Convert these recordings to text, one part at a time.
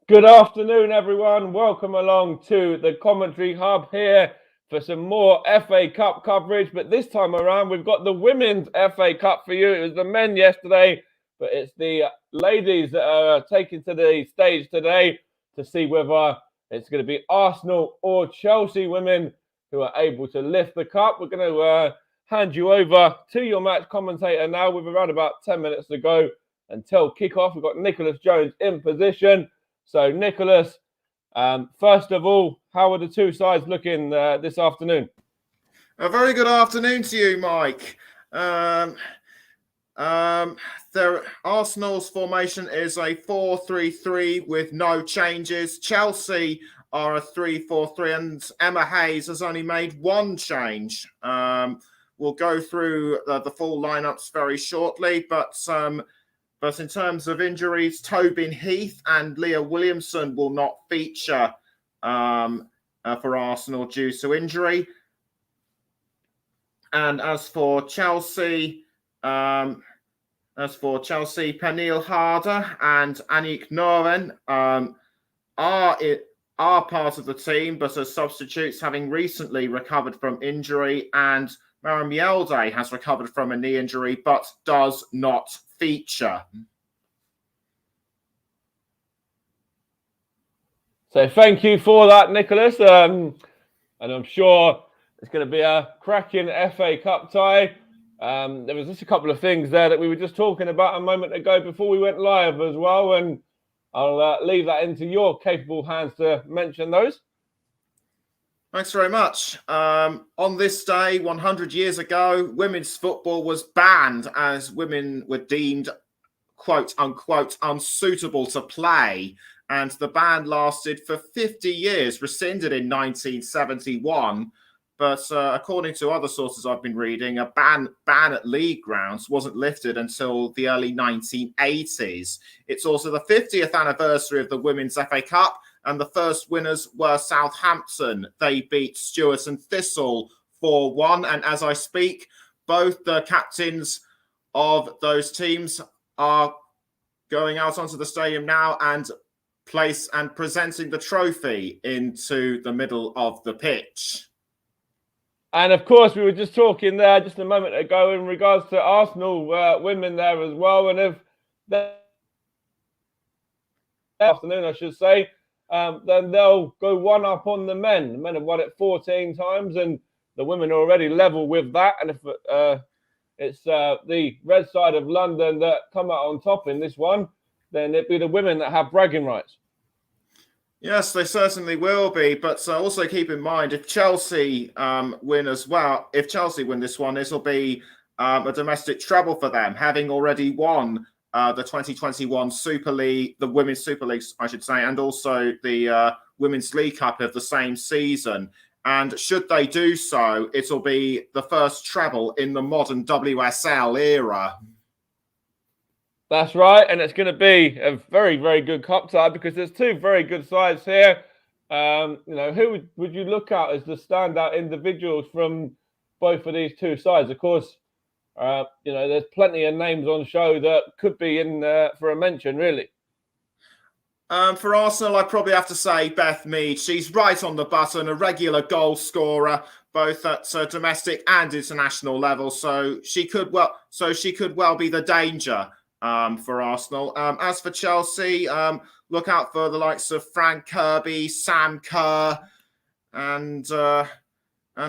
Good afternoon, everyone. Welcome along to the commentary hub here for some more FA Cup coverage. But this time around, we've got the Women's FA Cup for you. It was the men yesterday, but it's the ladies that are taken to the stage today to see whether it's going to be Arsenal or Chelsea women who are able to lift the cup. We're going to hand you over to your match commentator now. We've around about 10 minutes to go until kickoff. We've got Nicholas Jones in position. So, Nicholas, first of all, how are the two sides looking this afternoon? A very good afternoon to you, Mike. Arsenal's formation is a 4-3-3 with no changes. Chelsea are a 3-4-3, and Emma Hayes has only made one change. We'll go through the full lineups very shortly, but in terms of injuries, Tobin Heath and Leah Williamson will not feature for Arsenal due to injury. And as for Chelsea, Pernille Harder and Annick Noren are part of the team, but as substitutes, having recently recovered from injury, and Mara Mjelde has recovered from a knee injury, but does not feature. So thank you for that, Nicholas. And I'm sure it's going to be a cracking FA Cup tie. There was just a couple of things there that we were just talking about a moment ago before we went live as well. And I'll leave that into your capable hands to mention those. Thanks very much. On this day, 100 years ago, women's football was banned as women were deemed, quote unquote, unsuitable to play. And the ban lasted for 50 years, rescinded in 1971. But according to other sources I've been reading, a ban at league grounds wasn't lifted until the early 1980s. It's also the 50th anniversary of the Women's FA Cup, and the first winners were Southampton. They beat Stuart and Thistle 4-1. And as I speak, both the captains of those teams are going out onto the stadium now and presenting the trophy into the middle of the pitch. And of course, we were just talking there just a moment ago in regards to Arsenal women there as well. And if that afternoon, I should say, then they'll go one up on the men. The men have won it 14 times, and the women are already level with that. And if it's the red side of London that come out on top in this one, then it'd be the women that have bragging rights. Yes, they certainly will be. But also keep in mind, if Chelsea win as well, if Chelsea win this one, this will be a domestic treble for them, having already won the 2021 Super League, the Women's Super League, I should say, and also the Women's League Cup of the same season. And should they do so, it'll be the first treble in the modern WSL era. That's right, and it's going to be a very, very good cup tie because there's two very good sides here. Who would you look at as the standout individuals from both of these two sides? Of course, there's plenty of names on show that could be in for a mention, really. For Arsenal, I probably have to say Beth Mead. She's right on the button, a regular goal scorer, both at domestic and international level. So she could well be the danger for Arsenal. As for Chelsea, look out for the likes of Frank Kirby, Sam Kerr, and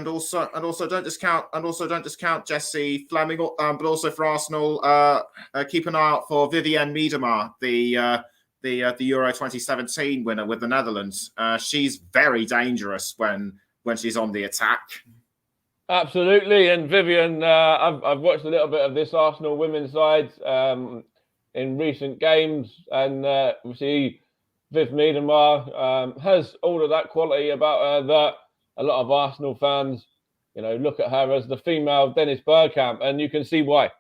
also don't discount Jessie Fleming. But also for Arsenal, keep an eye out for Vivienne Miedema, the Euro 2017 winner with the Netherlands. She's very dangerous when she's on the attack. Absolutely, and Vivian, I've watched a little bit of this Arsenal women's side in recent games, and obviously Viv Miedema has all of that quality about her that a lot of Arsenal fans, look at her as the female Dennis Bergkamp, and you can see why.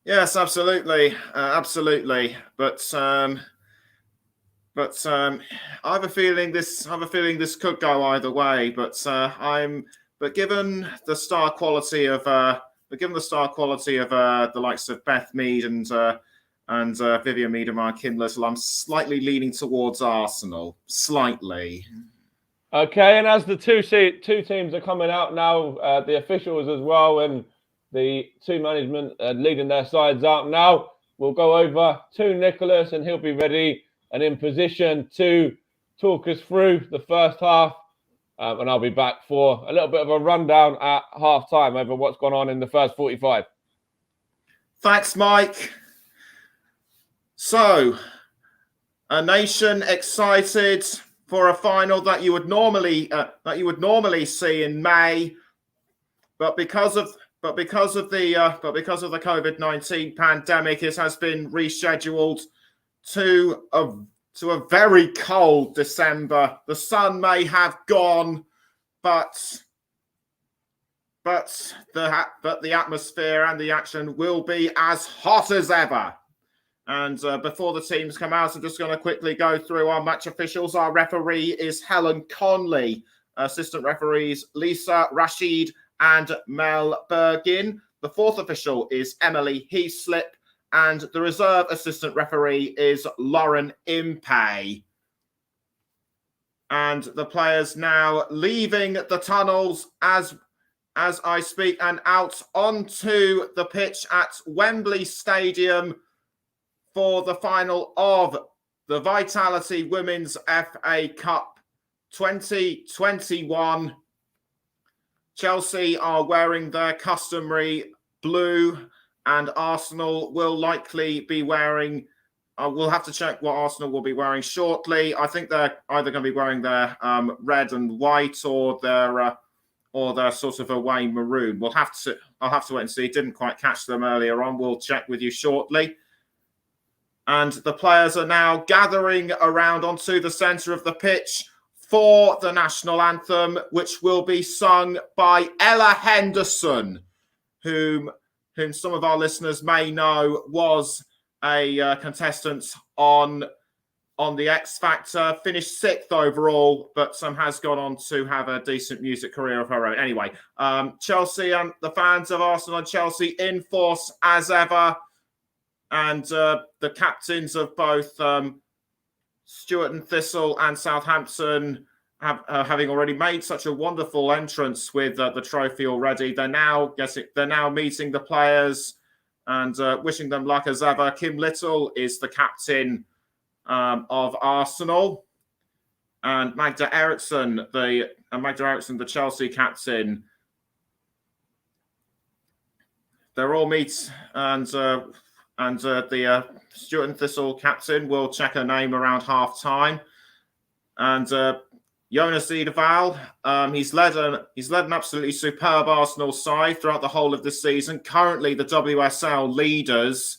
Yes, absolutely. But I have a feeling this could go either way. But given the star quality of the likes of Beth Mead and and Vivian Miedema, Kim Little. I'm slightly leaning towards Arsenal, slightly. Okay, and as the two teams are coming out now, the officials as well, and the two management leading their sides out now, we'll go over to Nicholas, and he'll be ready and in position to talk us through the first half. And I'll be back for a little bit of a rundown at half time over what's gone on in the first 45. Thanks, Mike. So, a nation excited for a final that you would normally see in May, but because of the COVID-19 pandemic, it has been rescheduled to a very cold December. The sun may have gone, but the atmosphere and the action will be as hot as ever. And before the teams come out, I'm just going to quickly go through our match officials. Our referee is Helen Conley. Assistant referees Lisa Rashid and Mel Bergin. The fourth official is Emily Heaslip. And the reserve assistant referee is Lauren Impey. And the players now leaving the tunnels as I speak and out onto the pitch at Wembley Stadium for the final of the Vitality Women's FA Cup 2021. Chelsea are wearing their customary blue, and Arsenal will likely be wearing, we'll have to check what Arsenal will be wearing shortly. I think they're either going to be wearing their red and white or their sort of away maroon. I'll have to wait and see. Didn't quite catch them earlier on. We'll check with you shortly. And the players are now gathering around onto the centre of the pitch for the national anthem, which will be sung by Ella Henderson, whom some of our listeners may know was a contestant on the X Factor, finished 6th overall, but has gone on to have a decent music career of her own. Anyway, Chelsea and the fans of Arsenal and Chelsea in force as ever. And the captains of both Stuart and Thistle and Southampton, having already made such a wonderful entrance with the trophy already, they're now meeting the players and wishing them luck as ever. Kim Little is the captain of Arsenal, and Magda Eriksson, the Chelsea captain. They're all meet and the Stuart and Thistle captain will check her name around half time. And Jonas Edeval, he's led an absolutely superb Arsenal side throughout the whole of the season. Currently the WSL leaders,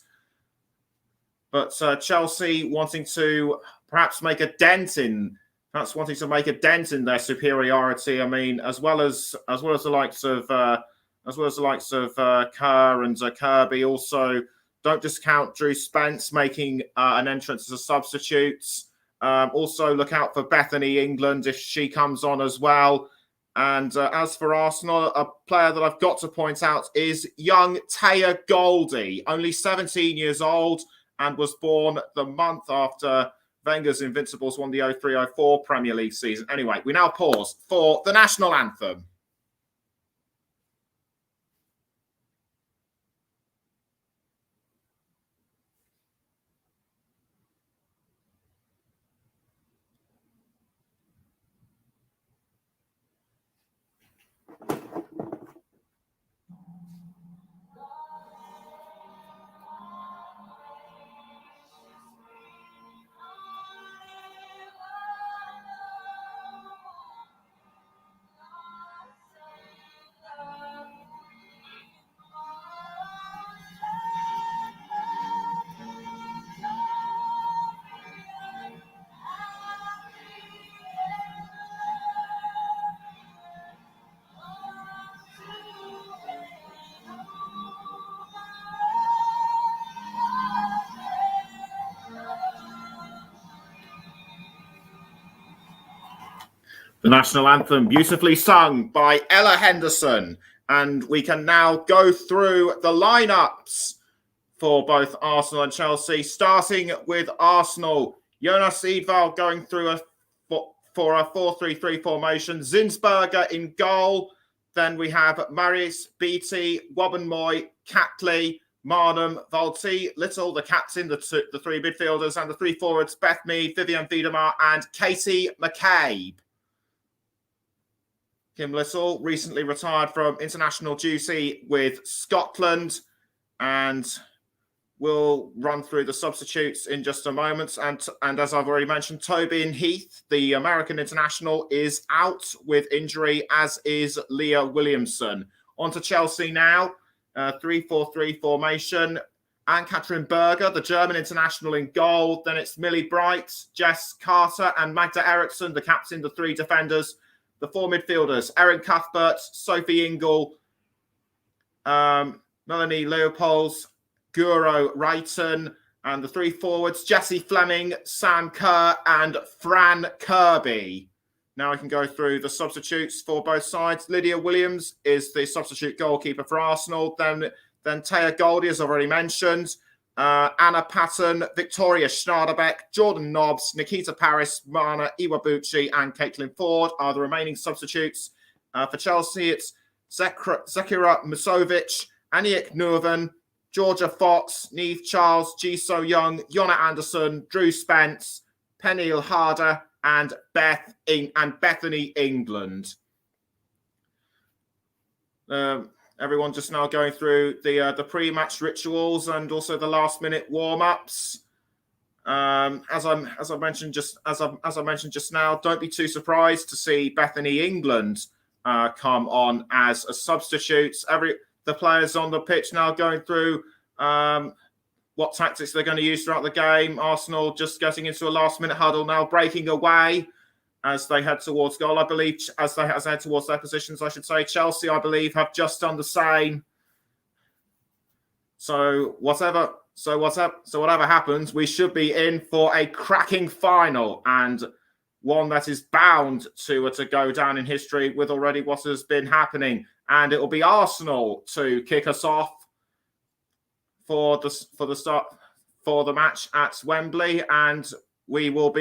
but Chelsea wanting to perhaps make a dent in their superiority. I mean, as well as the likes of Kerr and Kirby. Also, don't discount Drew Spence making an entrance as a substitute. Also, look out for Bethany England if she comes on as well. And as for Arsenal, a player that I've got to point out is young Taya Goldie, only 17 years old, and was born the month after Wenger's Invincibles won the 03-04 Premier League season. Anyway, we now pause for the national anthem. The national anthem, beautifully sung by Ella Henderson. And we can now go through the lineups for both Arsenal and Chelsea. Starting with Arsenal, Jonas Eidvall going through for a 4-3-3 formation. Zinsberger in goal. Then we have Marius, Beattie, Wobbenmoy, Catley, Marnham, Valti, Little, the captain, the three midfielders, and the three forwards, Beth Mead, Vivian Wiedemar, and Katie McCabe. Kim Little recently retired from international duty with Scotland, and we'll run through the substitutes in just a moment. And as I've already mentioned, Tobin Heath, the American international, is out with injury, as is Leah Williamson. On to Chelsea now. 3-4-3 formation. Ann-Katrin Berger, the German international, in goal. Then it's Millie Bright, Jess Carter, and Magda Eriksson, the captain, the three defenders. The four midfielders, Erin Cuthbert, Sophie Ingle, Melanie Leopolds, Guro Wrighton, and the three forwards, Jessie Fleming, Sam Kerr, and Fran Kirby. Now I can go through the substitutes for both sides. Lydia Williams is the substitute goalkeeper for Arsenal. Then Taya Goldie, as I've already mentioned. Anna Patton, Victoria Schnaderbeck, Jordan Nobbs, Nikita Paris, Mana Iwabuchi, and Caitlin Ford are the remaining substitutes. For Chelsea, it's Zekira Musovic, Aniek Nurvan, Georgia Fox, Neve Charles, Ji-So Young, Yona Anderson, Drew Spence, Peniel Harder, and Bethany England. Everyone just now going through the pre-match rituals and also the last-minute warm-ups. As I mentioned just now, don't be too surprised to see Bethany England come on as a substitute. The players on the pitch now going through what tactics they're going to use throughout the game. Arsenal just getting into a last-minute huddle now, breaking away as they head towards goal, I believe, as they head towards their positions, I should say. Chelsea, I believe, have just done the same. So whatever happens, we should be in for a cracking final, and one that is bound to go down in history with already what has been happening. And it will be Arsenal to kick us off for the match at Wembley, and we will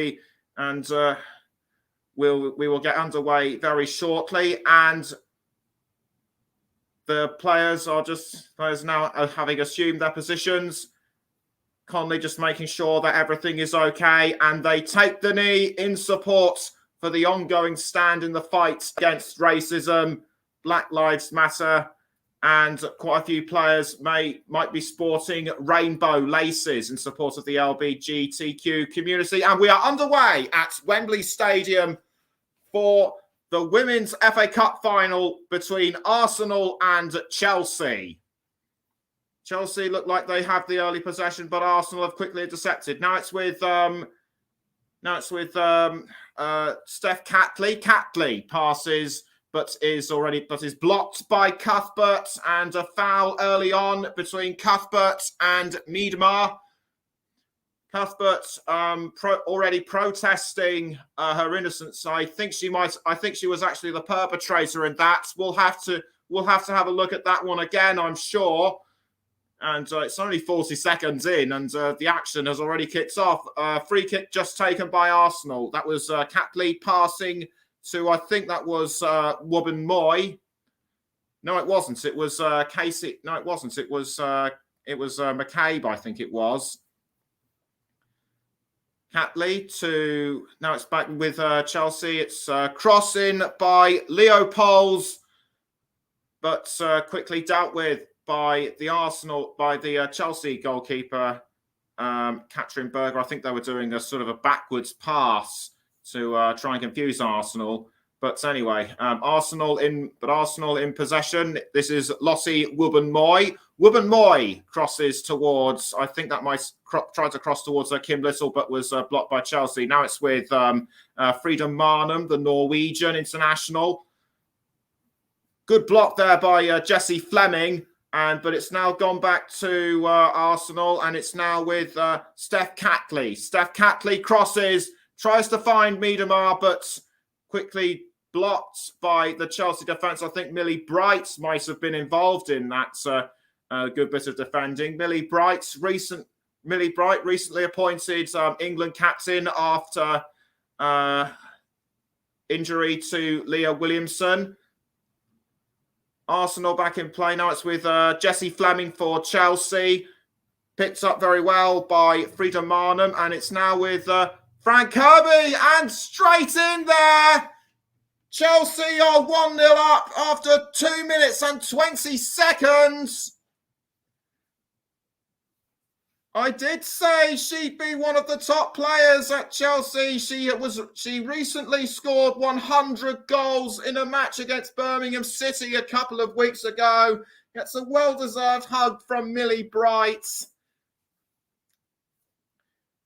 get underway very shortly. And the players now having assumed their positions. Conley just making sure that everything is okay, and they take the knee in support for the ongoing stand in the fight against racism. Black Lives Matter, and quite a few players might be sporting rainbow laces in support of the LGBTQ community. And we are underway at Wembley Stadium for the Women's FA Cup final between Arsenal and Chelsea. Chelsea look like they have the early possession, but Arsenal have quickly intercepted. Now it's with Steph Catley. Catley passes, but is blocked by Cuthbert, and a foul early on between Cuthbert and Miedemar. Cuthbert already protesting her innocence. I think she was actually the perpetrator in that. We'll have to have a look at that one again, I'm sure. And it's only 40 seconds in, and the action has already kicked off. Free kick just taken by Arsenal. That was Catley passing to, I think that was Wobbenmoy. No, it wasn't. It was Casey. No, it wasn't. It was McCabe, I think it was. Catley to, now it's back with Chelsea. It's crossing by Leopolds, but quickly dealt with by the Chelsea goalkeeper, Katrin Berger. I think they were doing a sort of a backwards pass to try and confuse Arsenal. But anyway, Arsenal in possession. This is Lottie Wubben-Moy. Wubben-Moy crosses towards, I think that might try to cross towards Kim Little, but was blocked by Chelsea. Now it's with Frida Marnham, the Norwegian international. Good block there by Jessie Fleming. But it's now gone back to Arsenal, and it's now with Steph Catley. Steph Catley crosses, tries to find Miedemar, but quickly blocked by the Chelsea defence. I think Millie Bright might have been involved in that a good bit of defending. Millie Bright recently appointed England captain after injury to Leah Williamson. Arsenal back in play now. It's with Jessie Fleming for Chelsea. Picked up very well by Frida Marnham. And it's now with Frank Kirby. And straight in there. Chelsea are 1-0 up after 2 minutes and 20 seconds. I did say she'd be one of the top players at Chelsea. She recently scored 100 goals in a match against Birmingham City a couple of weeks ago. Gets a well-deserved hug from Millie Bright.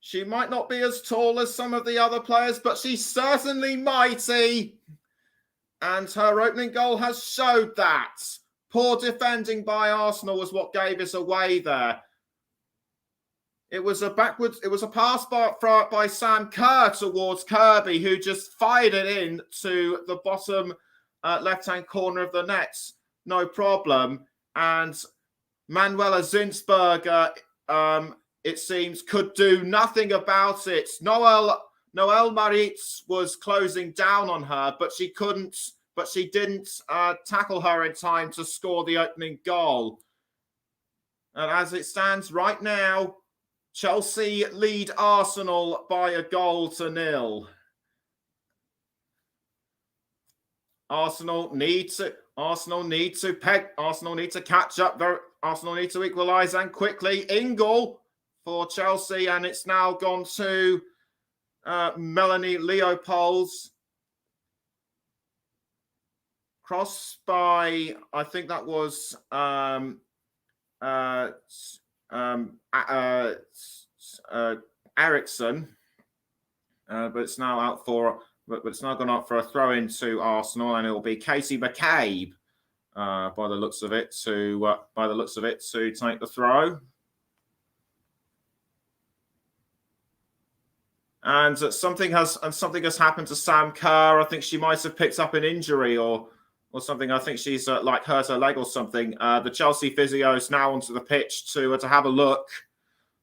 She might not be as tall as some of the other players, but she's certainly mighty. And her opening goal has showed that. Poor defending by Arsenal was what gave us away there. It was a pass by Sam Kerr towards Kirby, who just fired it in to the bottom left-hand corner of the net. No problem. And Manuela Zinsberger, it seems, could do nothing about it. Noelle Maritz was closing down on her, but she didn't tackle her in time to score the opening goal. And as it stands right now, Chelsea lead Arsenal by 1-0. Arsenal need to catch up. Arsenal need to equalise, and quickly. Ingle for Chelsea, and it's now gone to Melanie Leopold's. Cross by, I think that was Eriksson, but it's now out for. But it's now gone up for a throw into Arsenal, and it will be Katie McCabe, by the looks of it, to take the throw. And something has happened to Sam Kerr. I think she might have picked up an injury or something. I think she's hurt her leg or something. The Chelsea physio is now onto the pitch to have a look.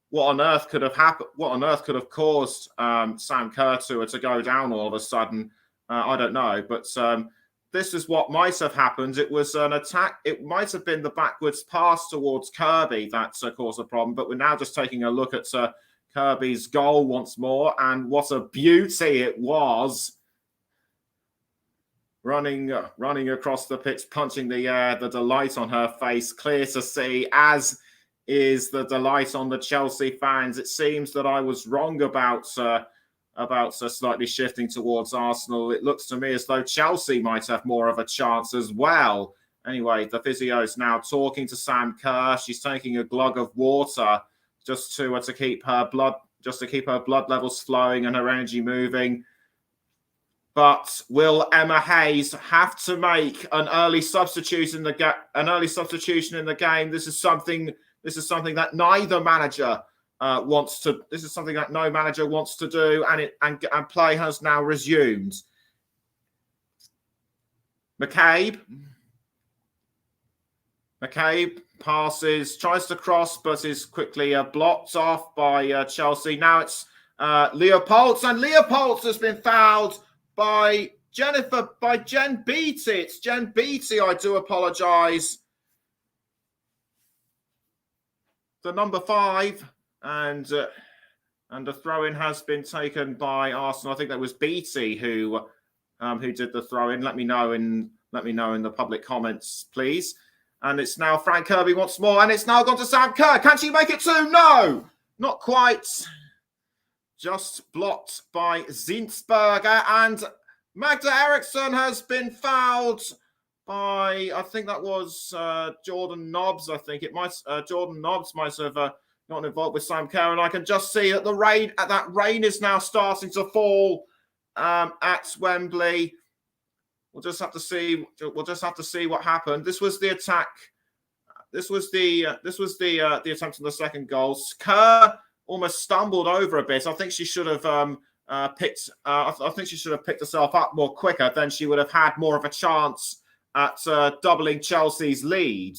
What on earth could have happened? What on earth could have caused Sam Kerr to go down all of a sudden? I don't know. But this is what might have happened. It was an attack. It might have been the backwards pass towards Kirby that caused a problem. But we're now just taking a look at Kirby's goal once more. And what a beauty it was. Running across the pitch, punching the air, the delight on her face, clear to see, as is the delight on the Chelsea fans. It seems that I was wrong about slightly shifting towards Arsenal. It looks to me as though Chelsea might have more of a chance as well. Anyway, the physio is now talking to Sam Kerr. She's taking a glug of water just to keep her blood levels flowing and her energy moving. But will Emma Hayes have to make an early substitution in the game? This is something that neither manager wants to. This is something that no manager wants to do, and play has now resumed. McCabe passes, tries to cross, but is quickly blocked off by Chelsea. Now it's Leopolds, and Leopolds has been fouled by Jen Beattie. It's Jen Beattie, I do apologise. The number 5, and the throw-in has been taken by Arsenal. I think that was Beattie who did the throw-in. Let me know in the public comments, please. And it's now Frank Kirby once more, and it's now gone to Sam Kerr. Can she make it 2? No, not quite. Just blocked by Zinsberger, and Magda Eriksson has been fouled by, I think that was Jordan Nobbs. I think Jordan Nobbs might have gotten involved with Sam Kerr, and I can just see that that rain is now starting to fall at Wembley. We'll just have to see what happened. This was the attack. This was the attempt on the second goal. Kerr almost stumbled over a bit. I think she should have picked herself up more quicker. Then she would have had more of a chance at doubling Chelsea's lead.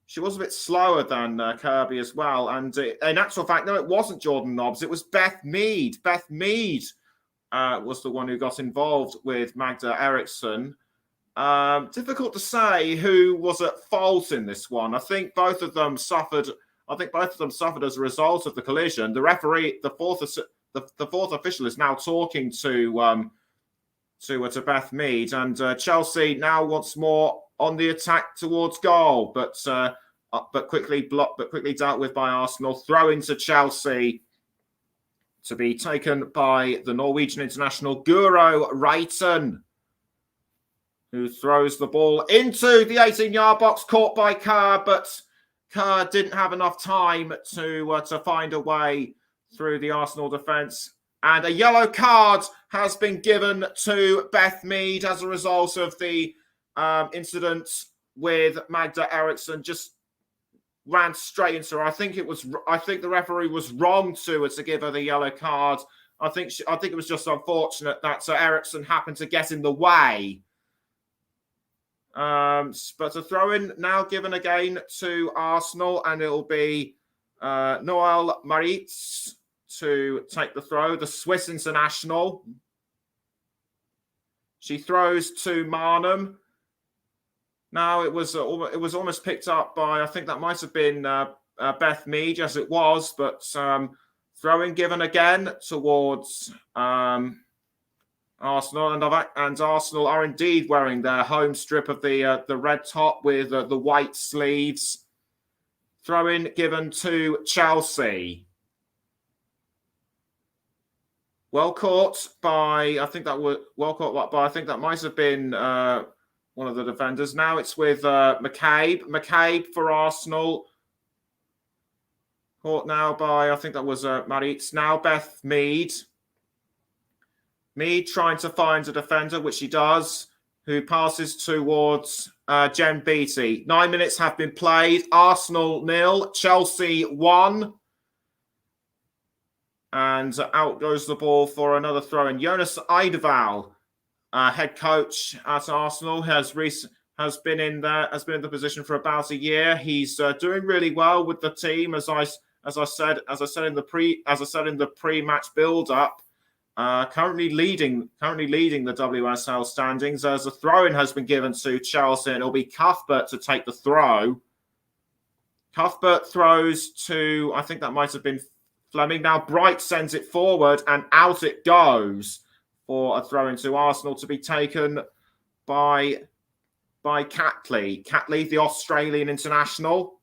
She was a bit slower than Kirby as well. And in actual fact, no, it wasn't Jordan Nobbs. It was Beth Mead. Beth Mead was the one who got involved with Magda Eriksson. Difficult to say who was at fault in this one. I think both of them suffered as a result of the collision. The referee, the fourth official, is now talking to Beth Mead, and Chelsea now once more on the attack towards goal, but quickly dealt with by Arsenal. Throw into Chelsea to be taken by the Norwegian international Guro Reiten, who throws the ball into the 18-yard box, caught by Kerr, but Kerr didn't have enough time to find a way through the Arsenal defence. And a yellow card has been given to Beth Mead as a result of the incident with Magda Eriksson. Just ran straight into her. I think the referee was wrong to give her the yellow card. I think it was just unfortunate that Eriksson happened to get in the way. But a throw-in now given again to Arsenal, and it'll be Noelle Maritz to take the throw, the Swiss international. She throws to Marnham. Now it was almost picked up by, I think that might have been Beth Mead, yes it was, but throw-in given again towards Arsenal, and Arsenal are indeed wearing their home strip of the red top with the white sleeves. Throw-in given to Chelsea. Well caught by, I think that might have been one of the defenders. Now it's with McCabe. McCabe for Arsenal. Caught now by, I think that was Maritz. Now Beth Mead. Mead trying to find a defender, which she does, who passes towards Jen Beattie. 9 minutes have been played. Arsenal 0, Chelsea 1. And out goes the ball for another throw-in. Jonas Eidevall, head coach at Arsenal, has been in the position for about a year. He's doing really well with the team, as I said in the pre-match build-up. Currently leading the WSL standings. As a throw-in has been given to Chelsea, and it'll be Cuthbert to take the throw. Cuthbert throws to, I think that might have been Fleming. Now Bright sends it forward, and out it goes for a throw-in to Arsenal to be taken by Catley. Catley, the Australian international.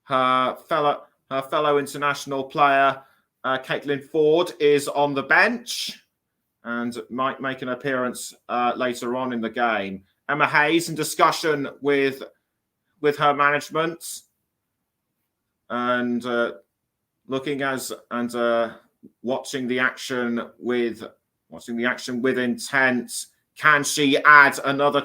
Her fellow international player, Caitlin Ford, is on the bench and might make an appearance later on in the game. Emma Hayes in discussion with her management and watching the action with intent. Can she add another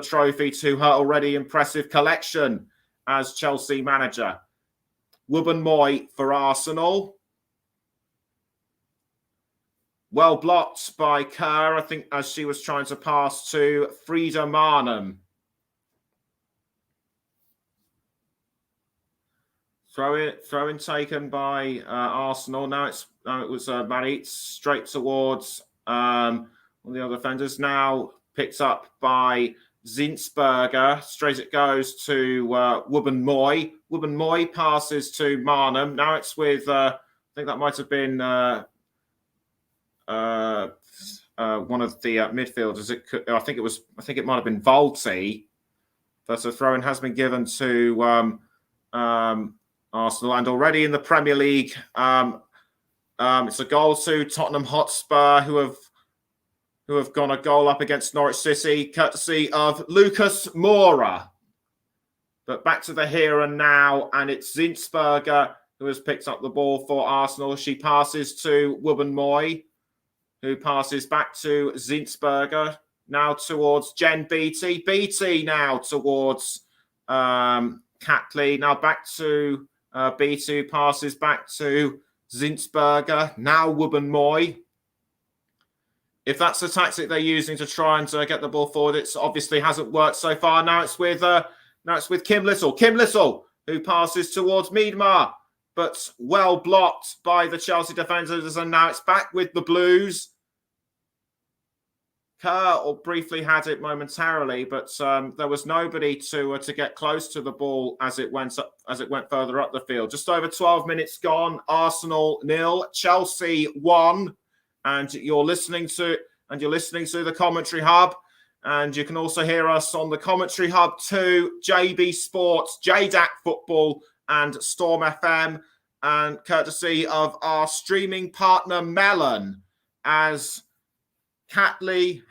trophy to her already impressive collection as Chelsea manager? Wubben-Moy for Arsenal. Well blocked by Kerr, I think, as she was trying to pass to Frida Marnham. Throw-in taken by Arsenal. Now it was Maritz straight towards one of the other defenders. Now picked up by Zinsberger. Straight it goes to Wubben-Moy. Wubben-Moy passes to Marnham. Now it's with, I think that might have been one of the midfielders. I think it might have been Volti. But a throw-in has been given to Arsenal, and already in the Premier League, it's a goal to Tottenham Hotspur, who have gone a goal up against Norwich City, courtesy of Lucas Moura. But back to the here and now, and it's Zinsberger who has picked up the ball for Arsenal. She passes to Wubben-Moy, who passes back to Zinsberger, now towards Jen Beattie. Beattie now towards Catley. Now back to Beattie, who passes back to Zinsberger. Now Wubben-Moy if that's the tactic they're using to try and get the ball forward, it obviously hasn't worked so far. Now it's with Kim Little. Kim Little, who passes towards Miedema, but well blocked by the Chelsea defenders, and now it's back with the Blues. Kerr briefly had it momentarily, but there was nobody to get close to the ball as it went further up the field. Just over 12 minutes gone. Arsenal 0, Chelsea 1, and you're listening to the Commentary Hub, and you can also hear us on the Commentary Hub too, JB Sports, JDAC Football, and Storm FM, and courtesy of our streaming partner Melon, as Catley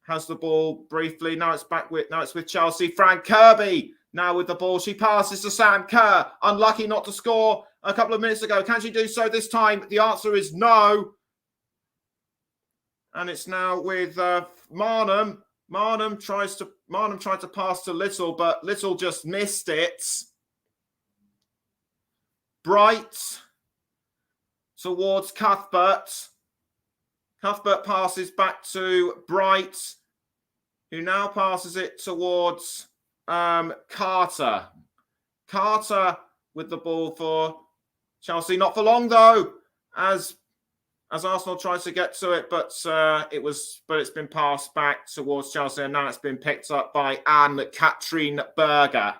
has the ball briefly. Now it's with Chelsea. Fran Kirby now with the ball. She passes to Sam Kerr. Unlucky not to score a couple of minutes ago. Can she do so this time? The answer is no. And it's now with Marnham. Marnham tried to pass to Little, but Little just missed it. Bright towards Cuthbert. Cuthbert passes back to Bright, who now passes it towards Carter. Carter with the ball for Chelsea. Not for long though, as Arsenal tries to get to it, but it's been passed back towards Chelsea, and now it's been picked up by Anne-Katrin Berger.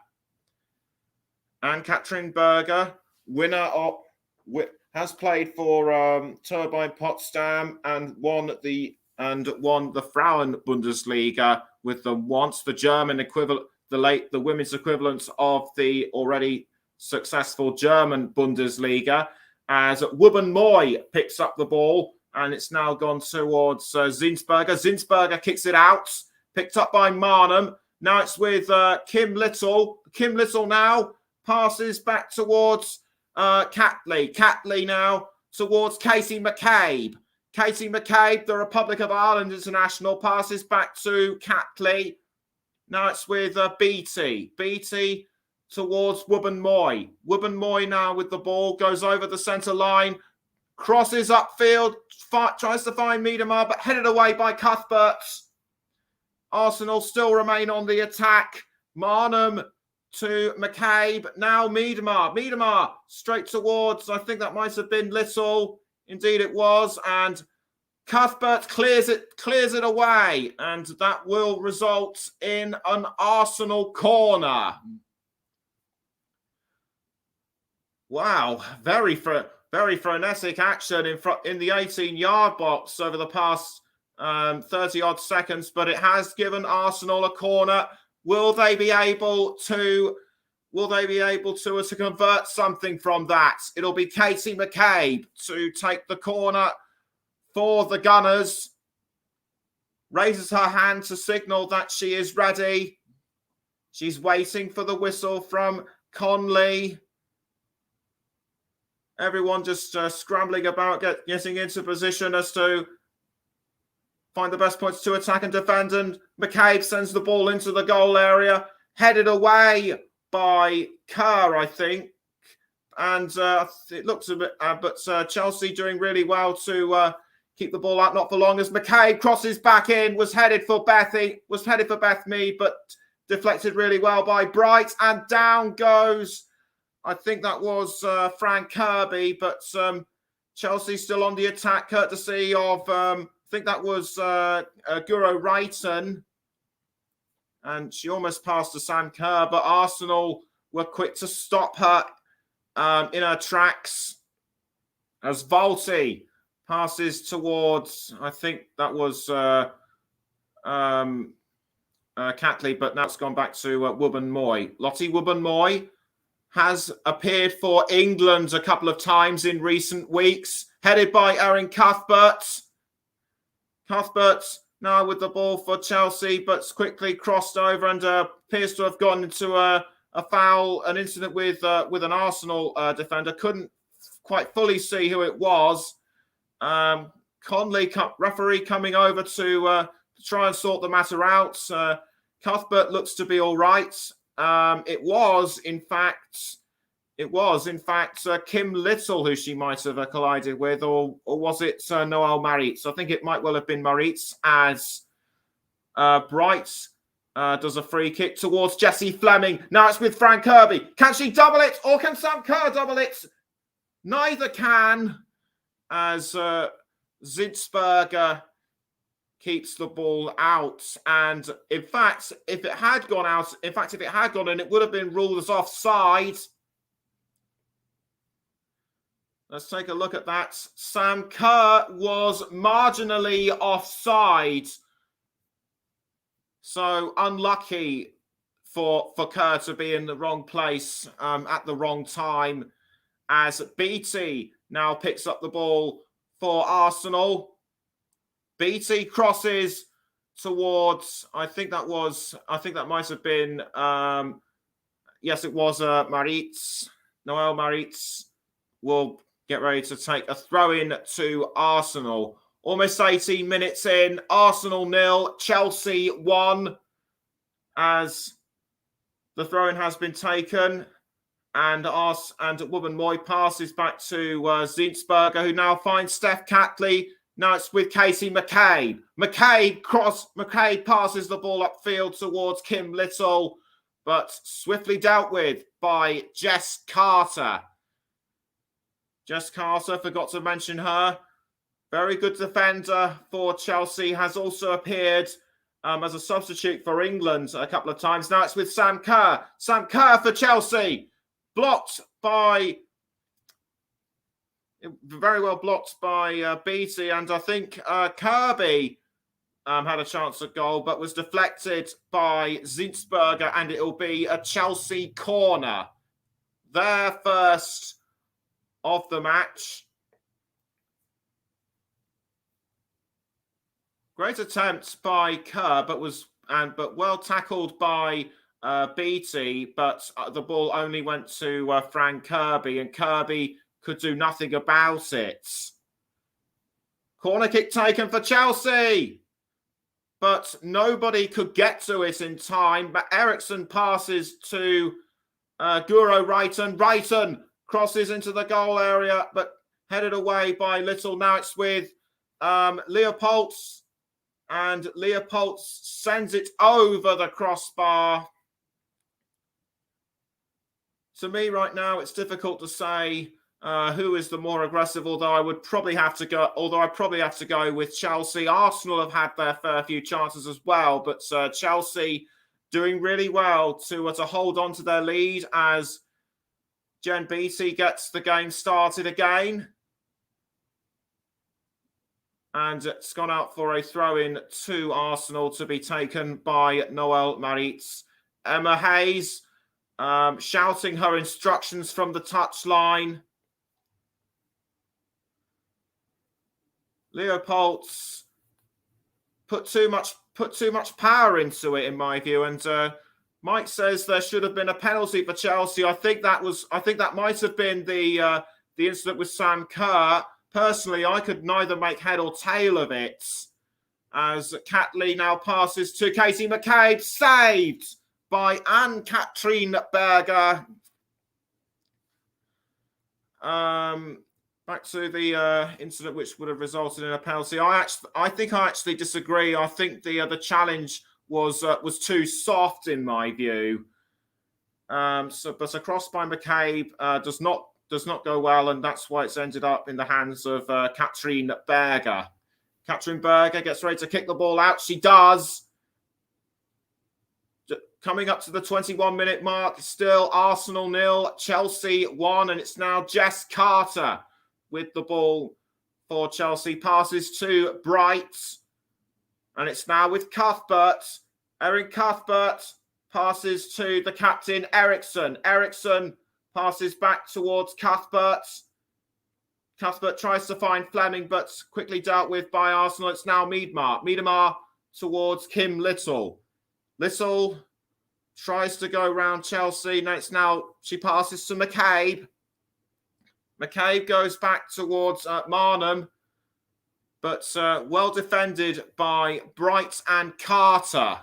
Anne-Katrin Berger, winner of. Has played for Turbine Potsdam and won the Frauen Bundesliga with them once, the German equivalent, the women's equivalent of the already successful German Bundesliga. As Wubben Moy picks up the ball, and it's now gone towards Zinsberger. Zinsberger kicks it out, picked up by Marnham. Now it's with Kim Little. Kim Little now passes back towards Catley. Catley now towards Katie McCabe. Katie McCabe, the Republic of Ireland international, passes back to Catley. Now it's with Beattie. Beattie towards Wubben Moy. Wubben Moy now with the ball, goes over the centre line, crosses upfield, tries to find Miedema, but headed away by Cuthbert. Arsenal still remain on the attack. Marnham to McCabe. Now Miedema. Miedema straight towards, I think that might have been Little. Indeed it was. And Cuthbert clears it away. And that will result in an Arsenal corner. Wow. Very frenetic action in the 18-yard box over the past 30-odd seconds. But it has given Arsenal a corner. Will they be able to convert something from that? It'll be Katie McCabe to take the corner for the Gunners. Raises her hand to signal that she is ready. She's waiting for the whistle from Conley. Everyone just scrambling about, getting into position as to find the best points to attack and defend, and McCabe sends the ball into the goal area, headed away by Kerr, I think, and it looks a bit, but Chelsea doing really well to keep the ball out, not for long, as McCabe crosses back in, was headed for Beth Mead, but deflected really well by Bright, and down goes, I think that was Frank Kirby, but Chelsea still on the attack, courtesy of I think that was Guro Wrighton, and she almost passed to Sam Kerr, but Arsenal were quick to stop her in her tracks as Volti passes towards, I think that was Catley, but now it's gone back to Wubben Moy. Lottie Wubben Moy has appeared for England a couple of times in recent weeks, headed by Erin Cuthbert. Cuthbert now with the ball for Chelsea, but quickly crossed over and appears to have gone into a foul, an incident with an Arsenal defender. Couldn't quite fully see who it was. Conley, referee, coming over to try and sort the matter out. Cuthbert looks to be all right. It was, in fact, It was, in fact, Kim Little who she might have collided with, or was it Noelle Maritz? I think it might well have been Maritz, as Bright does a free kick towards Jessie Fleming. Now it's with Fran Kirby. Can she double it, or can Sam Kerr double it? Neither can, as Zinsberger keeps the ball out. And in fact, if it had gone out, if it had gone in, it would have been ruled as offside. Let's take a look at that. Sam Kerr was marginally offside. So unlucky for Kerr to be in the wrong place at the wrong time, as Beattie now picks up the ball for Arsenal. Beattie crosses towards, I think that might have been, yes, it was Maritz. Noelle Maritz will get ready to take a throw-in to Arsenal. Almost 18 minutes in, Arsenal 0, Chelsea 1, as the throw-in has been taken. And Wubben-Moy passes back to Zinsberger, who now finds Steph Catley. Now it's with Casey McCabe. McCabe passes the ball upfield towards Kim Little, but swiftly dealt with by Jess Carter. Jess Carter, forgot to mention her. Very good defender for Chelsea, has also appeared as a substitute for England a couple of times. Now it's with Sam Kerr. Sam Kerr for Chelsea. Very well blocked by Beattie, and I think Kirby had a chance at goal, but was deflected by Zinsberger, and it will be a Chelsea corner. Their first of the match. Great attempt by Kerr, but well tackled by Beattie, but the ball only went to Fran Kirby, and Kirby could do nothing about it. Corner kick taken for Chelsea, but nobody could get to it in time. But Eriksson passes to Guro Reiten. Reiten crosses into the goal area, but headed away by Little. Now it's with Leopolds, and Leopolds sends it over the crossbar. To me, right now, it's difficult to say who is the more aggressive. Although I probably have to go with Chelsea. Arsenal have had their fair few chances as well, but Chelsea doing really well to hold on to their lead as Jen Beattie gets the game started again. And it's gone out for a throw-in to Arsenal to be taken by Noelle Maritz. Emma Hayes shouting her instructions from the touchline. Leopolds put too much power into it, in my view, and Mike says there should have been a penalty for Chelsea. I think that might have been the incident with Sam Kerr. Personally, I could neither make head or tail of it, as Catley now passes to Casey McCabe, saved by Ann-Katrin Berger. Back to the incident which would have resulted in a penalty. I think I actually disagree. I think the challenge was too soft in my view. But a cross by McCabe does not go well, and that's why it's ended up in the hands of Katrin Berger. Katrin Berger gets ready to kick the ball out. She does. Coming up to the 21-minute mark, still Arsenal 0, Chelsea 1, and it's now Jess Carter with the ball for Chelsea. Passes to Bright, and it's now with Cuthbert. Erin Cuthbert passes to the captain, Eriksson. Eriksson passes back towards Cuthbert. Cuthbert tries to find Fleming, but quickly dealt with by Arsenal. It's now Miedemar. Miedemar towards Kim Little. Little tries to go round Chelsea. She passes to McCabe. McCabe goes back towards Marnham, but well defended by Bright and Carter.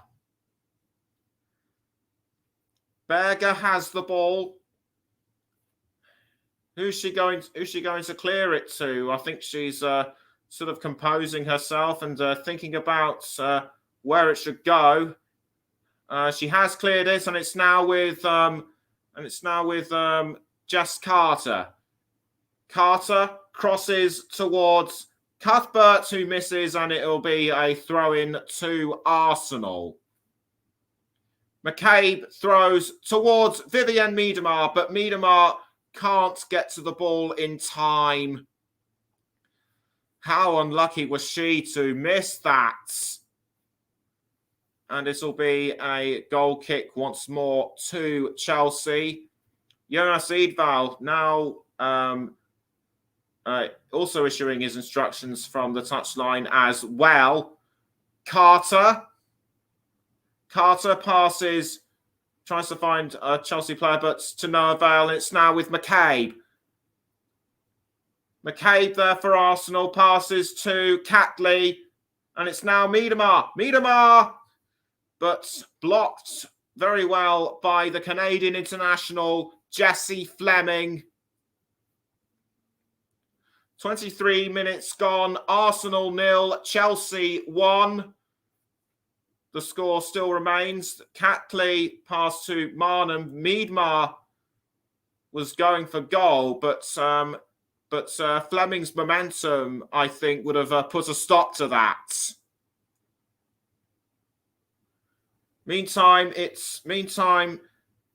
Berger has the ball. Who's she going to clear it to? I think she's sort of composing herself and thinking about where it should go. She has cleared it, and it's now with Jess Carter. Carter crosses towards Cuthbert, who misses, and it'll be a throw-in to Arsenal. McCabe throws towards Vivienne Miedemar, but Miedemar can't get to the ball in time. How unlucky was she to miss that? And this will be a goal kick once more to Chelsea. Jonas Eidval now also issuing his instructions from the touchline as well. Carter passes, tries to find a Chelsea player, but to no avail. It's now with McCabe. McCabe there for Arsenal, passes to Catley, and it's now Miedemar, but blocked very well by the Canadian international, Jessie Fleming. 23 minutes gone, Arsenal 0, Chelsea 1. The score still remains. Catley passed to Marnham. Miedemar was going for goal, but Fleming's momentum, I think, would have put a stop to that. Meantime,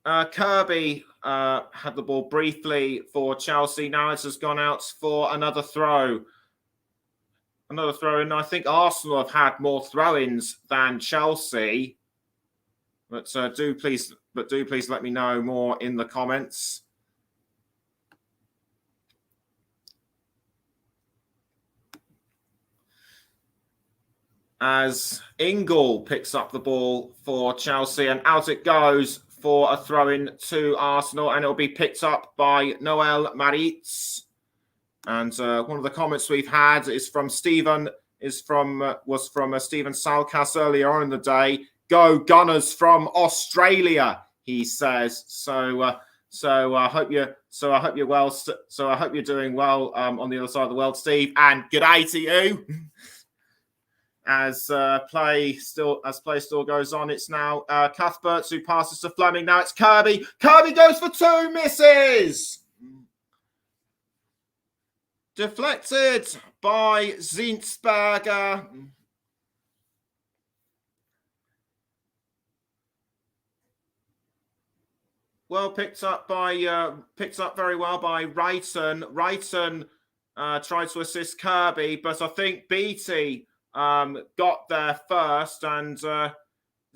Kirby had the ball briefly for Chelsea. Now it has gone out for another throw. Another throw-in. I think Arsenal have had more throw-ins than Chelsea. But do please let me know more in the comments. As Ingle picks up the ball for Chelsea, and out it goes for a throw-in to Arsenal, and it'll be picked up by Noel Maritz. And one of the comments we've had is from Stephen, was from Stephen Salkas earlier on in the day. Go Gunners from Australia, he says. So I hope you're well. So I hope you're doing well on the other side of the world, Steve. And good day to you. As play still goes on, it's now Cuthbert who passes to Fleming. Now it's Kirby. Kirby goes for 2, misses. Deflected by Zinsberger. Well picked up very well by Wrighton. Wrighton tried to assist Kirby, but I think Beattie got there first, and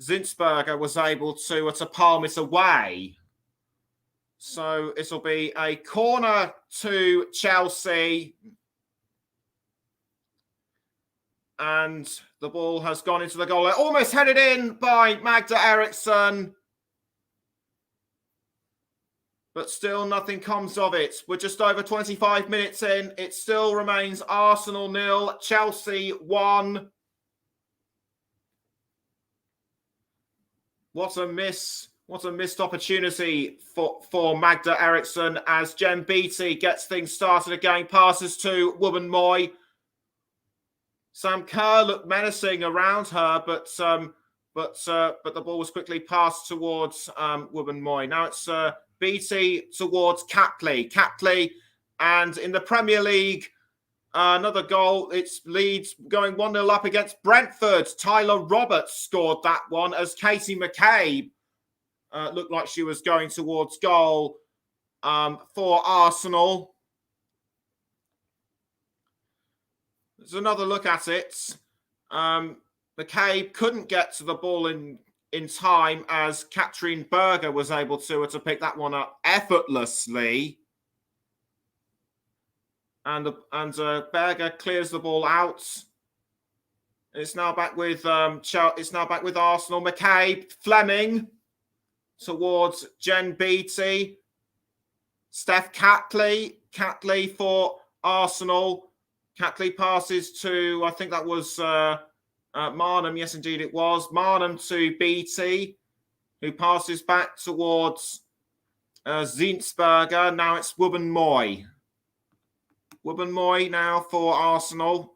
Zinsberger was able to palm it away. So it'll be a corner to Chelsea. And the ball has gone into the goal. Almost headed in by Magda Eriksson. But still nothing comes of it. We're just over 25 minutes in. It still remains Arsenal 0, Chelsea 1. What a missed opportunity for Magda Eriksson as Jen Beattie gets things started again. Passes to Woburn Moy. Sam Kerr looked menacing around her, but the ball was quickly passed towards Woburn Moy. Now it's Beattie towards Catley. Catley, and in the Premier League, another goal. It's Leeds going 1-0 up against Brentford. Tyler Roberts scored that one as Katie McCabe looked like she was going towards goal for Arsenal. There's another look at it. McCabe couldn't get to the ball in time as Katrin Berger was able to pick that one up effortlessly. And Berger clears the ball out. It's now back with Arsenal. McCabe, Fleming towards Jen Beattie. Steph Catley for Arsenal. Catley passes to, I think that was Marnham. Yes, indeed it was. Marnham to Beattie, who passes back towards Zinsberger. Now it's Wubben-Moy. Wubben-Moy now for Arsenal.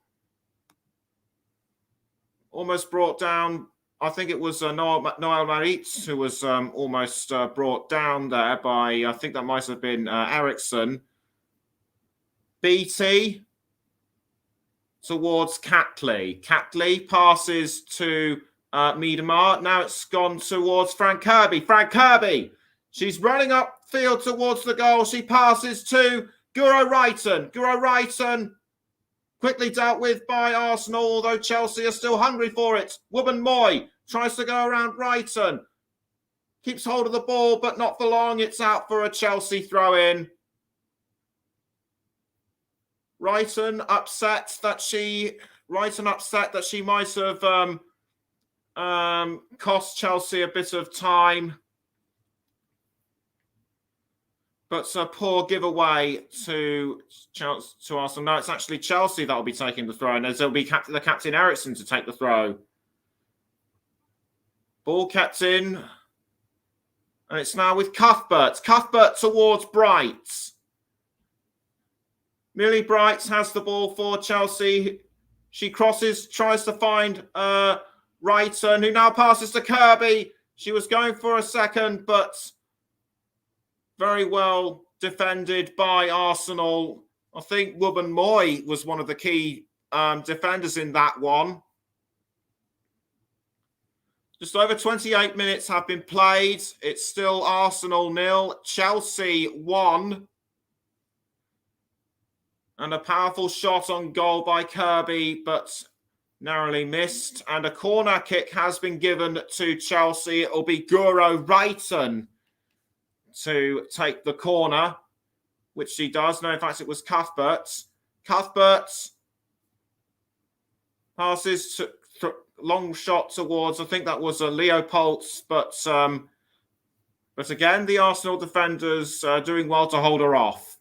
Almost brought down, I think it was Noel Maritz who was almost brought down there by, I think that might have been Eriksson. BT towards Catley. Catley passes to Miedemar. Now it's gone towards Frank Kirby. Frank Kirby. She's running upfield towards the goal. She passes to Guro Reiten. Guro Reiten quickly dealt with by Arsenal, although Chelsea are still hungry for it. Wubben-Moy tries to go around Reiten. Keeps hold of the ball, but not for long. It's out for a Chelsea throw-in. Reiten upset that she might have cost Chelsea a bit of time. But a poor giveaway to Arsenal. No, it's actually Chelsea that will be taking the throw. And it'll be the captain Eriksson to take the throw. Ball kept in. And it's now with Cuthbert. Cuthbert towards Bright. Millie Bright has the ball for Chelsea. She crosses, tries to find Reiten, who now passes to Kirby. She was going for a second, but very well defended by Arsenal. I think Wubben-Moy was one of the key defenders in that one. Just over 28 minutes have been played. It's still Arsenal 0, Chelsea 1. And a powerful shot on goal by Kirby, but narrowly missed. And a corner kick has been given to Chelsea. It will be Guro Reiten to take the corner, which she does. No, in fact, it was Cuthbert. Cuthbert passes to long shot towards, I think that was a Leopolds, but again, the Arsenal defenders doing well to hold her off.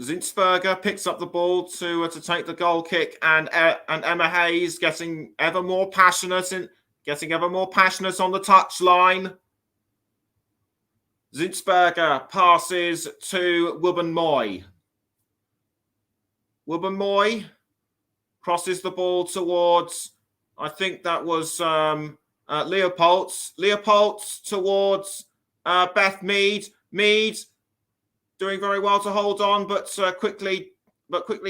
Zinsberger picks up the ball to take the goal kick, and Emma Hayes getting ever more passionate on the touchline. Zinsberger passes to Wubben-Moy. Wubben-Moy crosses the ball towards, I think that was Leopolds. Leopolds towards Beth Mead. Mead doing very well to hold on, but quickly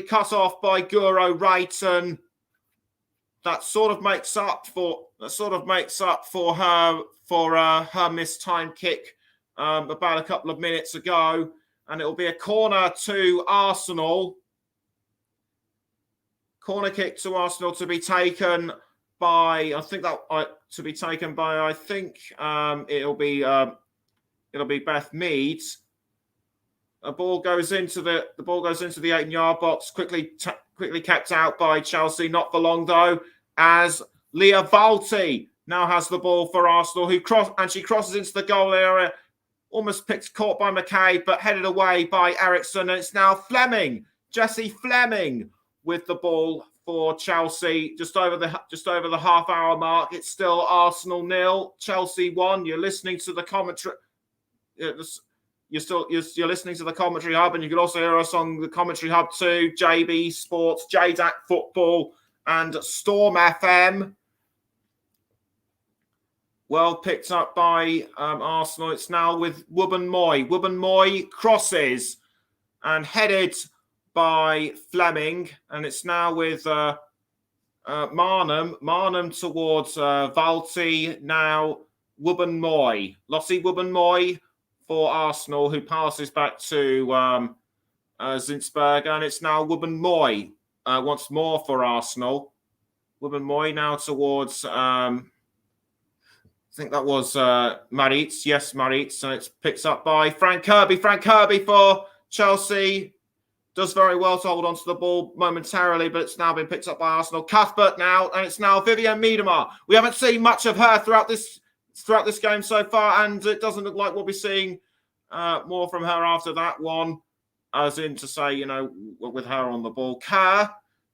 cut off by Guro Reiten. That sort of makes up for her mistimed kick about a couple of minutes ago, and it will be a corner to Arsenal. Corner kick to Arsenal to be taken by it'll be Beth Mead. The ball goes into the 8-yard box. Quickly kept out by Chelsea. Not for long though, as Leah Valti now has the ball for Arsenal, she crosses into the goal area. Almost caught by McKay, but headed away by Eriksson. And it's now Jessie Fleming, with the ball for Chelsea. Just over the half-hour mark. It's still Arsenal 0, Chelsea 1. You're listening to the commentary. You're listening to the commentary hub, and you can also hear us on the commentary hub too. JB Sports, JDAC Football, and Storm FM. Well picked up by Arsenal. It's now with Wubben-Moy. Wubben-Moy crosses and headed by Fleming, and it's now with Marnham. Marnham towards Valti. Now Wubben-Moy. Lottie Wubben-Moy for Arsenal, who passes back to Zinsberger, and it's now Wubben-Moy once more for Arsenal. Wubben-Moy now towards, I think that was Maritz. Yes, Maritz. And it's picked up by Frank Kirby. Frank Kirby for Chelsea. Does very well to hold on to the ball momentarily, but it's now been picked up by Arsenal. Cuthbert now, and it's now Vivienne Miedemar. We haven't seen much of her throughout this game so far, and it doesn't look like we'll be seeing more from her after that one, as in to say, with her on the ball. Kerr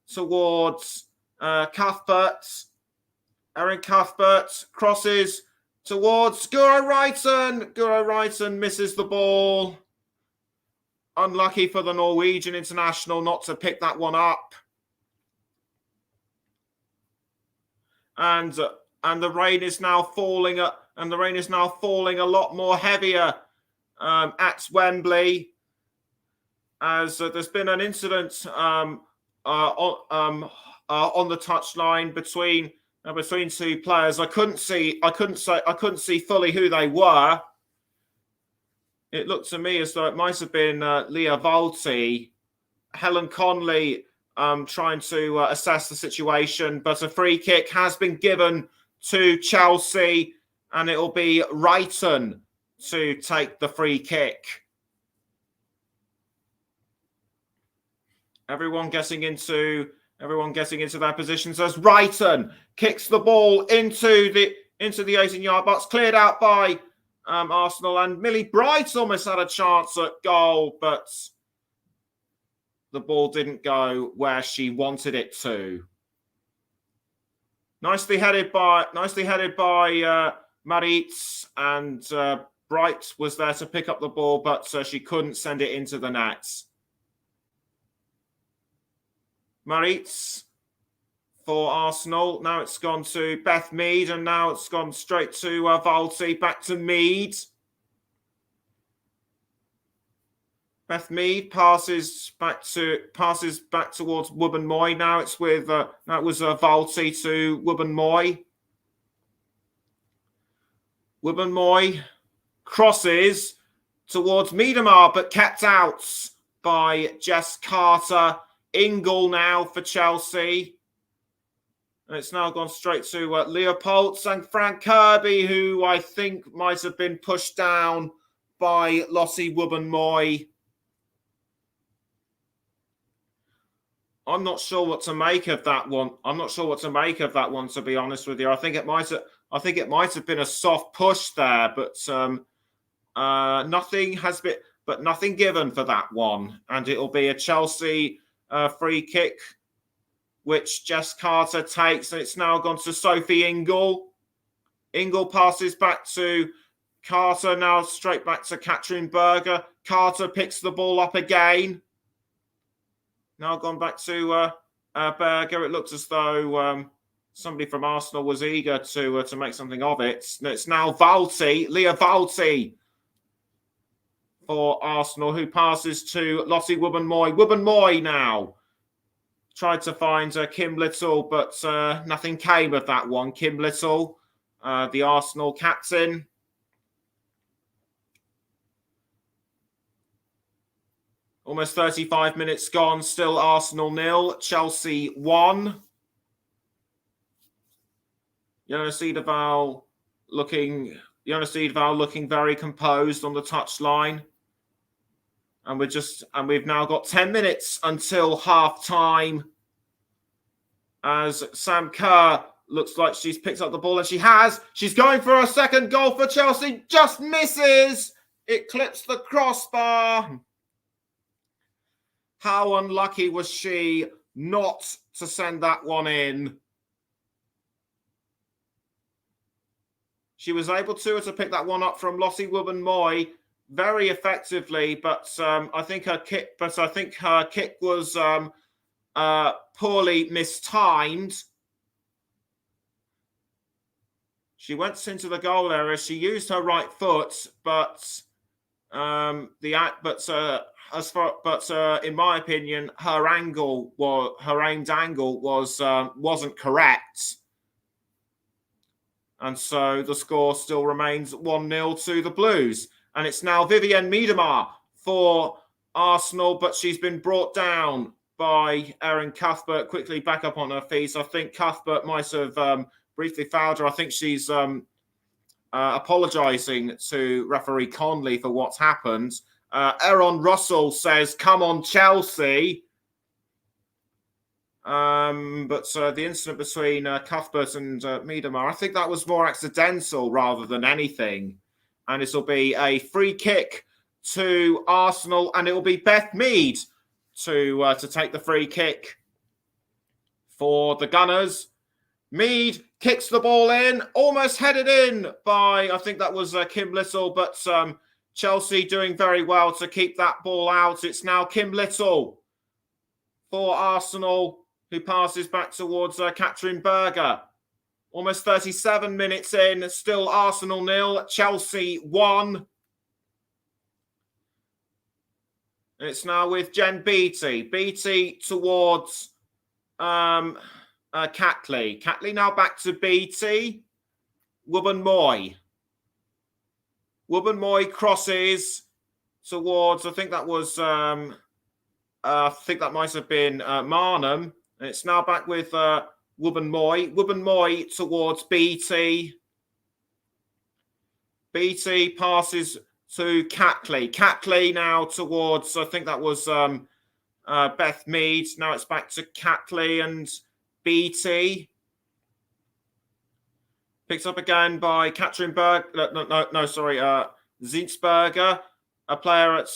towards Cuthbert. Erin Cuthbert crosses towards Guro Reiten. Guro Reiten misses the ball. Unlucky for the Norwegian international not to pick that one up. And the rain is now falling. And the rain is now falling a lot more heavier at Wembley, as there's been an incident on the touchline between two players. I couldn't see fully who they were. It looked to me as though it might have been Leah Volti, Helen Conley trying to assess the situation, but a free kick has been given to Chelsea, and it will be Reiten to take the free kick. Everyone getting into their positions as Reiten kicks the ball into the 18-yard box, cleared out by Arsenal, and Millie Bright almost had a chance at goal, but the ball didn't go where she wanted it to. Nicely headed by Maritz, and Bright was there to pick up the ball, but she couldn't send it into the net. Maritz for Arsenal. Now it's gone to Beth Mead, and now it's gone straight to Volti. Back to Mead. Beth Mead passes back towards Wubben-Moy. Now it's with that was Volti to Wubben-Moy. Wubben-Moy crosses towards Miedemar, but kept out by Jess Carter. Ingle now for Chelsea. And it's now gone straight to Leopold and Frank Kirby, who I think might have been pushed down by Lottie Wubben-Moy. I'm not sure what to make of that one. To be honest with you. I think it might have been a soft push there, but nothing given for that one. And it'll be a Chelsea free kick, which Jess Carter takes, and it's now gone to Sophie Ingle. Ingle passes back to Carter, now straight back to Katrin Berger. Carter picks the ball up again. Now gone back to Berger. It looks as though somebody from Arsenal was eager to make something of it. It's now Leah Volti for Arsenal, who passes to Lottie Wubben-Moy. Wubben-Moy now tried to find Kim Little, but nothing came of that one. Kim Little, the Arsenal captain. Almost 35 minutes gone, still Arsenal 0, Chelsea 1. Jona Cedarval looking very composed on the touchline. And we've now got 10 minutes until half time, as Sam Kerr looks like she's picked up the ball, and she's going for a second goal for Chelsea, just misses. It clips the crossbar. How unlucky was she not to send that one in? She was able to pick that one up from Lottie Wubben-Moy very effectively, but I think her kick was poorly mistimed. She went into the goal area. She used her right foot, but in my opinion, her aimed angle wasn't correct. And so the score still remains 1-0 to the Blues. And it's now Vivienne Miedemar for Arsenal, but she's been brought down by Erin Cuthbert, quickly back up on her feet. I think Cuthbert might have briefly fouled her. I think she's apologising to referee Conley for what's happened. Aaron Russell says, "Come on, Chelsea." But the incident between Cuthbert and Miedemar, I think that was more accidental rather than anything. And this will be a free kick to Arsenal, and it will be Beth Mead to take the free kick for the Gunners. Mead kicks the ball in, almost headed in by, I think that was Kim Little, but Chelsea doing very well to keep that ball out. It's now Kim Little for Arsenal, who passes back towards Katrin Berger. Almost 37 minutes in, still Arsenal 0, Chelsea 1. It's now with Jen Beattie. Beattie towards Catley. Catley now back to Beattie. Wubben-Moy. Wubben-Moy crosses towards, I think that was, I think that might have been Marnham. And it's now back with Wubben-Moy. Wubben-Moy towards Beattie. Beattie passes to Catley. Catley now towards, I think that was Beth Mead. Now it's back to Catley and Beattie. Picked up again by Katrin Berg. Zinsberger, a player at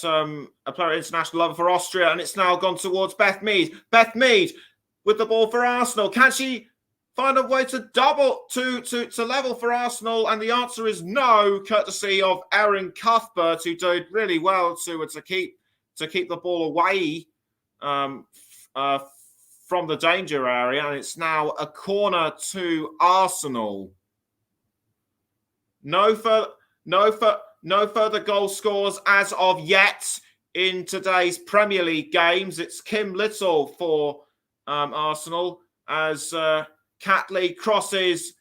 international level for Austria, and it's now gone towards Beth Mead. Beth Mead with the ball for Arsenal. Can she find a way to to level for Arsenal? And the answer is no, courtesy of Erin Cuthbert, who did really well to keep the ball away from the danger area. And it's now a corner to Arsenal. No further goal scores as of yet in today's Premier League games. It's Kim Little for Arsenal as Catley crosses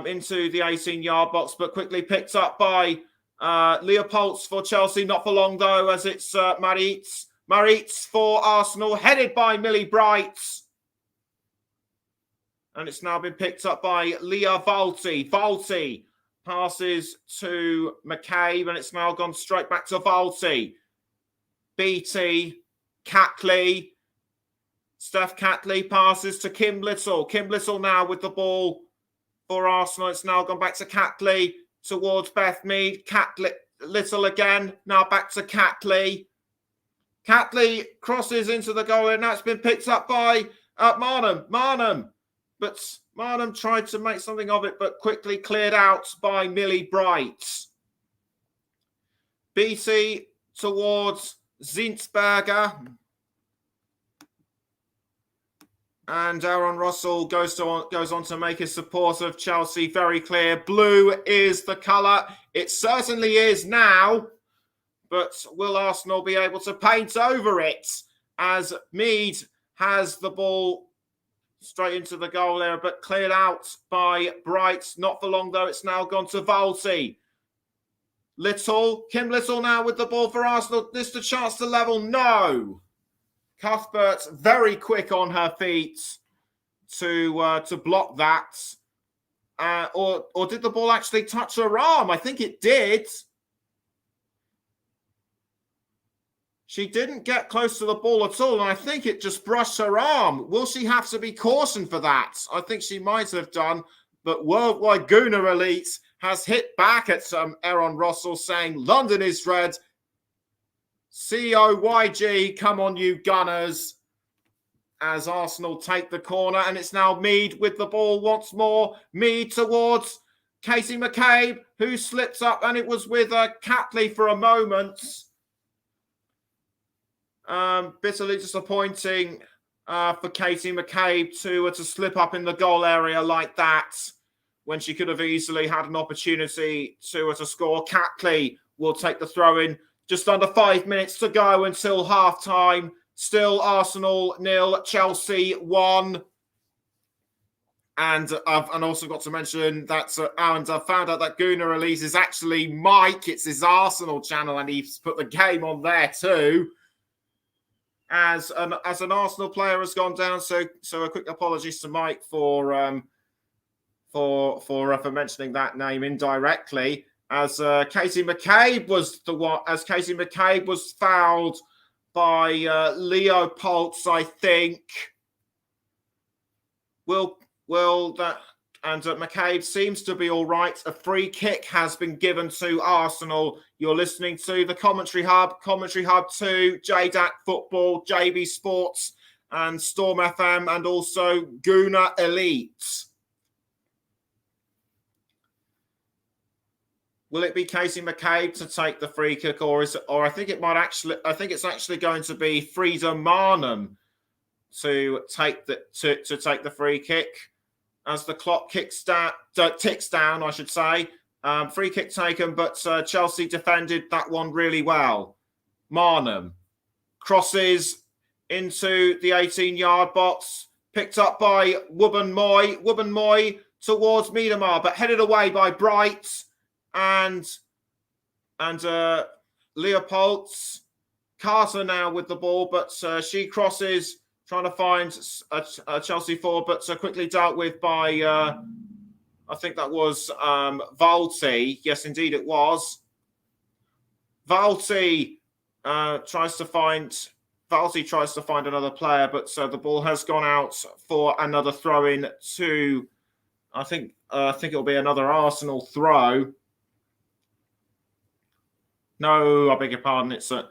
into the 18-yard box, but quickly picked up by Leopolds for Chelsea. Not for long, though, as it's Maritz. Maritz for Arsenal, headed by Millie Bright. And it's now been picked up by Leah Valti. Valti passes to McCabe, and it's now gone straight back to Valti. Beattie, Catley. Steph Catley passes to Kim Little. Kim Little now with the ball for Arsenal. It's now gone back to Catley towards Beth Mead. Catley, Little again. Now back to Catley. Catley crosses into the goal, and that's been picked up by Marnham. But Marnham tried to make something of it, but quickly cleared out by Millie Bright. Beattie towards Zinsberger. And Aaron Russell goes on to make his support of Chelsea very clear. Blue is the colour. It certainly is now. But will Arsenal be able to paint over it as Mead has the ball straight into the goal there, but cleared out by Bright. Not for long, though. It's now gone to Valti. Kim Little now with the ball for Arsenal. This a chance to level? No. Cuthbert very quick on her feet to block that. Or did the ball actually touch her arm? I think it did. She didn't get close to the ball at all, and I think it just brushed her arm. Will she have to be cautioned for that? I think she might have done, but Worldwide Gooner Elite has hit back at Aaron Russell, saying, London is red. COYG, come on, you Gunners. As Arsenal take the corner, and it's now Mead with the ball once more. Mead towards Casey McCabe, who slips up, and it was with Catley for a moment. Bitterly disappointing for Katie McCabe to slip up in the goal area like that when she could have easily had an opportunity to score. Catley will take the throw in. Just under 5 minutes to go until half time. Still Arsenal 0, Chelsea 1. And I've also got to mention that and I found out that Gooner Elise is actually Mike. It's his Arsenal channel, and he's put the game on there too. As an Arsenal player has gone down, so a quick apologies to Mike for mentioning that name indirectly. As Katie McCabe was fouled by Leo Poltz, I think. McCabe seems to be all right. A free kick has been given to Arsenal. You're listening to the Commentary Hub 2, JDAC Football, JB Sports, and Storm FM, and also Gooner Elite. will it be Katie McCabe to take the free kick, or I think it's actually going to be Frida Marnham to take the free kick as the clock ticks down, I should say. Free kick taken, but Chelsea defended that one really well. Marnham crosses into the 18-yard box, picked up by Wubben Moy towards Miedemar, but headed away by Bright and Leopolds. Carter now with the ball, but she crosses, trying to find a Chelsea forward, but quickly dealt with by, I think that was Valti. Yes, indeed it was. Valti tries to find another player, but the ball has gone out for another throw-in to, I think it'll be another Arsenal throw. No, I beg your pardon. It'll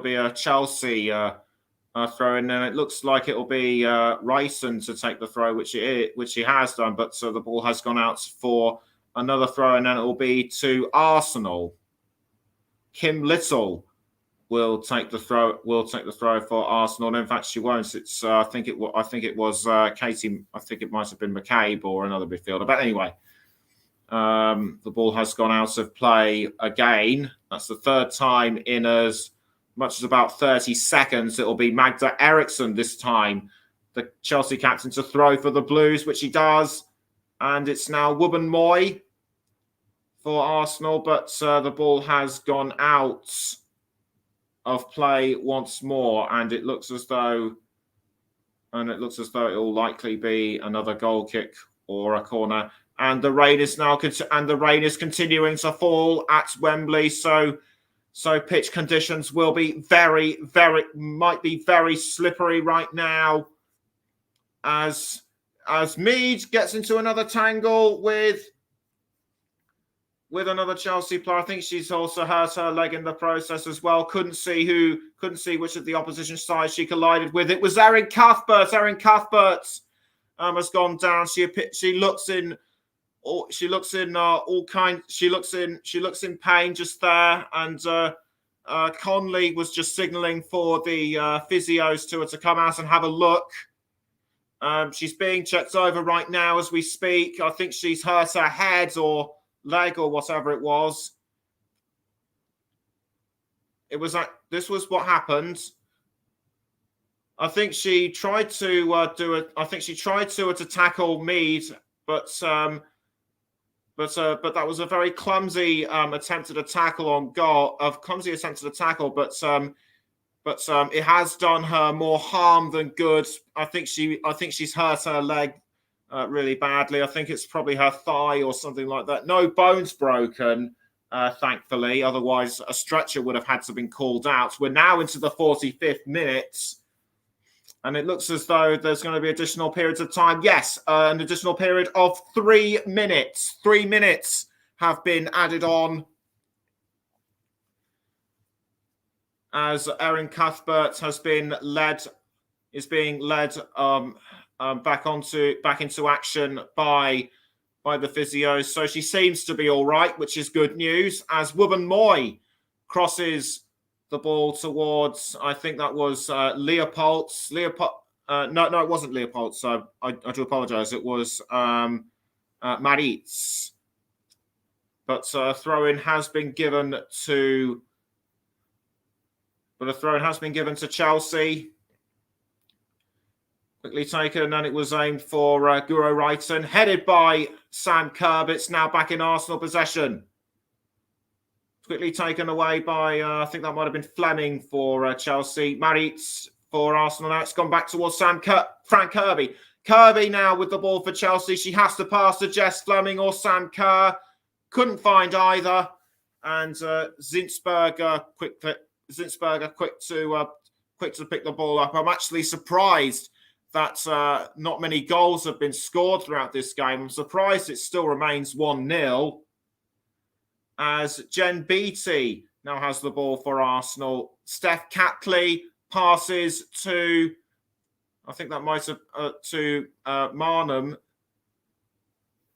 be a Chelsea throw in, and it looks like it'll be Ryson to take the throw, which he has done. But the ball has gone out for another throw, and then it will be to Arsenal. Kim Little will take the throw. For Arsenal. In fact, she won't. It's I think it was Katie. I think it might have been McCabe or another midfielder. But anyway, the ball has gone out of play again. That's the third time in as much as about 30 seconds. It will be Magda Eriksson this time, the Chelsea captain, to throw for the Blues, which he does. And it's now Wubben Moy for Arsenal, but the ball has gone out of play once more, and it looks as though it will likely be another goal kick or a corner. And the rain is continuing to fall at Wembley, so pitch conditions will be might be very slippery right now as Mead gets into another tangle with another Chelsea player. I think she's also hurt her leg in the process as well. Couldn't see which of the opposition side she collided with. It was Erin Cuthbert. Erin Cuthbert has gone down. She looks in pain just there, and Conley was just signalling for the physios to come out and have a look. She's being checked over right now as we speak. I think she's hurt her head or leg or whatever it was. This was what happened. I think she tried to to tackle Mead, but that was a very clumsy attempted tackle on goal. But it has done her more harm than good. I think she's hurt her leg really badly. I think it's probably her thigh or something like that. No bones broken, thankfully. Otherwise, a stretcher would have had to been called out. We're now into the 45th minute, and it looks as though there's going to be additional periods of time. Yes, an additional period of 3 minutes. 3 minutes have been added on as Erin Cuthbert is being led back into action by the physios. So she seems to be all right, which is good news. As Wubben Moy crosses the ball towards, I think that was Leopolds. No, it wasn't Leopold. So I do apologise. It was Maritz. But a throw-in has been given to. But a throw-in has been given to Chelsea. Quickly taken, and it was aimed for Guro Reiten, headed by Sam Kerr. It's now back in Arsenal possession. Quickly taken away by, I think that might have been Fleming for Chelsea. Maritz for Arsenal. Now it's gone back towards Frank Kirby. Kirby now with the ball for Chelsea. She has to pass to Jess Fleming or Sam Kerr. Couldn't find either. And Zinsberger quick to pick the ball up. I'm actually surprised that not many goals have been scored throughout this game. I'm surprised it still remains 1-0 as Jen Beattie now has the ball for Arsenal. Steph Catley passes to, I think that might have, to Marnham.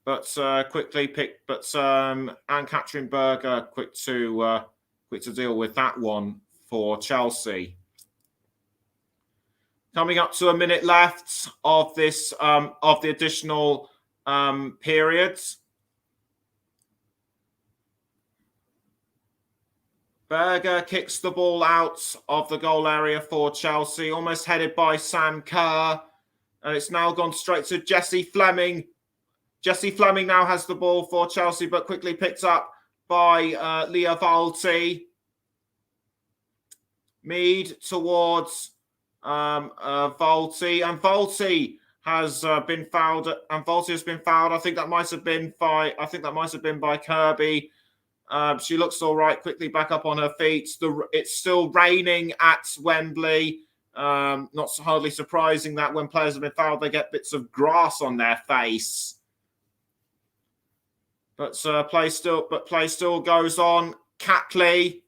but quickly picked. But Anne-Catherine Berger quick to deal with that one for Chelsea. Coming up to a minute left of this of the additional period. Berger kicks the ball out of the goal area for Chelsea, almost headed by Sam Kerr. And it's now gone straight to Jessie Fleming. Jessie Fleming now has the ball for Chelsea, but quickly picked up by Leah Valti. Mead towards Valti. And Valti has been fouled. And Valti has been fouled. I think that might have been by Kirby. She looks all right, quickly back up on her feet. It's still raining at Wembley. Not hardly surprising that when players have been fouled, they get bits of grass on their face. But play still goes on. Catley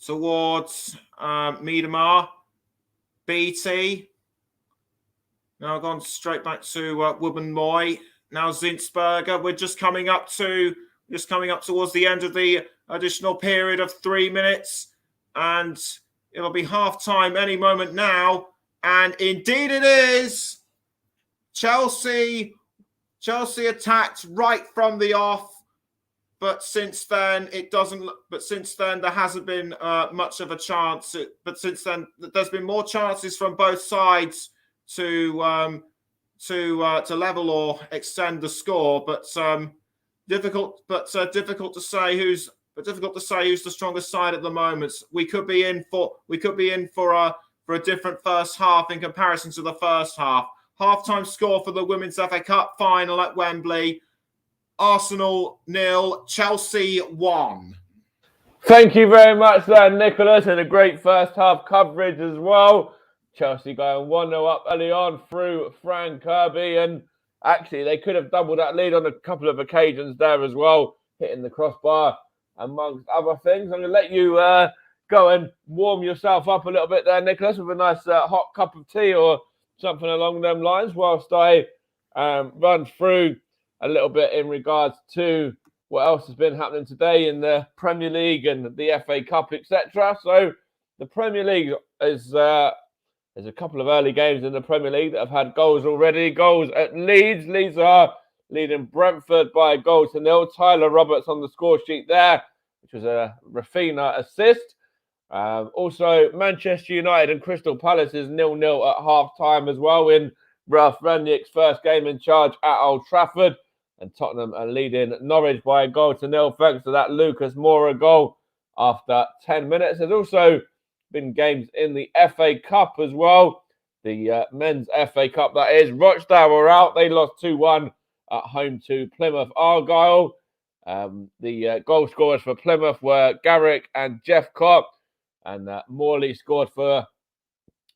towards Miedemar. BT. Now gone straight back to Wubben-Moy. Now Zinsberger. We're just coming up towards the end of the additional period of 3 minutes. And it'll be half-time any moment now. And indeed it is. Chelsea attacked right from the off. But since then, there hasn't been much of a chance. But since then, there's been more chances from both sides to level or extend the score. But difficult to say who's the strongest side at the moment. We could be in for a different first half in comparison to the first half. Halftime score for the Women's FA Cup final at Wembley. Arsenal 0, Chelsea 1. Thank you very much there, Nicholas, and a great first half coverage as well. Chelsea going 1-0 up early on through Fran Kirby, and actually they could have doubled that lead on a couple of occasions there as well, hitting the crossbar amongst other things. I'm going to let you go and warm yourself up a little bit there, Nicholas, with a nice hot cup of tea or something along them lines, whilst I run through a little bit in regards to what else has been happening today in the Premier League and the FA Cup, etc. So the Premier League is there's a couple of early games in the Premier League that have had goals already. Goals at Leeds. Leeds are leading Brentford by 1-0. Tyler Roberts on the score sheet there, which was a Rafina assist. Also, Manchester United and Crystal Palace is 0-0 at half-time as well in Ralph Rangnick's first game in charge at Old Trafford. And Tottenham are leading Norwich by 1-0 thanks to that Lucas Moura goal after 10 minutes. There's also been games in the FA Cup as well. The men's FA Cup, that is. Rochdale were out. They lost 2-1 at home to Plymouth Argyle. The goal scorers for Plymouth were Garrick and Jeff Cott. And Morley scored for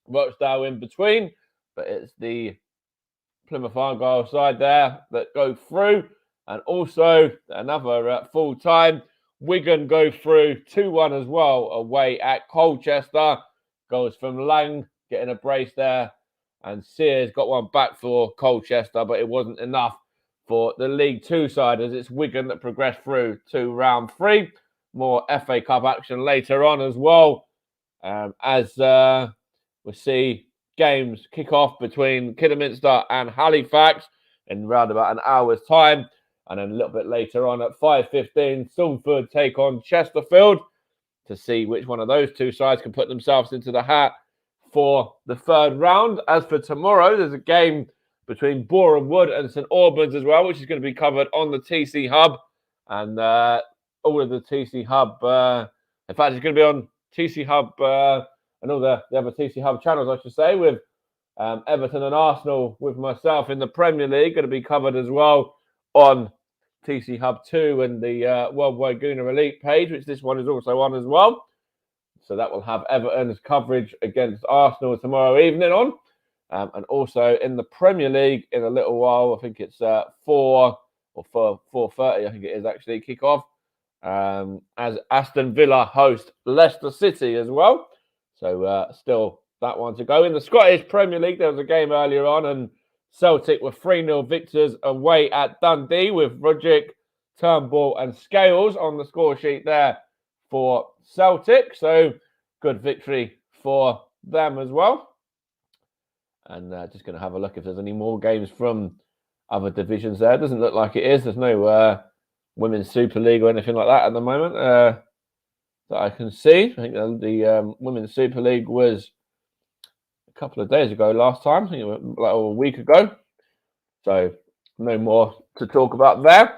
Rochdale in between. But it's the Plymouth Argyle side there that go through. And also another full time. Wigan go through 2-1 as well away at Colchester. Goals from Lang getting a brace there. And Sears got one back for Colchester, but it wasn't enough for the League Two side as it's Wigan that progressed through to round 3. More FA Cup action later on as well. As we'll see games kick off between Kidderminster and Halifax in around about an hour's time. And then a little bit later on at 5:15, Salford take on Chesterfield to see which one of those two sides can put themselves into the hat for the third round. As for tomorrow, there's a game between Boreham Wood and St Albans as well, which is going to be covered on the TC Hub. And all of the TC Hub, in fact, it's going to be on TC Hub and all the other TC Hub channels, I should say, with Everton and Arsenal with myself in the Premier League, going to be covered as well on TC Hub 2 and the Worldwide Gooner Elite page, which this one is also on as well. So that will have Everton's coverage against Arsenal tomorrow evening on. And also in the Premier League in a little while, I think it's 4:30, I think it is actually, kick off. As Aston Villa host Leicester City as well. So still that one to go. In the Scottish Premier League, there was a game earlier on and Celtic were 3-0 victors away at Dundee with Roderick, Turnbull and Scales on the score sheet there for Celtic. So good victory for them as well. And just going to have a look if there's any more games from other divisions there. It doesn't look like it is. There's no Women's Super League or anything like that at the moment that I can see. I think the Women's Super League was a couple of days ago last time. I think it was like a week ago. So no more to talk about there.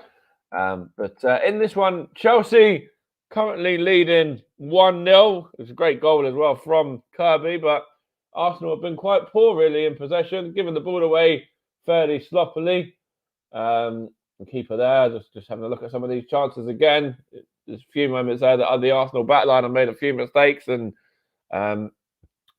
But in this one, Chelsea currently leading 1-0. It was a great goal as well from Kirby, but Arsenal have been quite poor really in possession, giving the ball away fairly sloppily. The keeper there, just having a look at some of these chances again. There's a few moments there that the Arsenal backline have made a few mistakes, and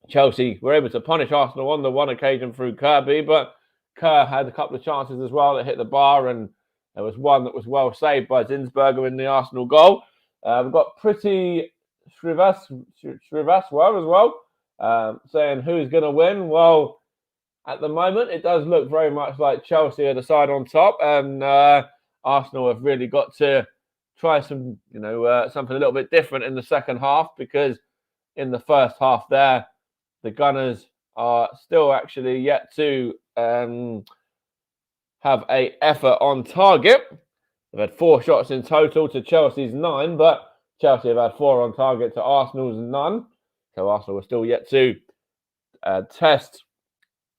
Chelsea were able to punish Arsenal on the one occasion through Kirby, but Kerr had a couple of chances as well that hit the bar, and there was one that was well saved by Zinsberger in the Arsenal goal. We've got Pretty Srivastava as well, saying who's going to win. Well, at the moment, it does look very much like Chelsea are the side on top, and Arsenal have really got to try some, something a little bit different in the second half, because in the first half there, the Gunners are still actually yet to have an effort on target. They've had 4 shots in total to Chelsea's 9, but Chelsea have had 4 on target to Arsenal's none. So Arsenal are still yet to test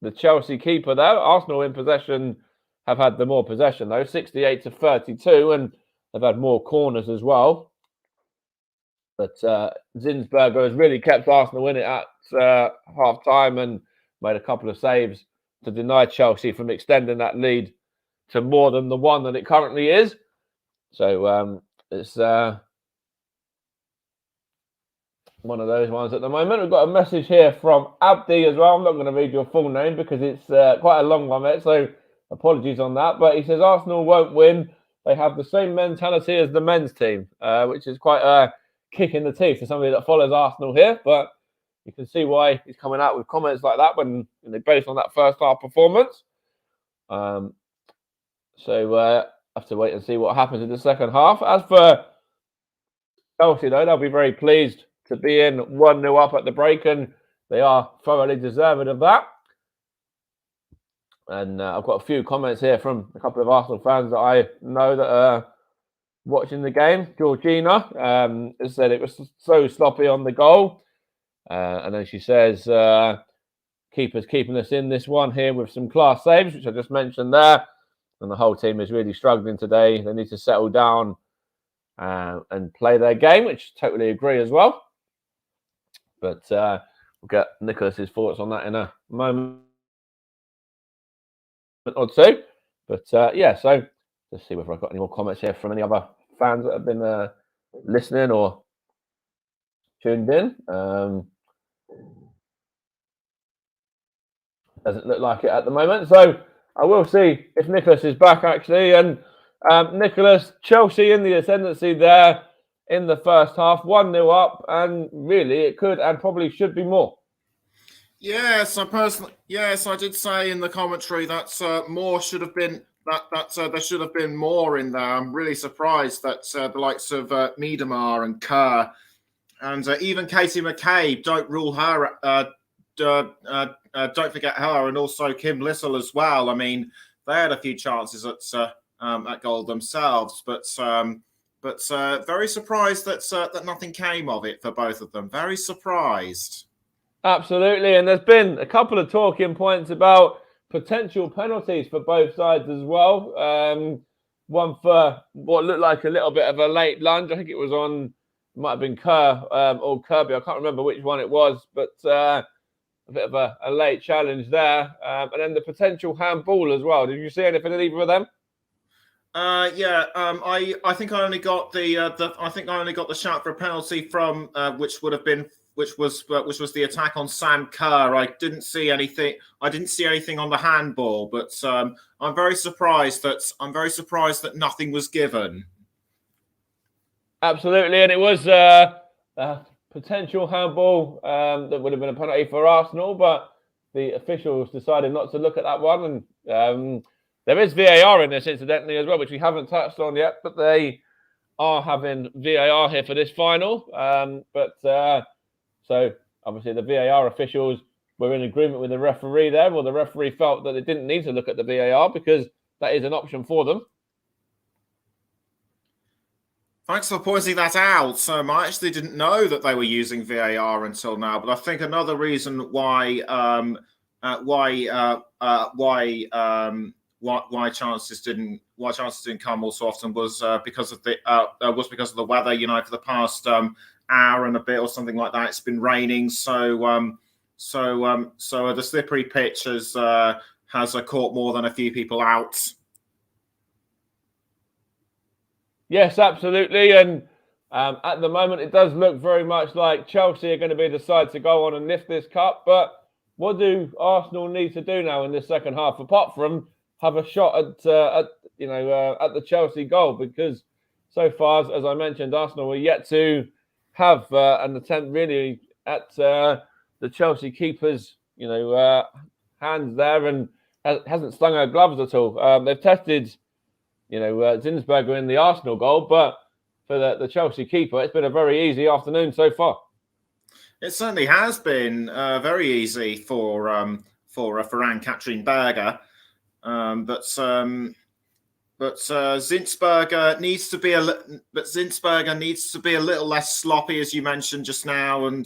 the Chelsea keeper there. Arsenal in possession have had the more possession though, 68-32, and they've had more corners as well. But Zinsberger has really kept Arsenal in it at half time and made a couple of saves to deny Chelsea from extending that lead to more than the 1 that it currently is. So it's one of those ones at the moment. We've got a message here from Abdi as well. I'm not going to read your full name because it's quite a long one, mate, so apologies on that. But he says Arsenal won't win. They have the same mentality as the men's team, which is quite a kick in the teeth for somebody that follows Arsenal here. But you can see why he's coming out with comments like that when based on that first half performance. So have to wait and see what happens in the second half. As for Chelsea, though, they'll be very pleased to be in 1-0 up at the break, and they are thoroughly deserving of that. And I've got a few comments here from a couple of Arsenal fans that I know that are watching the game. Georgina has said it was so sloppy on the goal. And then she says, keepers keeping us in this one here with some class saves, which I just mentioned there. And the whole team is really struggling today. They need to settle down and play their game, which I totally agree as well. But we'll get Nicholas's thoughts on that in a moment or two. But yeah, so let's see whether I've got any more comments here from any other fans that have been listening or tuned in. Doesn't look like it at the moment. So I will see if Nicholas is back, actually. And Nicholas, Chelsea in the ascendancy there in the first half, 1-0 up. And really, it could and probably should be more. Yes, I did say in the commentary that more should have been, that there should have been more in there. I'm really surprised that the likes of Miedemar and Kerr and even Katie McCabe, don't rule her, don't forget her, and also Kim Lissel as well. I mean, they had a few chances at goal themselves, but very surprised that nothing came of it for both of them. Very surprised. Absolutely, and there's been a couple of talking points about potential penalties for both sides as well. One for what looked like a little bit of a late lunge. I think it was on, it might have been Kerr or Kirby. I can't remember which one it was, but a bit of a late challenge there. And then the potential handball as well. Did you see anything in either of them? I think I only got the shout for a penalty from which was the attack on Sam Kerr. I didn't see anything on the handball, but I'm very surprised that nothing was given. Absolutely, and it was a potential handball that would have been a penalty for Arsenal, but the officials decided not to look at that one, and There is VAR in this, incidentally, as well, which we haven't touched on yet, but they are having VAR here for this final. So obviously the VAR officials were in agreement with the referee there. Well, the referee felt that they didn't need to look at the VAR because that is an option for them. Thanks for pointing that out. I actually didn't know that they were using VAR until now. But I think another reason why chances didn't come all so often was because of the weather. You know, for the past hour and a bit or something like that, it's been raining. So the slippery pitch has caught more than a few people out. Yes, absolutely. And at the moment, it does look very much like Chelsea are going to be the side to go on and lift this cup. But what do Arsenal need to do now in the second half, apart from have a shot at the Chelsea goal? Because so far, as I mentioned, Arsenal were yet to have an attempt really at the Chelsea keeper's hands there, and hasn't slung her gloves at all. They've tested Zinsberger in the Arsenal goal, but for the Chelsea keeper, it's been a very easy afternoon so far. It certainly has been very easy for Ann-Katrin Berger, but Zinsberger needs to be a little less sloppy, as you mentioned just now, and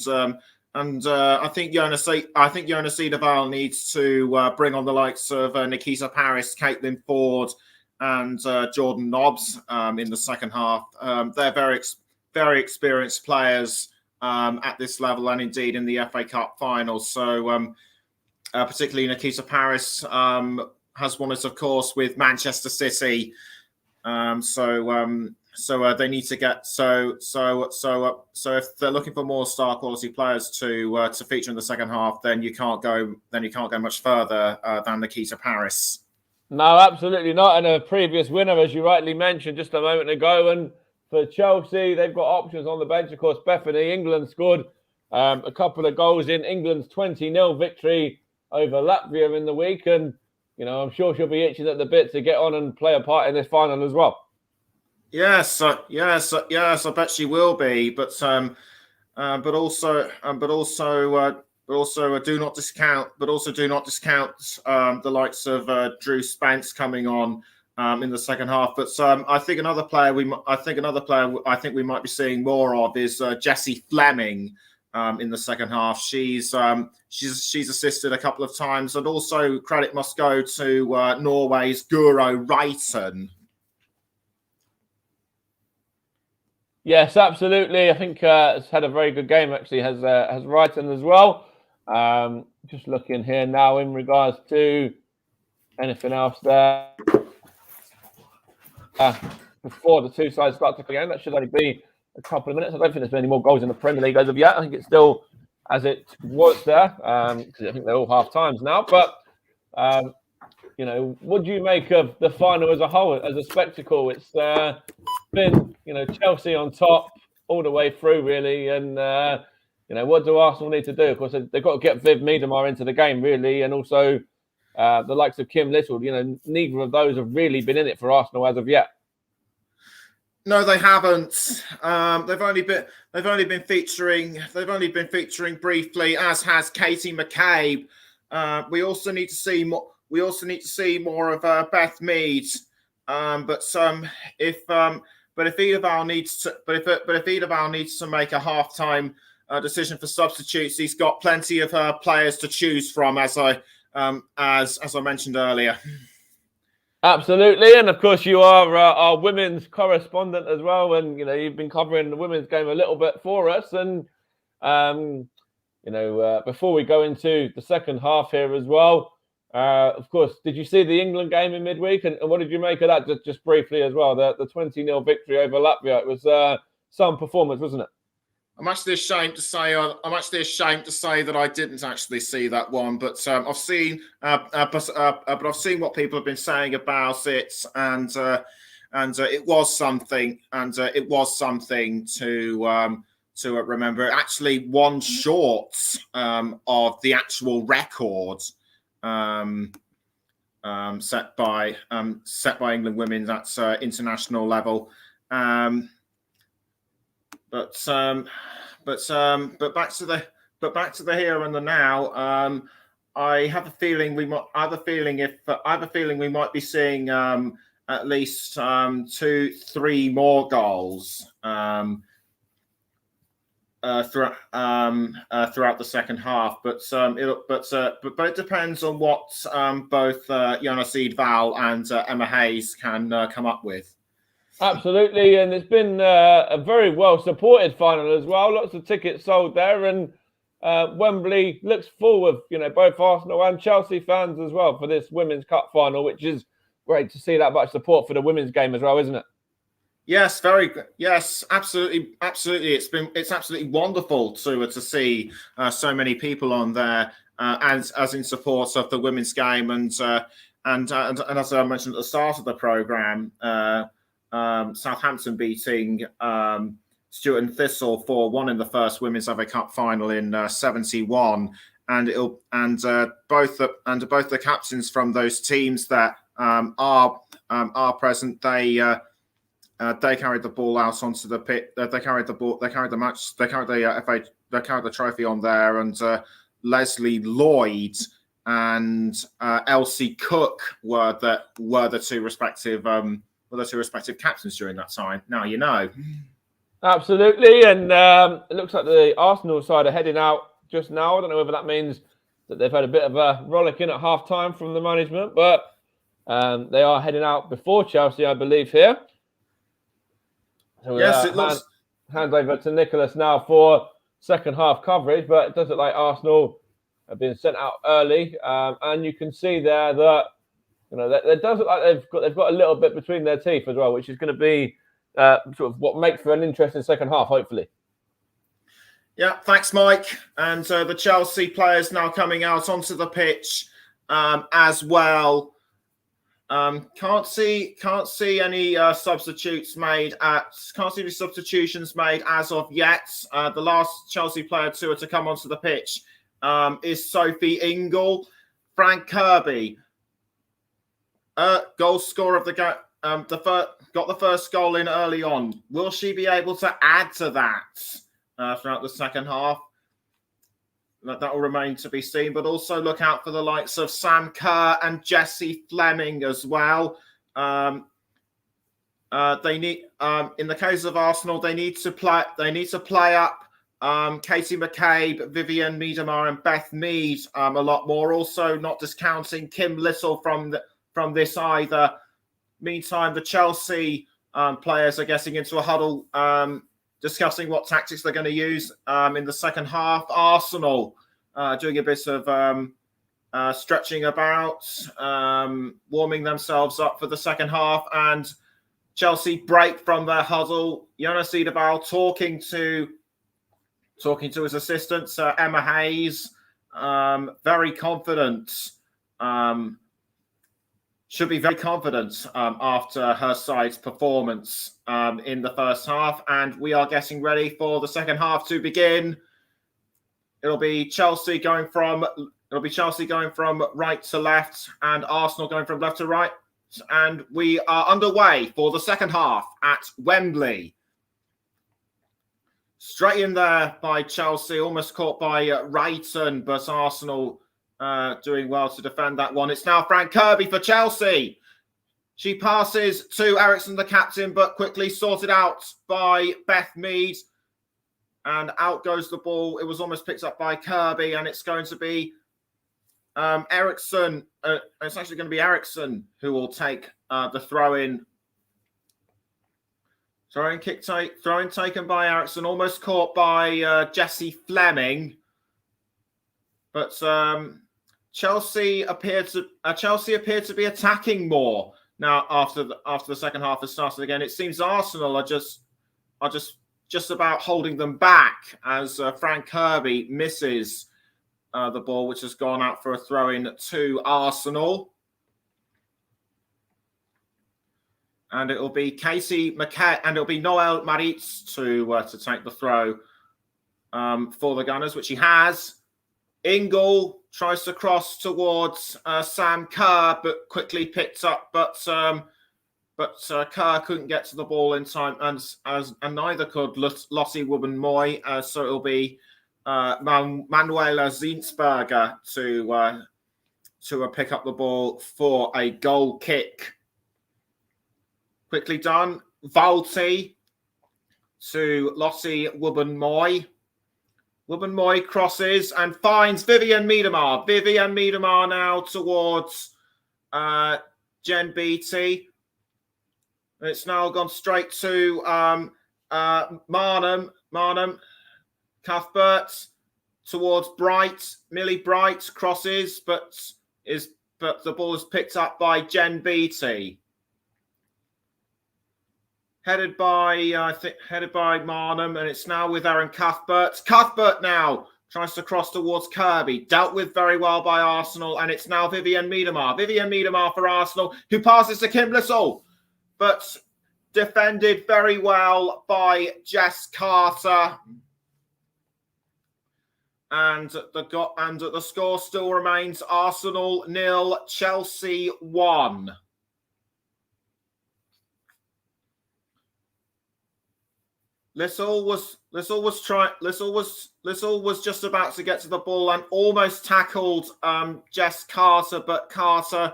I think Jonas Ederval needs to bring on the likes of Nikita Paris, Caitlin Ford, and Jordan Nobbs in the second half. They're very experienced players at this level, and indeed in the FA Cup final. So particularly Nikita Paris has won it, of course, with Manchester City. So they need to get so if they're looking for more star quality players to feature in the second half, then you can't go much further than Nikita Paris. No, absolutely not. And a previous winner, as you rightly mentioned just a moment ago. And for Chelsea, they've got options on the bench. Of course, Bethany England scored a couple of goals in England's 20-0 victory over Latvia in the week. And, I'm sure she'll be itching at the bit to get on and play a part in this final as well. Yes, I bet she will be. But also do not discount the likes of Drew Spence coming on in the second half. But I think another player we might be seeing more of is Jessie Fleming in the second half. She's assisted a couple of times, and also credit must go to Norway's Guro Reiten. Yes, absolutely. I think has had a very good game. Actually, has Reiten as well. Just looking here now in regards to anything else there. Before the two sides start to play again, that should only be a couple of minutes. I don't think there's been any more goals in the Premier League as of yet. I think it's still as it was there, because I think they're all half times now. But what do you make of the final as a whole, as a spectacle? It's been Chelsea on top all the way through, really, and what do Arsenal need to do? Of course, they've got to get Viv Miedemar into the game, really, and also the likes of Kim Little. Neither of those have really been in it for Arsenal as of yet. No, they haven't. They've only been featuring briefly, as has Katie McCabe. We also need to see more. We also need to see more of Beth Mead. But if Ederval needs to make a halftime decision for substitutes, he's got plenty of players to choose from, as I mentioned earlier. Absolutely, and of course you are our women's correspondent as well, and you've been covering the women's game a little bit for us. And before we go into the second half here as well, of course, did you see the England game in midweek, and what did you make of that? Just briefly as well, the 20-0 victory over Latvia. It was some performance, wasn't it? I'm actually ashamed to say that I didn't actually see that one, but I've seen what people have been saying about it, and it was something, to remember. It actually one short of the actual record set by England women at international level. But back to the here and the now. I have a feeling we might be seeing at least 2-3 more goals throughout the second half. But it depends on what both Jonas Edvall and Emma Hayes can come up with. Absolutely, and it's been a very well supported final as well. Lots of tickets sold there, and Wembley looks full with both Arsenal and Chelsea fans as well for this Women's Cup final, which is great to see that much support for the women's game as well, isn't it? Yes, very good. Yes, absolutely. It's absolutely wonderful to see so many people on there as in support of the women's game, and as I mentioned at the start of the program, Southampton beating Stuart and Thistle 4-1 in the first Women's FA Cup final in '71, and both the captains from those teams that are present, they carried the ball out onto the pit. They carried the match. They carried the trophy on there, and Leslie Lloyd and Elsie Cook were the two respective captains during that time. Now you know. Absolutely, and it looks like the Arsenal side are heading out just now. I don't know whether that means that they've had a bit of a rollicking at half time from the management, but they are heading out before Chelsea, I believe, here. So yes, it looks. Hand over to Nicholas now for second half coverage, but it does look like Arsenal have been sent out early, and you can see there that it does look like they've got a little bit between their teeth as well, which is going to be sort of what makes for an interesting second half, hopefully. Yeah, thanks, Mike. And the Chelsea players now coming out onto the pitch as well. Can't see any substitutions made as of yet. The last Chelsea player to come onto the pitch is Sophie Ingle. Frank Kirby, goal scorer of the game, got the first goal in early on. Will she be able to add to that throughout the second half? That will remain to be seen, but also look out for the likes of Sam Kerr and Jessie Fleming as well. They need, in the case of Arsenal, they need to play up Katie McCabe, Vivian Miedemar, and Beth Mead a lot more. Also, not discounting Kim Little from this either. Meantime, the Chelsea players are getting into a huddle, discussing what tactics they're going to use in the second half. Arsenal doing a bit of stretching about, warming themselves up for the second half, and Chelsea break from their huddle. Jonas Edvall talking to his assistant, Emma Hayes, very confident. Should be very confident after her side's performance in the first half, and we are getting ready for the second half to begin. It'll be Chelsea going from right to left, and Arsenal going from left to right, and we are underway for the second half at Wembley. Straight in there by Chelsea, almost caught by Wrighton, but Arsenal doing well to defend that one. It's now Frank Kirby for Chelsea. She passes to Eriksson, the captain, but quickly sorted out by Beth Mead. And out goes the ball. It was almost picked up by Kirby, and it's going to be Eriksson. It's actually going to be Eriksson who will take the throw-in. Throw-in taken by Eriksson, almost caught by Jessie Fleming. But Chelsea appear to be attacking more now after the second half has started again. It seems Arsenal are just about holding them back as Frank Kirby misses the ball, which has gone out for a throw-in to Arsenal. And it will be Casey McKay, and it'll be Noel Maritz to take the throw for the Gunners, which he has. Ingle tries to cross towards Sam Kerr, but quickly picked up. But Kerr couldn't get to the ball in time, and neither could Lottie Woburn-Moy. So it'll be Manuela Zinsberger to pick up the ball for a goal kick. Quickly done. Valti to Lottie Woburn-Moy. Woburn-Moy crosses and finds Vivian Miedemar. Vivian Miedemar now towards Jen Beattie. It's now gone straight to Marnham. Cuthbert towards Bright. Millie Bright crosses, but the ball is picked up by Jen Beattie. Headed by Marnham, and it's now with Erin Cuthbert. Cuthbert now tries to cross towards Kirby. Dealt with very well by Arsenal, and it's now Vivian Miedemar. Vivian Miedemar for Arsenal, who passes to Kim Little, but defended very well by Jess Carter. And the score still remains Arsenal 0, Chelsea 1. Lissell was just about to get to the ball and almost tackled Jess Carter, but Carter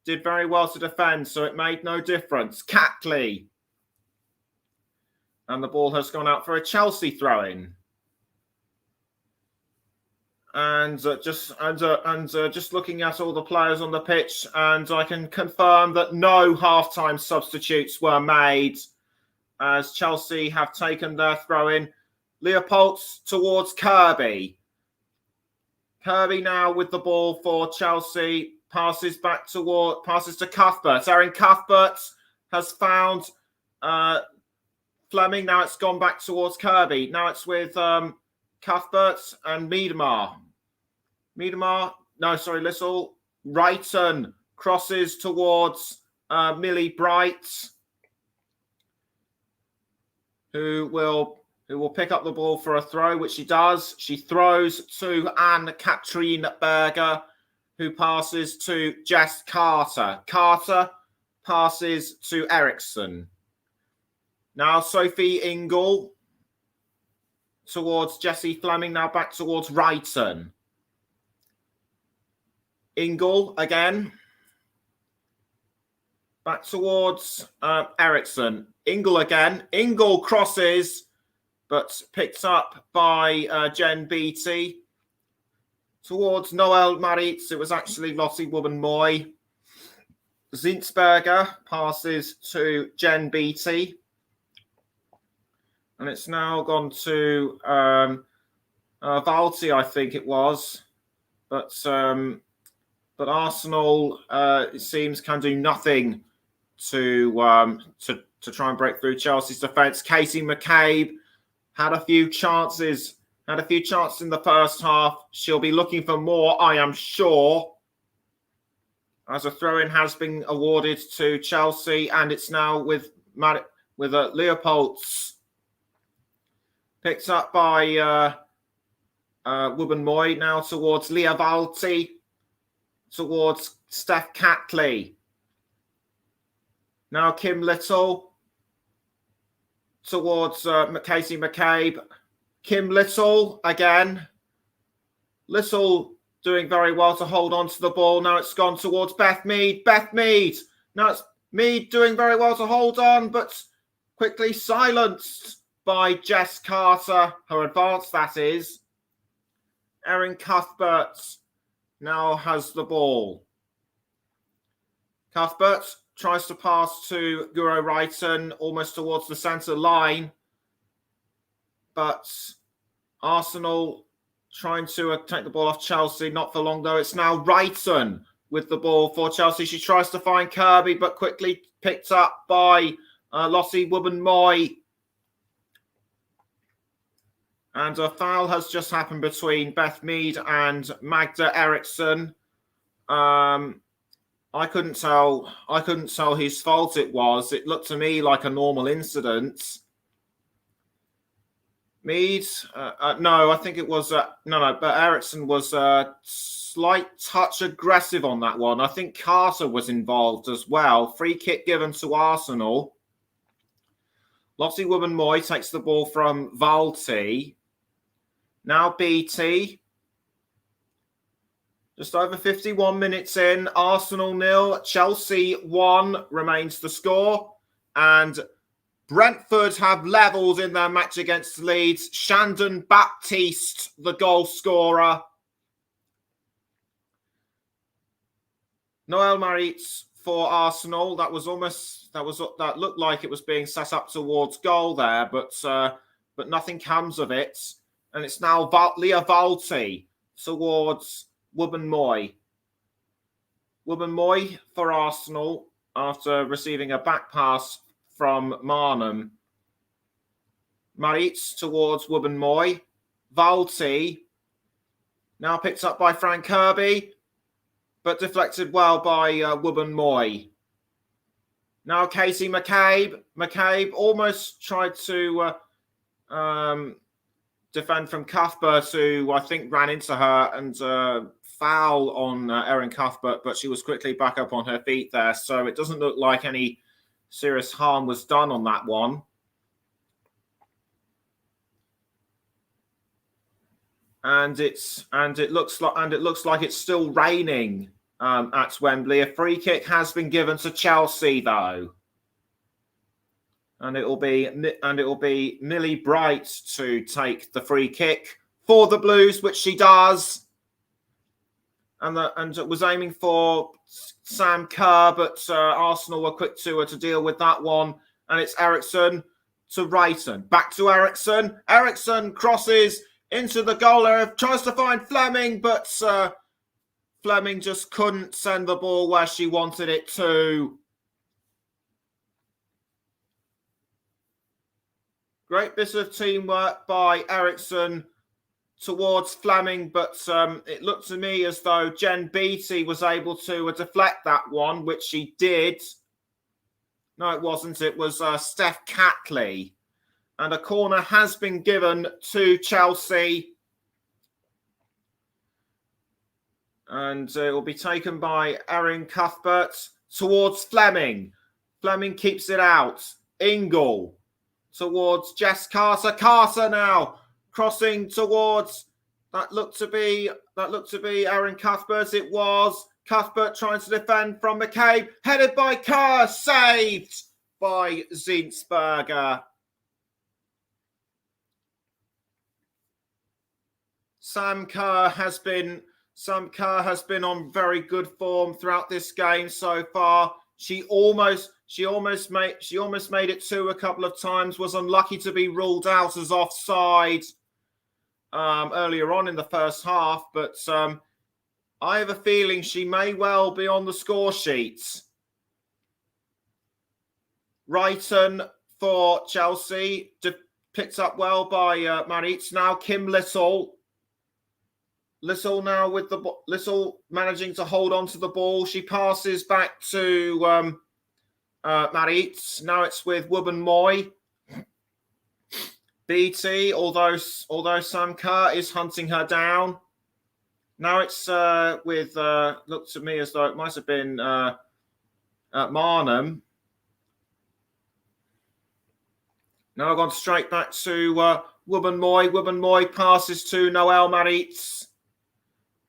did very well to defend, so it made no difference. Catley, and the ball has gone out for a Chelsea throw-in. And just looking at all the players on the pitch, and I can confirm that no half-time substitutes were made, as Chelsea have taken their throw-in. Leopolds towards Kirby. Kirby now with the ball for Chelsea. Passes to Cuthbert. Erin Cuthbert has found Fleming. Now it's gone back towards Kirby. Now it's with Cuthbert and Miedemar. Lissell. Wrighton crosses towards Millie Bright, who will pick up the ball for a throw, which she does. She throws to Anne-Katrine Berger, who passes to Jess Carter. Carter passes to Eriksson. Now Sophie Ingle towards Jessie Fleming, now back towards Wrighton. Ingle again. Back towards Eriksson. Ingle again. Ingle crosses, but picked up by Jen Beattie. Towards Noel Maritz, it was actually Lottie Woburn-Moy. Zinsberger passes to Jen Beattie. And it's now gone to Valti, I think it was. But Arsenal, it seems, can do nothing to try and break through Chelsea's defence. Casey McCabe had a few chances in the first half. She'll be looking for more, I am sure, as a throw-in has been awarded to Chelsea, and it's now with Leopolds. Picked up by Woburn-Moy, now towards Leah Valti, towards Steph Catley. Now Kim Little towards Casey McCabe. Kim Little again. Little doing very well to hold on to the ball. Now it's gone towards Beth Mead. Beth Mead. Now it's Mead doing very well to hold on, but quickly silenced by Jess Carter. Her advance, that is. Erin Cuthbert now has the ball. Cuthbert tries to pass to Guro Wrighton almost towards the centre line. But Arsenal trying to take the ball off Chelsea. Not for long, though. It's now Wrighton with the ball for Chelsea. She tries to find Kirby, but quickly picked up by Lottie Woburn-Moy. And a foul has just happened between Beth Mead and Magda Eriksson. I couldn't tell whose fault it was. It looked to me like a normal incident. Mead, no, I think it was no, but Ericsson was a slight touch aggressive on that one. I think Carter was involved as well. Free kick given to Arsenal. Lottie Woman-Moy takes the ball from Valti. Now BT. Just over 51 minutes in. Arsenal 0, Chelsea 1 remains the score. And Brentford have levelled in their match against Leeds. Shandon Baptiste, the goal scorer. Noel Maritz for Arsenal. That looked like it was being set up towards goal there, but nothing comes of it. And it's now Leah Valti towards Woman-Moy. Woman-Moy for Arsenal after receiving a back pass from Marnham. Maritz towards Woman-Moy. Valti now picked up by Frank Kirby, but deflected well by Woman-Moy. Now Casey McCabe. McCabe almost tried to defend from Cuthbert, who I think ran into her and foul on Erin Cuthbert, but she was quickly back up on her feet there. So it doesn't look like any serious harm was done on that one. And it looks like it's still raining at Wembley. A free kick has been given to Chelsea though, and it will be Millie Bright to take the free kick for the Blues, which she does, and was aiming for Sam Kerr, but Arsenal were quick to deal with that one, and it's Eriksson to Wrighton, back to Eriksson. Eriksson crosses into the goal area, tries to find Fleming, but Fleming just couldn't send the ball where she wanted it to. Great bit of teamwork by Eriksson towards Fleming, but it looked to me as though Jen Beattie was able to deflect that one, which she did. No, it wasn't. It was Steph Catley. And a corner has been given to Chelsea. And it will be taken by Erin Cuthbert towards Fleming. Fleming keeps it out. Ingle towards Jess Carter. Carter now crossing towards that looked to be Erin Cuthbert. It was Cuthbert trying to defend from McCabe. Headed by Kerr. Saved by Zinsberger. Sam Kerr has been on very good form throughout this game so far. She almost made it 2 a couple of times. Was unlucky to be ruled out as offside earlier on in the first half, but I have a feeling she may well be on the score sheet. Wrighton for Chelsea, picked up well by Maritz. Now Kim Little. Little now with the Little managing to hold on to the ball. She passes back to Maritz. Now it's with Woman-Moy. BT, although Sam Kerr is hunting her down. Now it's with looked to me as though it might have been Marnham. Now I've gone straight back to Woman-Moy. Woman-Moy passes to Noel Maritz.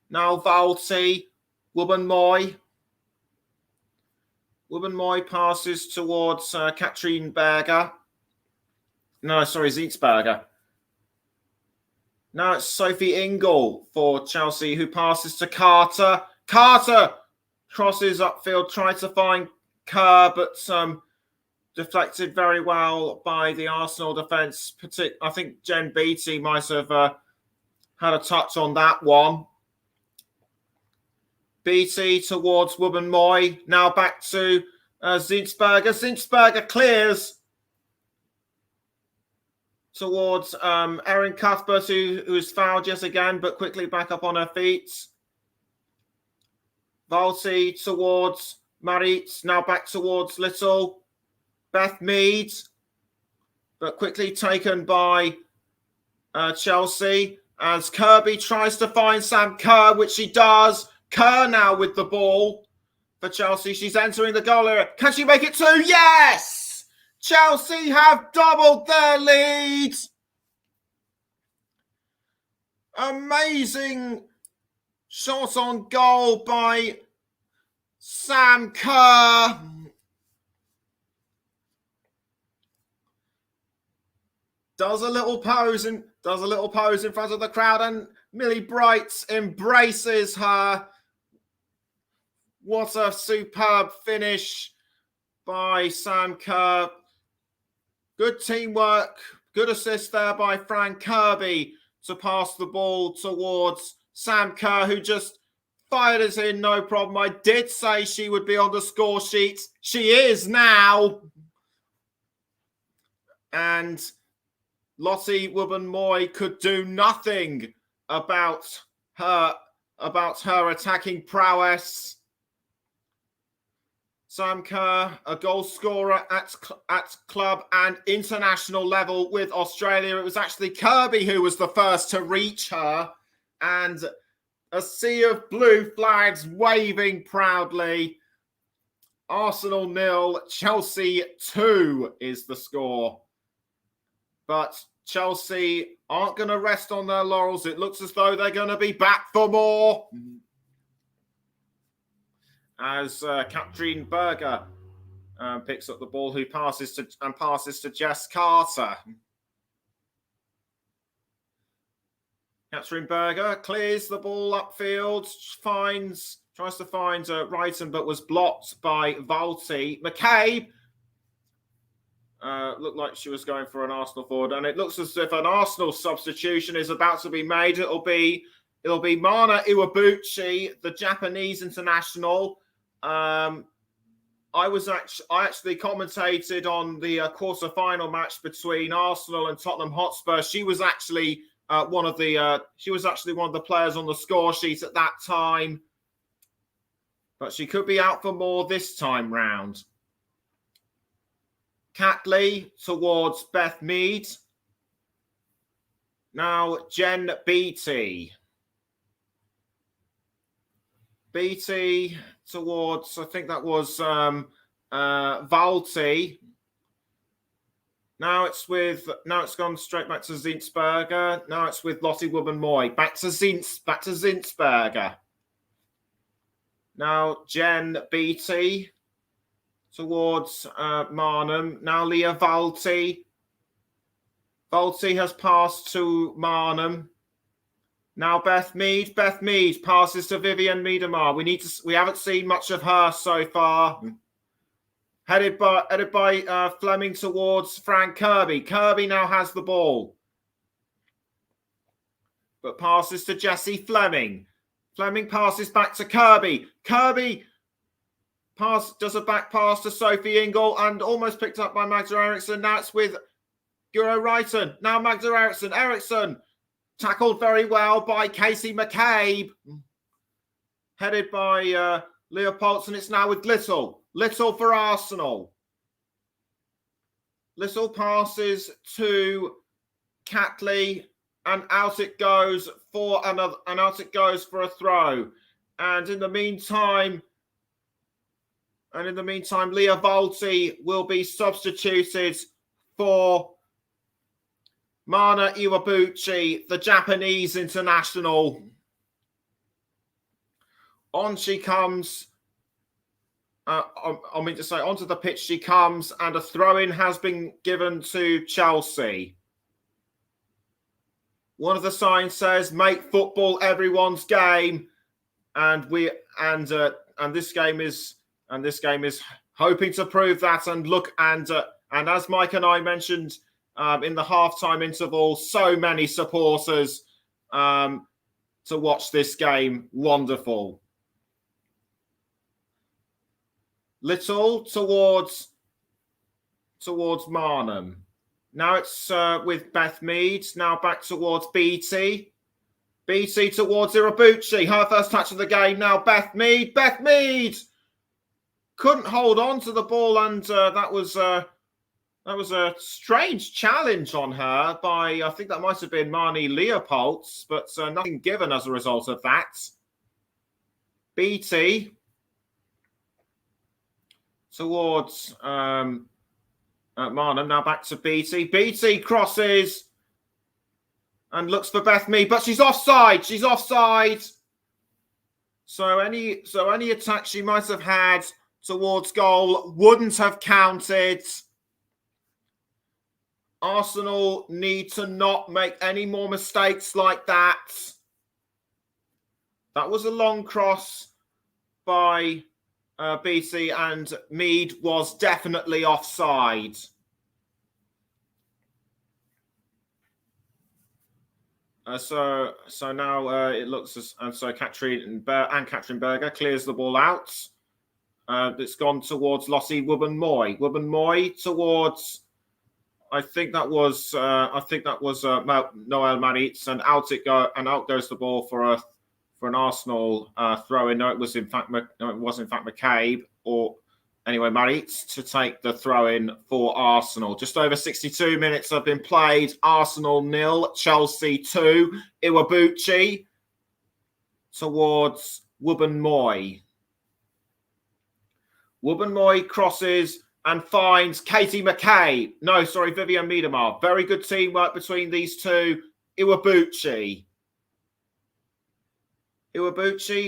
Now Valti, Woman-Moy. Woman-Moy passes towards Katrin Berger. No, sorry, Zinsberger. Now it's Sophie Ingle for Chelsea, who passes to Carter. Carter crosses upfield, tries to find Kerr, but deflected very well by the Arsenal defence. I think Jen Beattie might have had a touch on that one. BT towards Woman-Moy. Now back to Zinsberger. Zinsberger clears towards Erin Cuthbert, who's fouled yet again, but quickly back up on her feet. Valti towards Maritz. Now back towards Little. Beth Mead, but quickly taken by Chelsea, as Kirby tries to find Sam Kerr, which she does. Kerr now with the ball for Chelsea. She's entering the goal area. Can she make it 2? Yes! Chelsea have doubled their lead. Amazing shot on goal by Sam Kerr. Does a little pose in front of the crowd, and Millie Bright embraces her. What a superb finish by Sam Kerr. Good teamwork, good assist there by Fran Kirby to pass the ball towards Sam Kerr, who just fired us in, no problem. I did say she would be on the score sheet. She is now. And Lottie Wubben-Moy could do nothing about her attacking prowess. Sam Kerr, a goal scorer at club and international level with Australia. It was actually Kirby who was the first to reach her. And a sea of blue flags waving proudly. Arsenal 0, Chelsea 2 is the score. But Chelsea aren't going to rest on their laurels. It looks as though they're going to be back for more. As Katrine Berger picks up the ball, who passes to Jess Carter. Katrine Berger clears the ball upfield, tries to find Wrighton, but was blocked by Valti. McCabe looked like she was going for an Arsenal forward, and it looks as if an Arsenal substitution is about to be made. It'll be Mana Iwabuchi, the Japanese international. I actually commentated on the quarter-final match between Arsenal and Tottenham Hotspur. She was actually one of the players on the score sheet at that time, but she could be out for more this time round. Catley towards Beth Mead. Now Jen Beattie. Beattie towards, I think that was Valti. Now it's gone straight back to Zinsberger. Now it's with Lottie Wubben-Moy. Back to Zinsberger. Now Jen Beattie towards Marnham. Now Leah Valti. Valti has passed to Marnham. Now Beth Mead. Beth Mead passes to Vivian Miedemar. We haven't seen much of her so far. Headed by Fleming towards Frank Kirby. Kirby now has the ball, but passes to Jessie Fleming. Fleming passes back to Kirby. Kirby does a back pass to Sophie Ingle and almost picked up by Magda Eriksson. Now it's with Guro Wrighton. Now Magda Eriksson. Eriksson tackled very well by Casey McCabe. Headed by Leopoldson. It's now with Little. Little for Arsenal. Little passes to Catley, and out it goes for a throw. And in the meantime, Leah Valti will be substituted for Mana Iwabuchi, the Japanese international. On she comes. Onto the pitch she comes, and a throw-in has been given to Chelsea. One of the signs says, "Make football everyone's game," and this game is hoping to prove that. And as Mike and I mentioned in the halftime interval, so many supporters to watch this game. Wonderful. Little towards Marnham. Now it's with Beth Mead. Now back towards Beattie. Beattie towards Iwabuchi. Her first touch of the game. Now Beth Mead. Beth Mead couldn't hold on to the ball, and that was That was a strange challenge on her by, I think that might have been Marnie Leopolds, but nothing given as a result of that. BT towards Marnham. Now back to BT. BT crosses and looks for Beth Mead, but she's offside. She's offside. So any attack she might have had towards goal wouldn't have counted. Arsenal need to not make any more mistakes like that. That was a long cross by BT, and Mead was definitely offside. So now it looks as Katrin Berger clears the ball out. It's gone towards Lossie Wubben-Moy. Wubben-Moy towards, I think that was Noel Maritz, and out goes the ball for an Arsenal throw in. No, it was in fact McCabe, or anyway Maritz to take the throw in for Arsenal. Just over 62 minutes have been played. Arsenal 0, Chelsea 2. Iwabuchi towards Wubben-Moy. Wubben-Moy crosses and finds Katie McCabe. No, sorry, Vivian Miedemar. Very good teamwork between these two. Iwabuchi,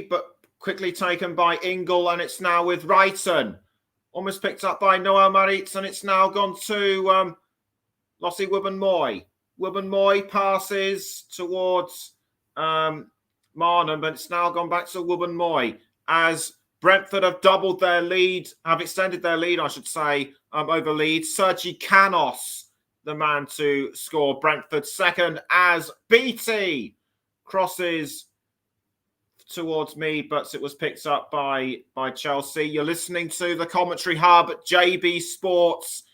but quickly taken by Ingle, and it's now with Wrighton. Almost picked up by Noel Maritz, and it's now gone to Lossie Wubben-Moy. Wubben-Moy passes towards Marnham, but it's now gone back to Wubben-Moy as Brentford have extended their lead, I should say, over Leeds. Sergi Canos, the man to score Brentford's second, as BT crosses towards me, but it was picked up by Chelsea. You're listening to the Commentary Hub, JB Sports,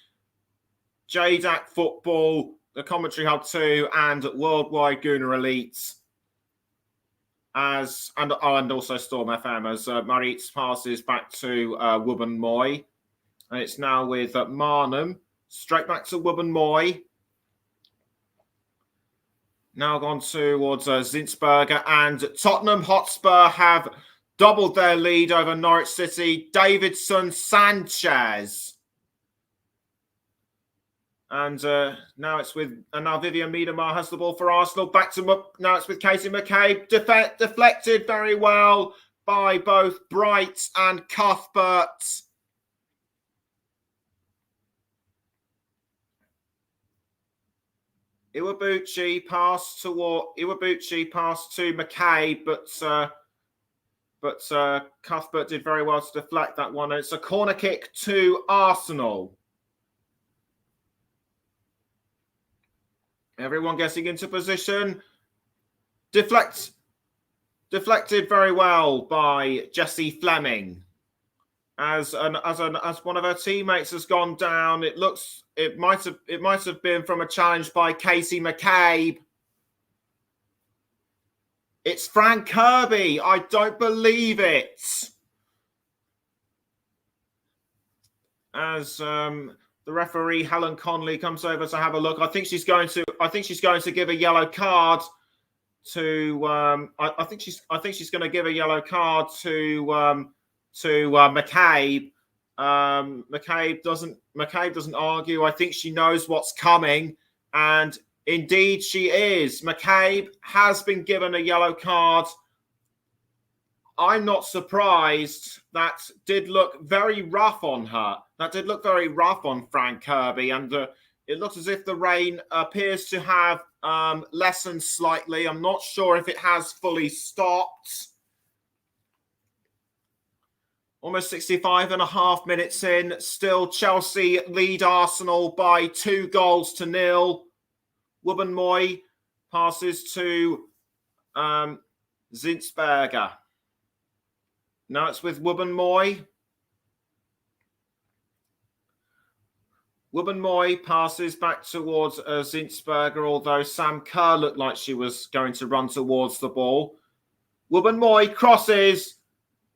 JDAC Football, the Commentary Hub 2, and Worldwide Gooner Elite, and also Storm FM, as Maritz passes back to Wubben-Moy, and it's now with Marnham, straight back to Wubben-Moy. Now gone towards Zinsberger, and Tottenham Hotspur have doubled their lead over Norwich City. Davidson Sanchez. And now Vivian Miedemar has the ball for Arsenal. Now it's with Katie McCabe. Deflected very well by both Bright and Cuthbert. Iwabuchi passed to McCabe, but Cuthbert did very well to deflect that one. And it's a corner kick to Arsenal. Everyone getting into position. Deflected very well by Jessie Fleming. As one of her teammates has gone down, it might have been from a challenge by Casey McCabe. It's Fran Kirby. I don't believe it. As the referee Helen Conley comes over to have a look, I think she's going to give a yellow card to. I think she's going to give a yellow card to McCabe. McCabe doesn't argue. I think she knows what's coming, and indeed she is. McCabe has been given a yellow card. I'm not surprised. That did look very rough on her. That did look very rough on Fran Kirby, and it looks as if the rain appears to have lessened slightly. I'm not sure if it has fully stopped. Almost 65 and a half minutes in. Still Chelsea lead Arsenal by 2-0. Wubben-Moy passes to Zinsberger. Now it's with Wubben-Moy. Wubben-Moy passes back towards Zinsberger, although Sam Kerr looked like she was going to run towards the ball. Wubben-Moy crosses.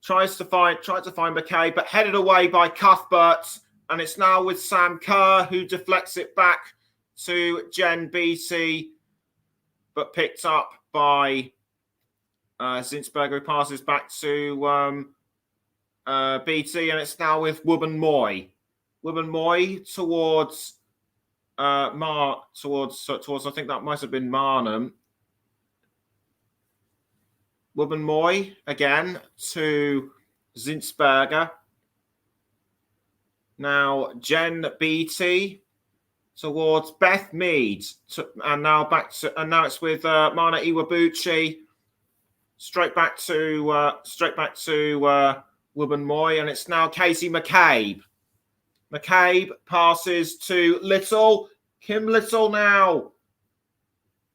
Tried to find McCabe, but headed away by Cuthbert. and it's now with Sam Kerr, who deflects it back to Jen Beattie, but picked up by Zinsberger, who passes back to Beattie, and it's now with Wubben Moy. Wubben Moy towards towards I think that might have been Marnham. Wubben Moy again to Zinsberger. Now Jen Beattie towards Beth Mead, and now it's with Mana Iwabuchi. Straight back to Wubben Moy, and it's now Casey McCabe. McCabe passes to Little. Kim Little now.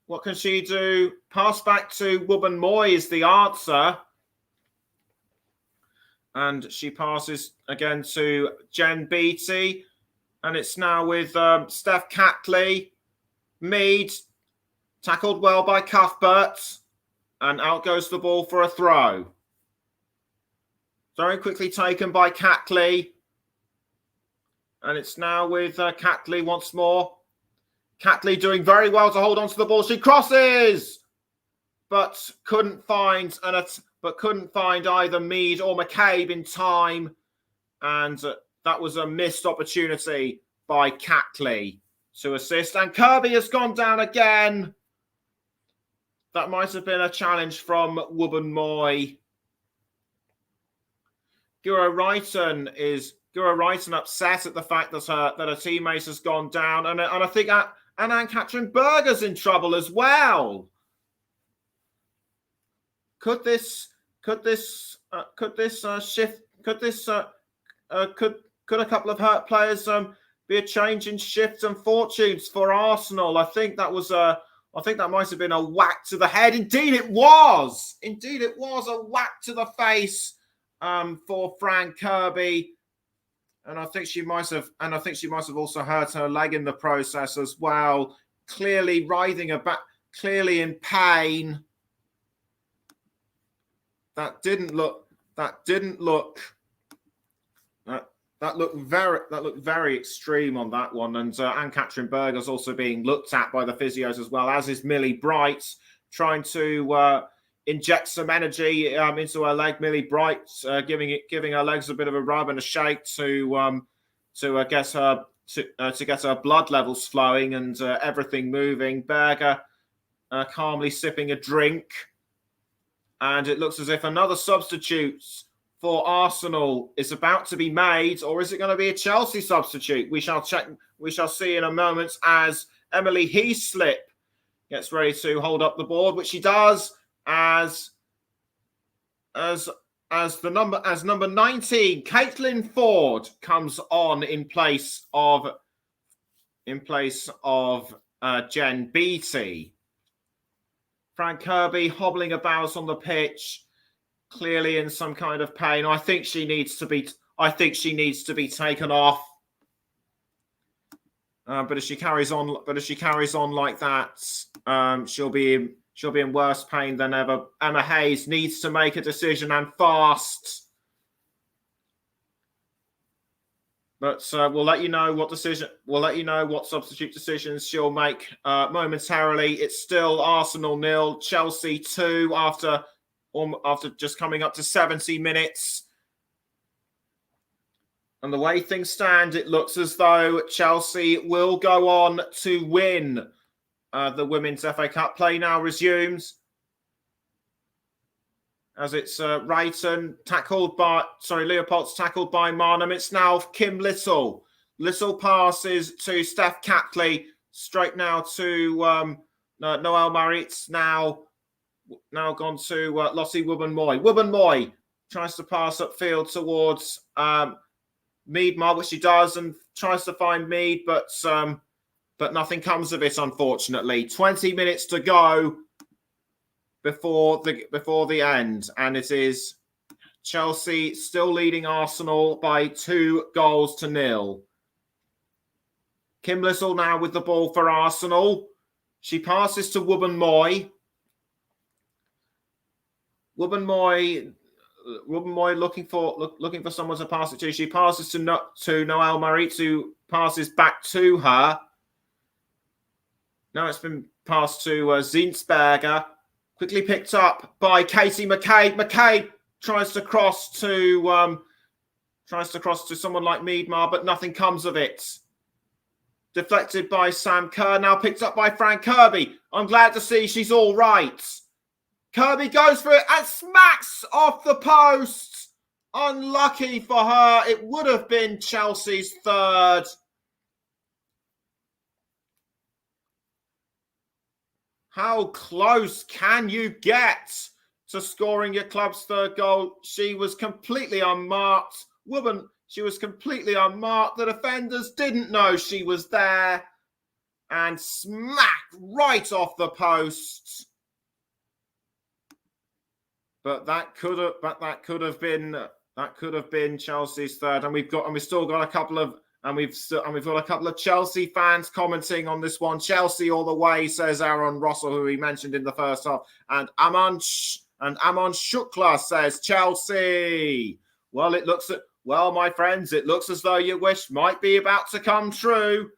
What can she do? Pass back to Wubben Moy is the answer. And she passes again to Jen Beattie. And it's now with Steph Catley. Mead, tackled well by Cuthbert. And out goes the ball for a throw. Very quickly taken by Catley. And it's now with Catley once more. Catley doing very well to hold on to the ball. She crosses, but couldn't find either Mead or McCabe in time, and that was a missed opportunity by Catley to assist. And Kirby has gone down again. That might have been a challenge from Wubben Moy. Guro Wrighton upset at the fact that her teammate has gone down, and I think Anne-Catherine Berger's in trouble as well. Could a couple of hurt players be a change in shifts and fortunes for Arsenal? I think that might have been a whack to the head. Indeed, it was. Indeed, it was a whack to the face for Fran Kirby. And I think she might have also hurt her leg in the process as well. Clearly writhing about, clearly in pain. That looked very extreme on that one. And Anne-Catherine Berger's also being looked at by the physios as well, as is Millie Bright, trying to inject some energy into her leg. Millie Bright giving her legs a bit of a rub and a shake to get her blood levels flowing and everything moving. Berger calmly sipping a drink, and it looks as if another substitute for Arsenal is about to be made, or is it going to be a Chelsea substitute? We shall check. We shall see in a moment as Emily Heaslip gets ready to hold up the board, which she does. As number 19, Caitlin Ford comes on in place of Jen Beattie. Fran Kirby hobbling about on the pitch, clearly in some kind of pain. I think she needs to be taken off. But if she carries on like that, she'll be in worse pain than ever. Emma Hayes needs to make a decision, and fast. But we'll let you know what substitute decisions she'll make momentarily. It's still Arsenal 0, Chelsea 2 after just coming up to 70 minutes. And the way things stand, it looks as though Chelsea will go on to win the Women's FA Cup. Play now resumes. As it's Leopold's tackled by Marnham. It's now Kim Little. Little passes to Steph Catley. Straight now to Noelle Maritz. Now gone to Lottie Wubben Moy. Wubben Moy tries to pass upfield towards Mead, which she does, and tries to find Mead, but nothing comes of it, unfortunately. 20 minutes to go before the end, and it is Chelsea still leading Arsenal by 2-0. Kim Little now with the ball for Arsenal. She passes to Wubben Moy. Wubben Moy Moy looking for someone to pass it to. She passes to Noelle Maritz, who passes back to her. Now it's been passed to Zinsberger. Quickly picked up by Katie McCabe. McCabe tries to cross to someone like Miedmar, but nothing comes of it. Deflected by Sam Kerr. Now picked up by Fran Kirby. I'm glad to see she's all right. Kirby goes for it and smacks off the post. Unlucky for her. It would have been Chelsea's third. How close can you get to scoring your club's third goal? She was completely unmarked. She was completely unmarked. The defenders didn't know she was there. And smacked right off the post. But that could have been Chelsea's third. And we've still got a couple of Chelsea fans commenting on this one. Chelsea all the way, says Aaron Russell, who we mentioned in the first half. And Aman Shukla says Chelsea. Well, my friends, it looks as though your wish might be about to come true.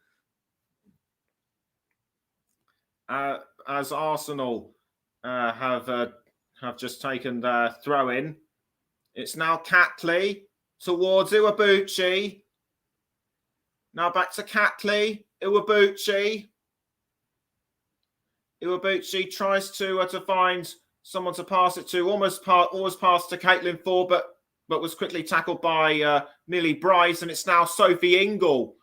As Arsenal have just taken their throw in. It's now Catley towards Iwabuchi. Now back to Catley. Iwabuchi. Iwabuchi tries to find someone to pass it to. Almost passed to Caitlin Ford, but was quickly tackled by Millie Bryce, and it's now Sophie Ingle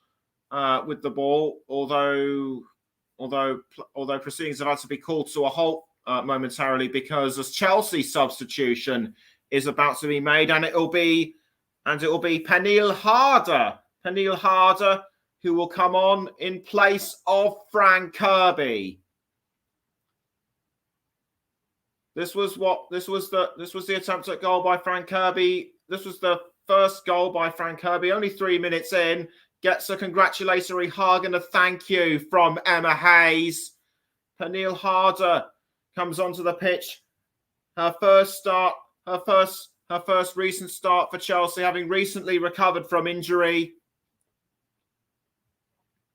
with the ball. Although proceedings have had to be called to a halt momentarily because a Chelsea substitution is about to be made, and it will be Peniel Harder. Peniel Harder, who will come on in place of Fran Kirby. This was the attempt at goal by Fran Kirby. This was the first goal by Fran Kirby. Only 3 minutes in, gets a congratulatory hug and a thank you from Emma Hayes. Peniel Harder comes onto the pitch. Her first recent start for Chelsea, having recently recovered from injury.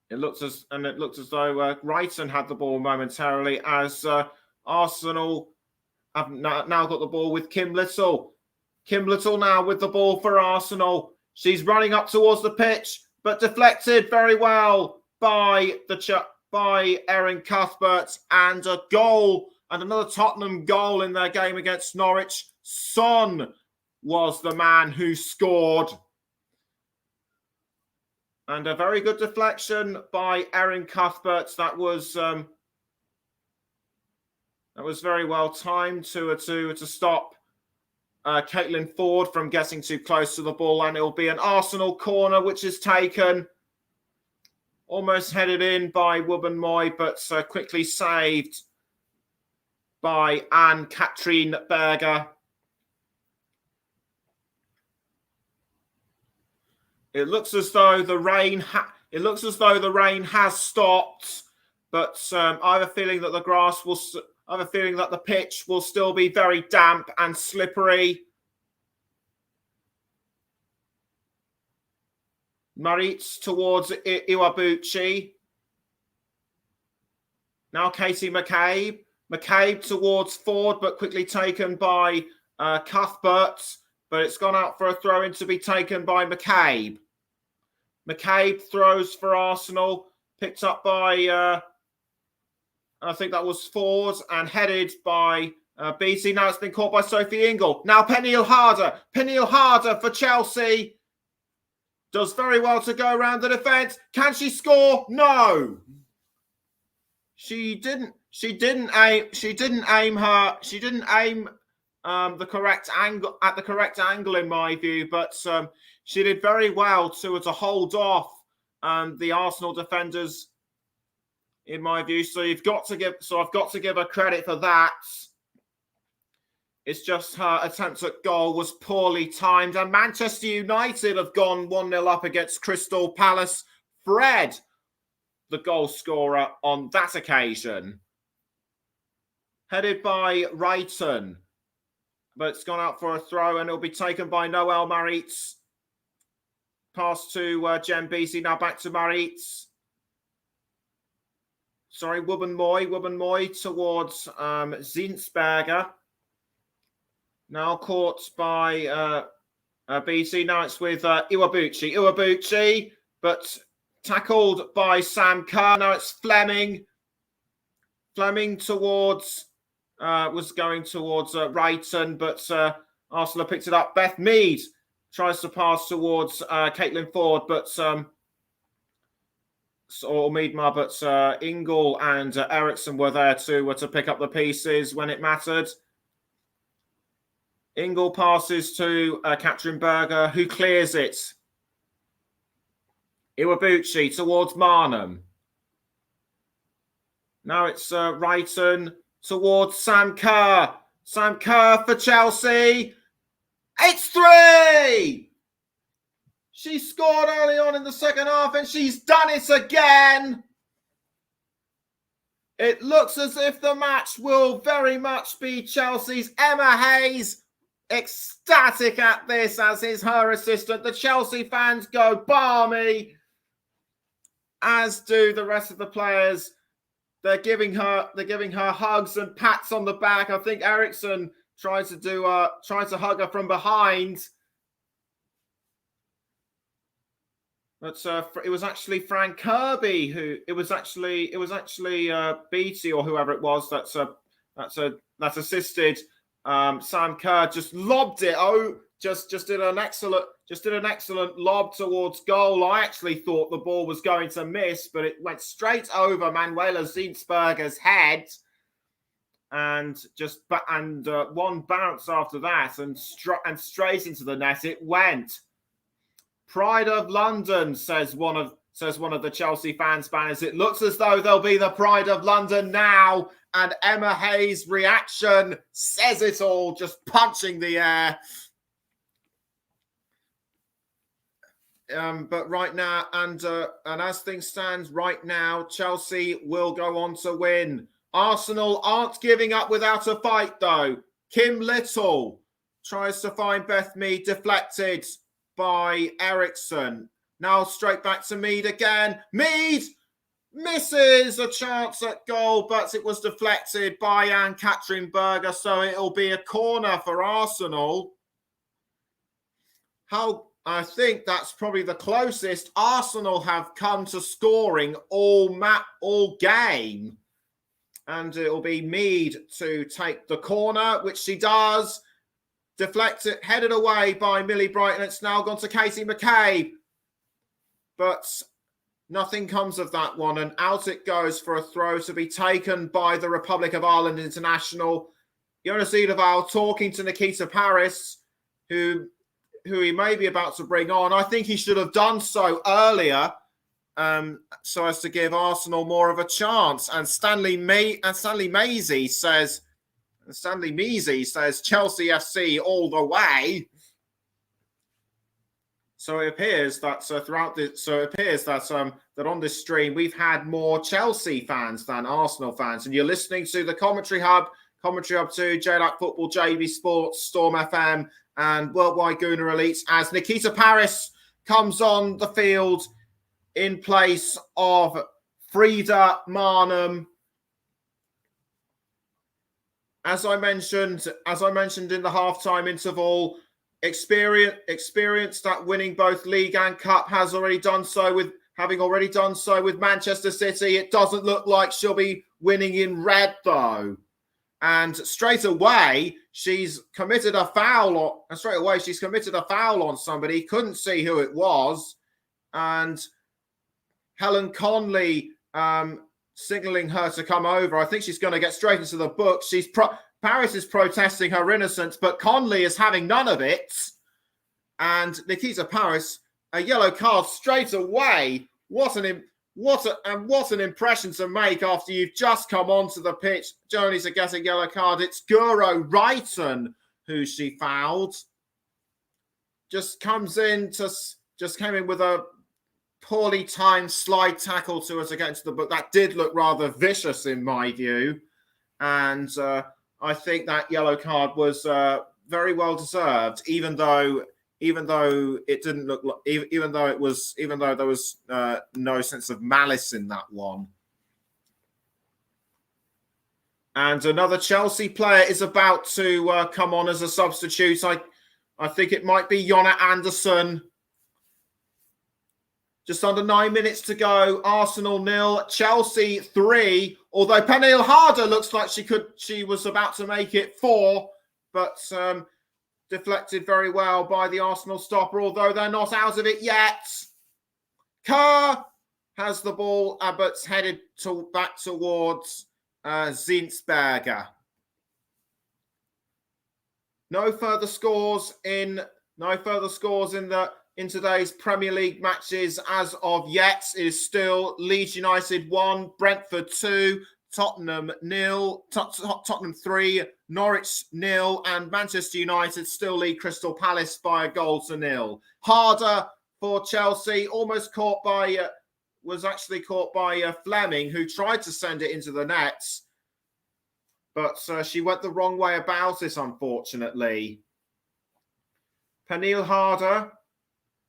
It looks as though Wrighton had the ball momentarily as Arsenal have now got the ball with Kim Little. Kim Little now with the ball for Arsenal. She's running up towards the pitch, but deflected very well by Erin Cuthbert, and a goal, and another Tottenham goal in their game against Norwich. Son was the man who scored. And a very good deflection by Erin Cuthbert. That was very well timed to stop Caitlin Ford from getting too close to the ball, and it will be an Arsenal corner which is taken. Almost headed in by Wubben-Moy, but quickly saved by Anne-Katrine Berger. It looks as though the rain has stopped, but I have a feeling that the pitch will still be very damp and slippery. Maritz towards Iwabuchi. Now Katie McCabe. McCabe towards Ford, but quickly taken by Cuthbert. But it's gone out for a throw-in to be taken by McCabe. McCabe throws for Arsenal. Picked up by, I think that was Ford, and headed by Beattie. Now it's been caught by Sophie Ingle. Now Peniel Harder. Peniel Harder for Chelsea. Does very well to go around the defence. Can she score? No. She didn't aim the correct angle in my view, but she did very well to hold off the Arsenal defenders in my view. So I've got to give her credit for that. It's just her attempt at goal was poorly timed, and Manchester United have gone 1-0 up against Crystal Palace. Fred, the goal scorer on that occasion. Headed by Wrighton. but it's gone out for a throw, and it'll be taken by Noel Maritz. Pass to Jem Beattie. Now back to Maritz. Sorry, Wubben-Moy towards Zinsberger. Now caught by Beattie. Now it's with Iwabuchi, but tackled by Sam Kerr. Now it's Fleming. Fleming towards, was going towards Wrighton, but Arsenal picked it up. Beth Mead tries to pass towards Caitlin Ford, but Ingle and Eriksson were there to pick up the pieces when it mattered. Ingle passes to Katrin Berger, who clears it. Iwabuchi towards Marnham. Now it's Wrighton towards Sam Kerr. Sam Kerr for Chelsea. It's 3! She scored early on in the second half, and she's done it again. It looks as if the match will very much be Chelsea's. Emma Hayes ecstatic at this, as is her assistant. The Chelsea fans go balmy, as do the rest of the players. They're giving her hugs and pats on the back. I think Eriksson tries to hug her from behind. But it was actually Frank Kirby it was actually Beattie or whoever it was that assisted Sam Kerr. Just lobbed it. Just did an excellent lob towards goal. I actually thought the ball was going to miss, but it went straight over Manuela Zinsberger's head, and one bounce after that, and straight into the net it went. Pride of London, says one of the Chelsea fans' banners. It looks as though they'll be the Pride of London now, and Emma Hayes' reaction says it all, just punching the air. But right now, and as things stand right now, Chelsea will go on to win. Arsenal aren't giving up without a fight, though. Kim Little tries to find Beth Mead, deflected by Eriksson. Now straight back to Mead again. Mead misses a chance at goal, but it was deflected by Ann-Katrin Berger, so it'll be a corner for Arsenal. I think that's probably the closest Arsenal have come to scoring all game. And it'll be Mead to take the corner, which she does. Deflected, headed away by Millie Brighton. It's now gone to Katie McCabe. But nothing comes of that one. And out it goes for a throw to be taken by the Republic of Ireland international. Jonas Edeval talking to Nikita Paris, who he may be about to bring on. I think he should have done so earlier, so as to give Arsenal more of a chance. And Stanley Measy says Chelsea FC all the way. So it appears that that on this stream we've had more Chelsea fans than Arsenal fans. And you're listening to the Commentary Hub 2, JLAC Football, JB Sports, Storm FM, and Worldwide Gooner Elites, as Nikita Paris comes on the field in place of Frida Marnham. As I mentioned in the halftime interval, experienced at winning both league and cup, having already done so with Manchester City. It doesn't look like she'll be winning in red though. And straight away she's committed a foul on somebody. Couldn't see who it was, and Helen Conley signaling her to come over. I think she's going to get straight into the book. Paris is protesting her innocence, but Conley is having none of it. And Nikita Paris, a yellow card straight away. What an impression to make after you've just come onto the pitch, only to get a yellow card. It's Guro Wrighton who she fouled. Just came in with a poorly timed slide tackle to her to get into the book. That did look rather vicious in my view. And I think that yellow card was very well deserved, even though it didn't look like, even though there was no sense of malice in that one. And another Chelsea player is about to come on as a substitute. I think it might be Jonna Andersson. Just under 9 minutes to go. Arsenal 0, Chelsea 3. Although Pernille Harder looks like she was about to make it 4, but deflected very well by the Arsenal stopper, although they're not out of it yet. Kerr has the ball, but headed back towards Zinsberger. No further scores in today's Premier League matches as of yet. It is still Leeds United 1, Brentford 2, Tottenham 0, Tottenham 3, Norwich 0, and Manchester United still lead Crystal Palace by a 1-0. Harder for Chelsea, almost caught by Fleming, who tried to send it into the nets, but she went the wrong way about it, unfortunately. Pernille Harder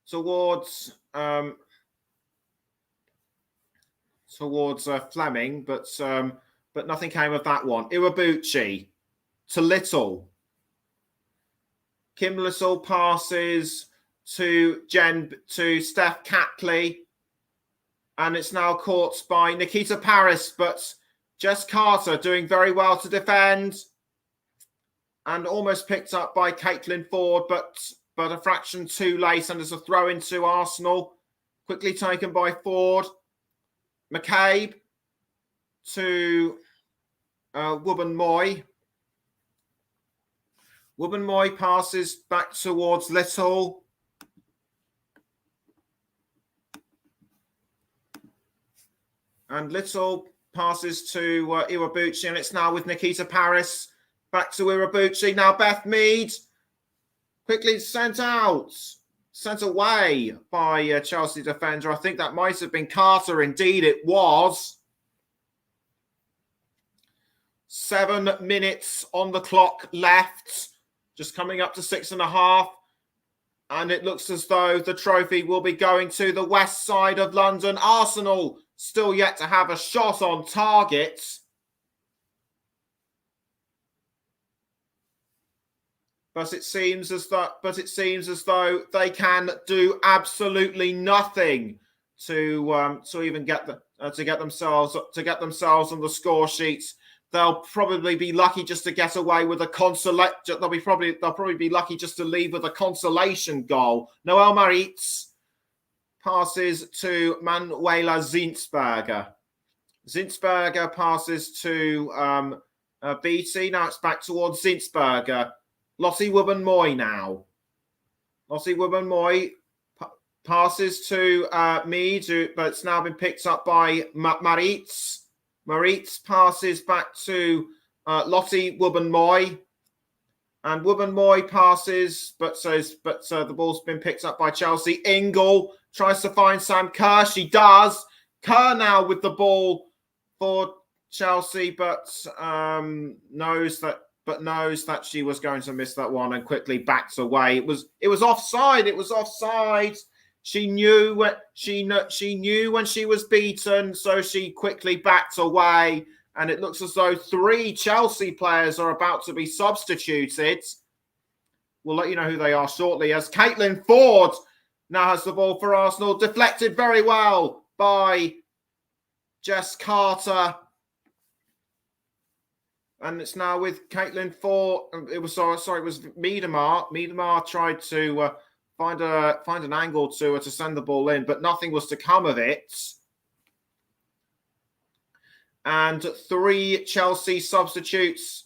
towards Fleming, but nothing came of that one. Iwabuchi to Little. Kim Little passes to Steph Catley, and it's now caught by Nikita Paris, but Jess Carter doing very well to defend, and almost picked up by Caitlin Ford, but a fraction too late, and there's a throw into Arsenal, quickly taken by Ford. McCabe to Wubben-Moy. Wubben-Moy passes back towards Little. And Little passes to Iwabuchi, and it's now with Nikita Paris. Back to Iwabuchi. Now Beth Mead. Quickly sent away by a Chelsea defender. I think that might have been Carter. Indeed, it was. 7 minutes on the clock left. Just coming up to 6.5. And it looks as though the trophy will be going to the west side of London. Arsenal still yet to have a shot on target. But it seems as though they can do absolutely nothing to even get themselves on the score sheets. They'll probably be lucky just to get away with a consolation. They'll probably be lucky just to leave with a consolation goal. Noelle Maritz passes to Manuela Zinsberger. Zinsberger passes to Beattie. Now it's back towards Zinsberger. Lottie Wubben-Moy now. Lottie Wubben-Moy passes to Mead, but it's now been picked up by Maritz. Maritz passes back to Lottie Wubben-Moy. And Wubben-Moy passes, but the ball's been picked up by Chelsea. Ingle tries to find Sam Kerr. She does. Kerr now with the ball for Chelsea, but knows that she was going to miss that one and quickly backs away. It was offside. It was offside. She knew when she was beaten, so she quickly backed away. And it looks as though 3 Chelsea players are about to be substituted. We'll let you know who they are shortly, as Caitlin Ford now has the ball for Arsenal. Deflected very well by Jess Carter. And it's now with Caitlin Ford. It was Miedemar. Miedemar tried to find an angle to send the ball in, but nothing was to come of it. And 3 Chelsea substitutes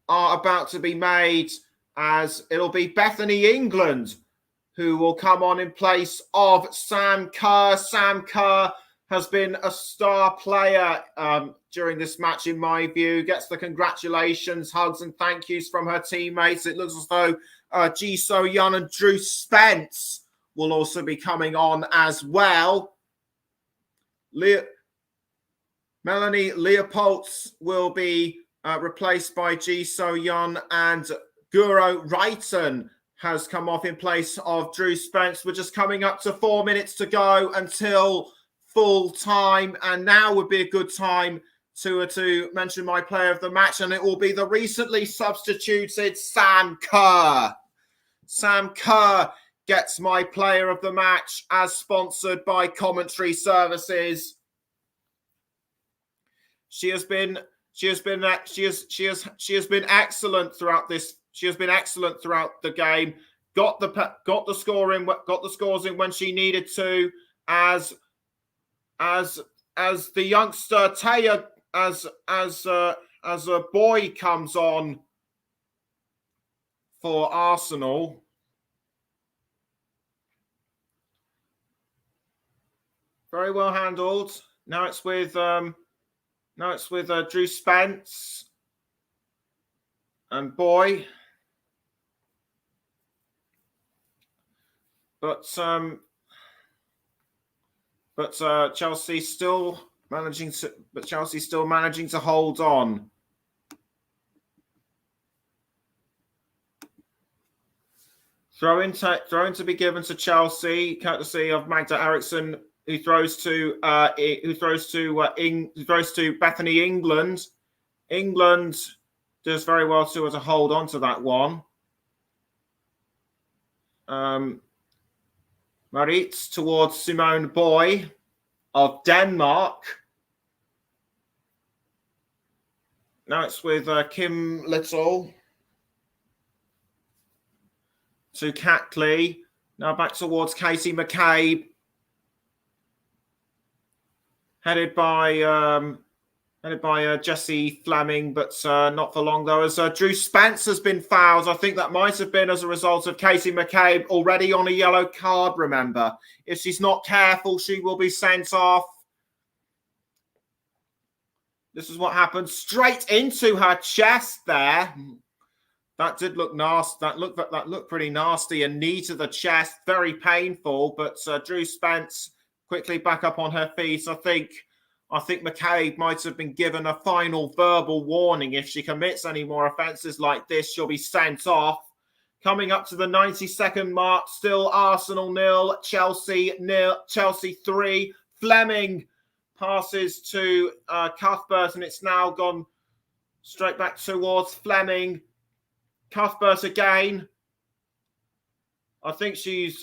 are about to be made, as it'll be Bethany England who will come on in place of Sam Kerr. Sam Kerr has been a star player during this match, in my view. Gets the congratulations, hugs and thank yous from her teammates. It looks as though Ji So-yeon and Drew Spence will also be coming on as well. Melanie Leopolds will be replaced by Ji So-yeon, and Guro Wrighton has come off in place of Drew Spence. We're just coming up to 4 minutes to go until full time, and now would be a good time to mention my player of the match, and it will be the recently substituted Sam Kerr. Sam Kerr gets my player of the match, as sponsored by Commentary Services. She has been excellent throughout this. She has been excellent throughout the game. Got the scores in when she needed to. As the youngster Taya, as a boy comes on for Arsenal. Very well handled. Now it's with Drew Spence and Boy. But Chelsea still managing to hold on. Throw in to be given to Chelsea, courtesy of Magda Eriksson, who throws to Bethany England. England does very well to hold on to that one. Maritz towards Simone Boy of Denmark. Now it's with Kim Little to Catley. Now back towards Katie McCabe. Headed by Jessie Fleming, but not for long though, as Drew Spence has been fouled. I think that might have been as a result of Katie McCabe already on a yellow card, remember. If she's not careful, she will be sent off. This is what happened. Straight into her chest there. That did look nasty. That looked pretty nasty. A knee to the chest. Very painful, but Drew Spence quickly back up on her feet. I think McCabe might have been given a final verbal warning. If she commits any more offences like this, she'll be sent off. Coming up to the 92nd mark, still Arsenal 0, Chelsea 3. Fleming passes to Cuthbert, and it's now gone straight back towards Fleming. Cuthbert again. I think she's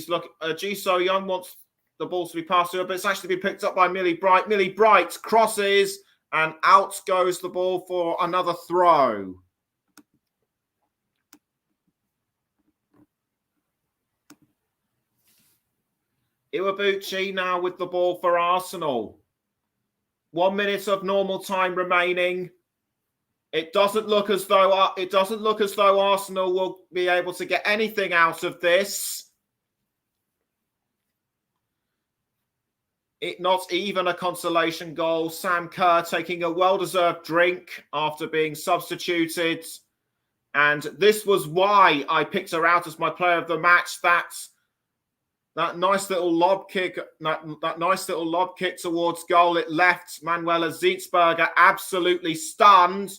look. Ji So Young wants the ball to be passed to her, but it's actually been picked up by Millie Bright. Millie Bright crosses, and out goes the ball for another throw. Iwabuchi now with the ball for Arsenal. 1 minute of normal time remaining. It doesn't look as though Arsenal will be able to get anything out of this. Not even a consolation goal. Sam Kerr taking a well-deserved drink after being substituted. And this was why I picked her out as my player of the match. That nice little lob kick, that nice little lob kick towards goal. It left Manuela Zietsberger absolutely stunned.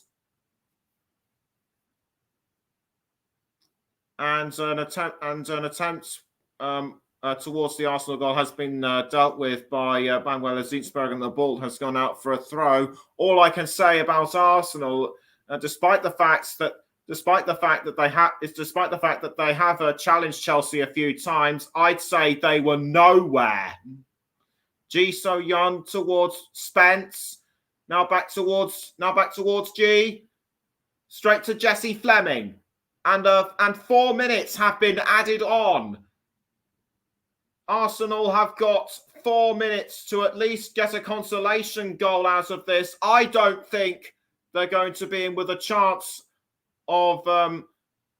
And an attempt towards the Arsenal goal has been dealt with by Manuela Zietsberger, and the ball has gone out for a throw. All I can say about Arsenal, despite the fact that they have challenged Chelsea a few times, I'd say they were nowhere. Ji So Young towards Spence. Now back towards G. Straight to Jessie Fleming. And 4 minutes have been added on. Arsenal have got 4 minutes to at least get a consolation goal out of this. I don't think they're going to be in with a chance of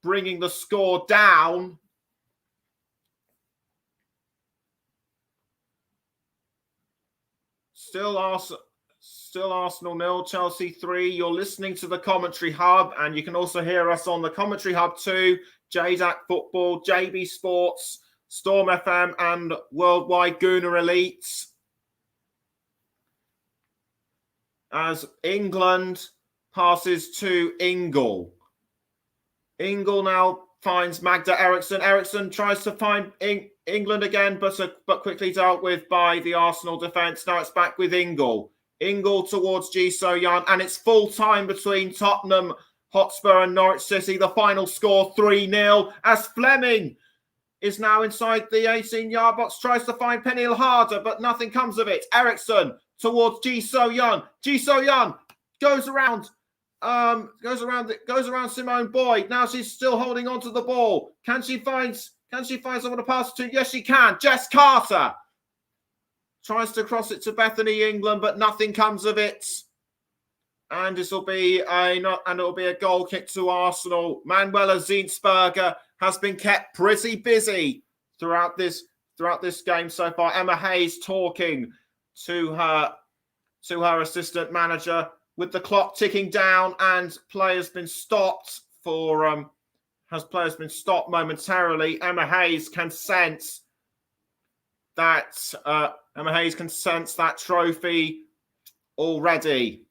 bringing the score down. Still Arsenal 0, Chelsea 3. You're listening to the Commentary Hub, and you can also hear us on the Commentary Hub too, JDAC Football, JB Sports, Storm FM, and Worldwide Gooner Elites. As England passes to Ingle. Ingle now finds Magda Eriksson. Eriksson tries to find England again, but quickly dealt with by the Arsenal defence. Now it's back with Ingle. Ingle towards Ji So-yeon, and it's full time between Tottenham Hotspur and Norwich City. The final score 3-0 as Fleming is now inside the 18-yard box, tries to find Pernille Harder, but nothing comes of it. Eriksson towards Ji So-yeon. Ji So-yeon goes around Simone Boyd. Now she's still holding on to the ball. Can she find someone to pass to? Yes, she can. Jess Carter tries to cross it to Bethany England, but nothing comes of it. And it'll be a goal kick to Arsenal. Manuela Zinsberger has been kept pretty busy throughout this game so far. Emma Hayes talking to her assistant manager with the clock ticking down, and players been stopped momentarily. Emma Hayes can sense that trophy already.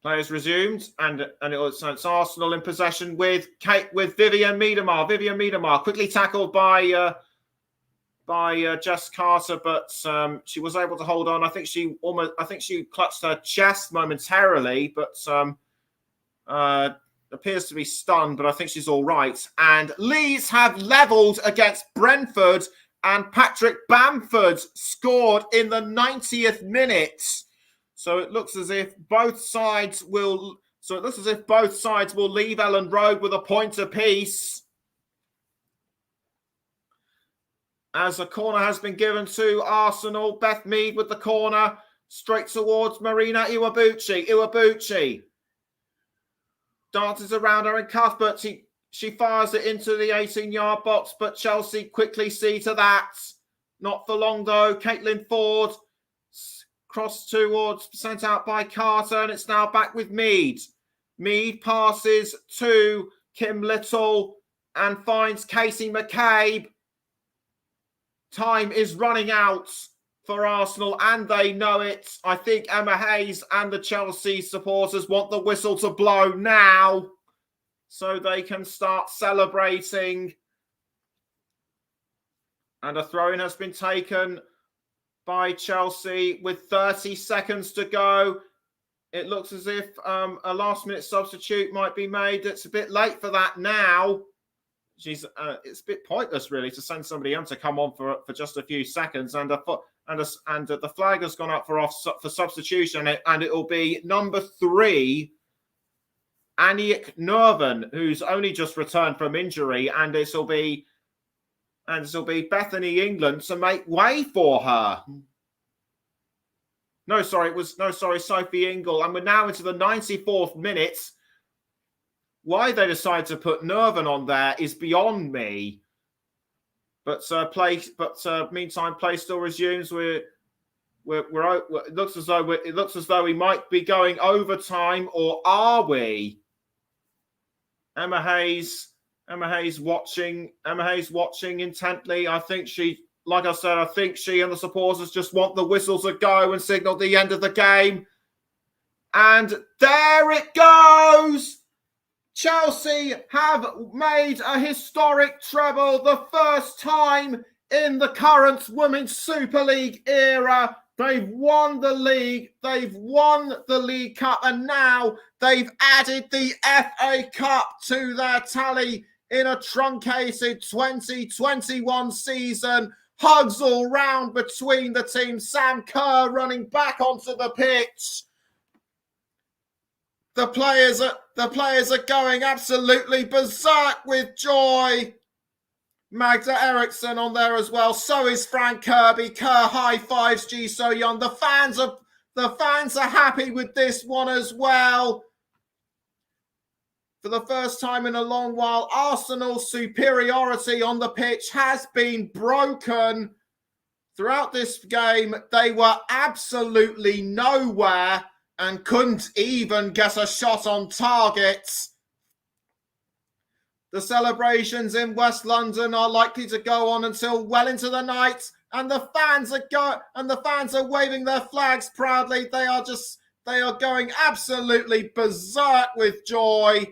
Players resumed, and it's Arsenal in possession with Vivian Miedemar. Vivian Miedemar quickly tackled by Jess Carter, but she was able to hold on. I think she clutched her chest momentarily, but appears to be stunned. But I think she's all right. And Leeds have levelled against Brentford, and Patrick Bamford scored in the 90th minute. So it looks as if both sides will leave Ellen Road with a point apiece. As a corner has been given to Arsenal, Beth Mead with the corner straight towards Marina Iwabuchi. Iwabuchi dances around her in Cuthbert. She fires it into the 18-yard box, but Chelsea quickly see to that. Not for long though. Caitlin Ford crossed towards, sent out by Carter, and it's now back with Mead. Mead passes to Kim Little and finds Casey McCabe. Time is running out for Arsenal, and they know it. I think Emma Hayes and the Chelsea supporters want the whistle to blow now so they can start celebrating. And a throw-in has been taken by Chelsea with 30 seconds to go. It looks as if a last-minute substitute might be made. It's a bit late for that now. It's a bit pointless, really, to send somebody on to come on for just a few seconds. And the flag has gone up for substitution, and it will be number 3, Aniek Nerven, who's only just returned from injury, and this will be Bethany England to make way for her. Sophie Ingle. And we're now into the 94th minute. Why they decide to put Nerven on there is beyond me. But meantime, play still resumes. It looks as though we might be going overtime, or are we? Emma Hayes watching intently. I think she and the supporters just want the whistle to go and signal the end of the game. And there it goes. Chelsea have made a historic treble, the first time in the current Women's Super League era. They've won the league, they've won the League Cup, and now they've added the FA Cup to their tally in a truncated 2021 season. Hugs all round between the teams. Sam Kerr running back onto the pitch. The players are going absolutely berserk with joy. Magda Eriksson on there as well. So is Frank Kirby. Kerr high fives Ji So-yeon. The fans are happy with this one as well. For the first time in a long while, Arsenal's superiority on the pitch has been broken. Throughout this game, they were absolutely nowhere and couldn't even get a shot on target. The celebrations in West London are likely to go on until well into the night, and the fans are waving their flags proudly. They are going absolutely berserk with joy.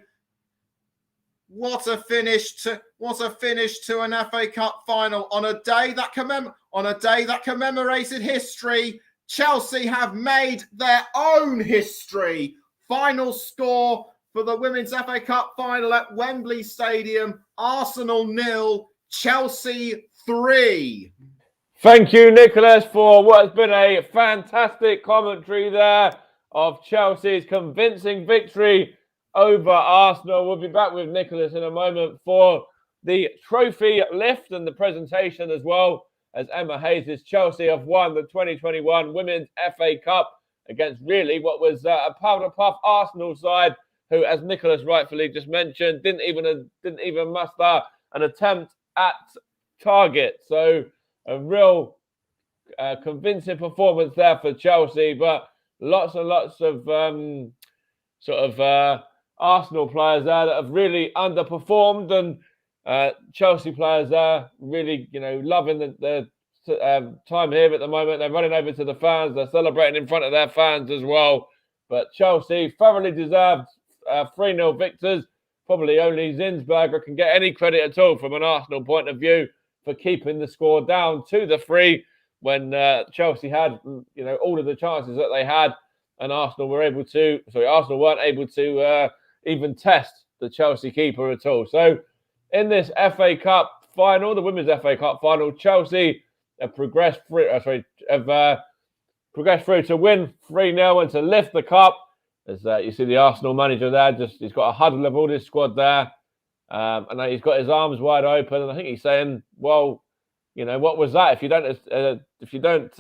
What a finish to an FA Cup final on a day that commemorated history. Chelsea have made their own history. Final score for the Women's FA Cup final at Wembley Stadium: Arsenal 0, Chelsea 3. Thank you, Nicholas, for what has been a fantastic commentary there of Chelsea's convincing victory over Arsenal. We'll be back with Nicholas in a moment for the trophy lift and the presentation, as well as Emma Hayes' Chelsea have won the 2021 Women's FA Cup against really what was a powder puff Arsenal side who, as Nicholas rightfully just mentioned, didn't even muster an attempt at target. So a real convincing performance there for Chelsea, but lots and lots of Arsenal players there that have really underperformed, and Chelsea players there really, loving the time here at the moment. They're running over to the fans. They're celebrating in front of their fans as well. But Chelsea thoroughly deserved 3-0 victors. Probably only Zinsberger can get any credit at all from an Arsenal point of view for keeping the score down to the 3 when Chelsea had, all of the chances that they had, and Arsenal weren't able to even test the Chelsea keeper at all. So in this FA Cup final, the Women's FA Cup final, Chelsea have progressed through to win 3-0 and to lift the cup. As you see the Arsenal manager there, he's got a huddle of all this squad there. And he's got his arms wide open, and I think he's saying, "Well, what was that? If you don't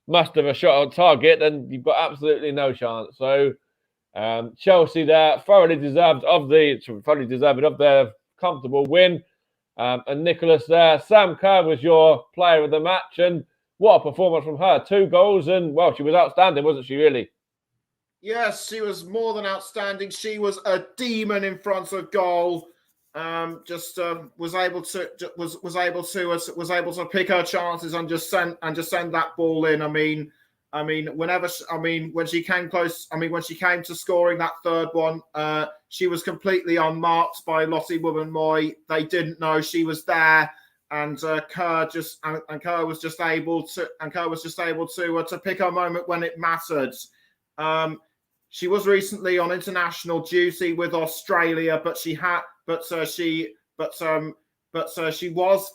muster a shot on target, then you've got absolutely no chance." So Chelsea there thoroughly deserved of their comfortable win. And Nicholas there, Sam Kerr was your player of the match, and what a performance from her! 2 goals, and well, she was outstanding, wasn't she? Really. Yes, she was more than outstanding. She was a demon in front of goal. Was able to pick her chances and just send that ball in. When she came close, when she came to scoring that third one, she was completely unmarked by Lottie Woman-Moy. They didn't know she was there, and Kerr was just able to pick her moment when it mattered. She was recently on international duty with Australia, but she was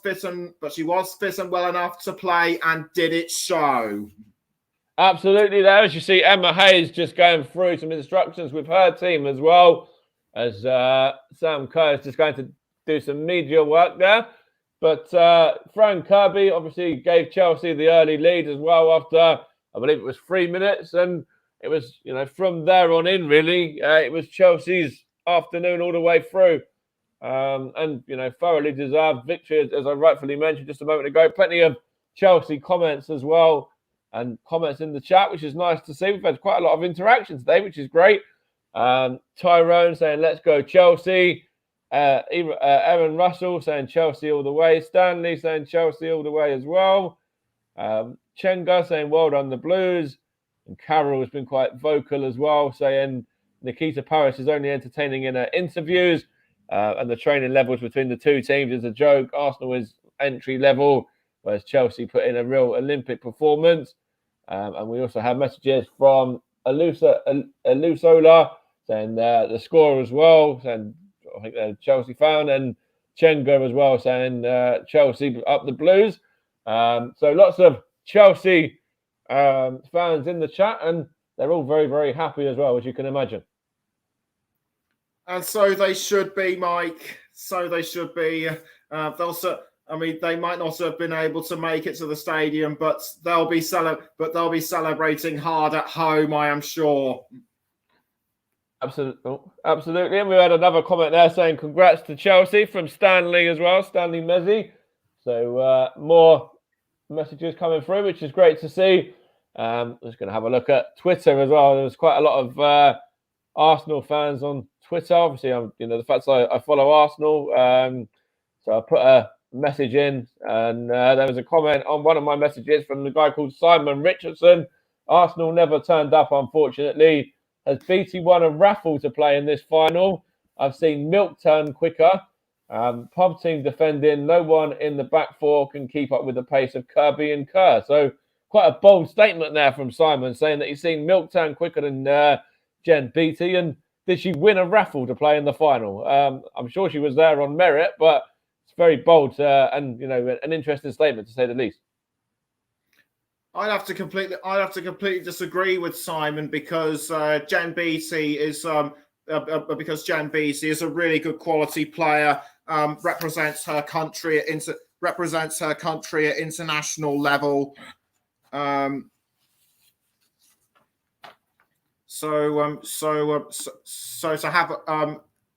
fit and well enough to play, and did it show. Absolutely there. As you see, Emma Hayes just going through some instructions with her team as well, as Sam Kerr is just going to do some media work there. But Fran Kirby obviously gave Chelsea the early lead as well after, I believe it was 3 minutes, and it was, from there on in, really, it was Chelsea's afternoon all the way through. And thoroughly deserved victory, as I rightfully mentioned just a moment ago. Plenty of Chelsea comments as well, and comments in the chat, which is nice to see. We've had quite a lot of interaction today, which is great. Tyrone saying, "Let's go Chelsea." Aaron Russell saying Chelsea all the way. Stanley saying Chelsea all the way as well. Chenga saying, "Well done, the Blues." And Carol has been quite vocal as well, saying Nikita Paris is only entertaining in her interviews, and the training levels between the two teams is a joke. Arsenal is entry level, whereas Chelsea put in a real Olympic performance. And we also have messages from Alusola saying the score as well, saying I think they're Chelsea fan, and Chenga as well saying Chelsea up the Blues. So lots of Chelsea fans in the chat, and they're all very, very happy as well, as you can imagine. And so they should be, Mike. So they should be. They might not have been able to make it to the stadium, but they'll be celebrating hard at home, I am sure. Absolutely. And we had another comment there saying congrats to Chelsea from Stanley as well, Stanley Mezzi. So more messages coming through, which is great to see. I'm just going to have a look at Twitter as well. There's quite a lot of Arsenal fans on Twitter. Obviously, the fact that I follow Arsenal. So I put a message in, and there was a comment on one of my messages from the guy called Simon Richardson. Arsenal never turned up, unfortunately. Has BT won a raffle to play in this final? I've seen milk turn quicker. Pub team defending, no one in the back four can keep up with the pace of Kirby and Kerr. So quite a bold statement there from Simon, saying that he's seen milk turn quicker than Jen Beattie. And did she win a raffle to play in the final? I'm sure she was there on merit, but it's very bold and an interesting statement to say the least. I'd have to completely disagree with Simon because Jen Beattie is a really good quality player. Represents her country at international level. So to have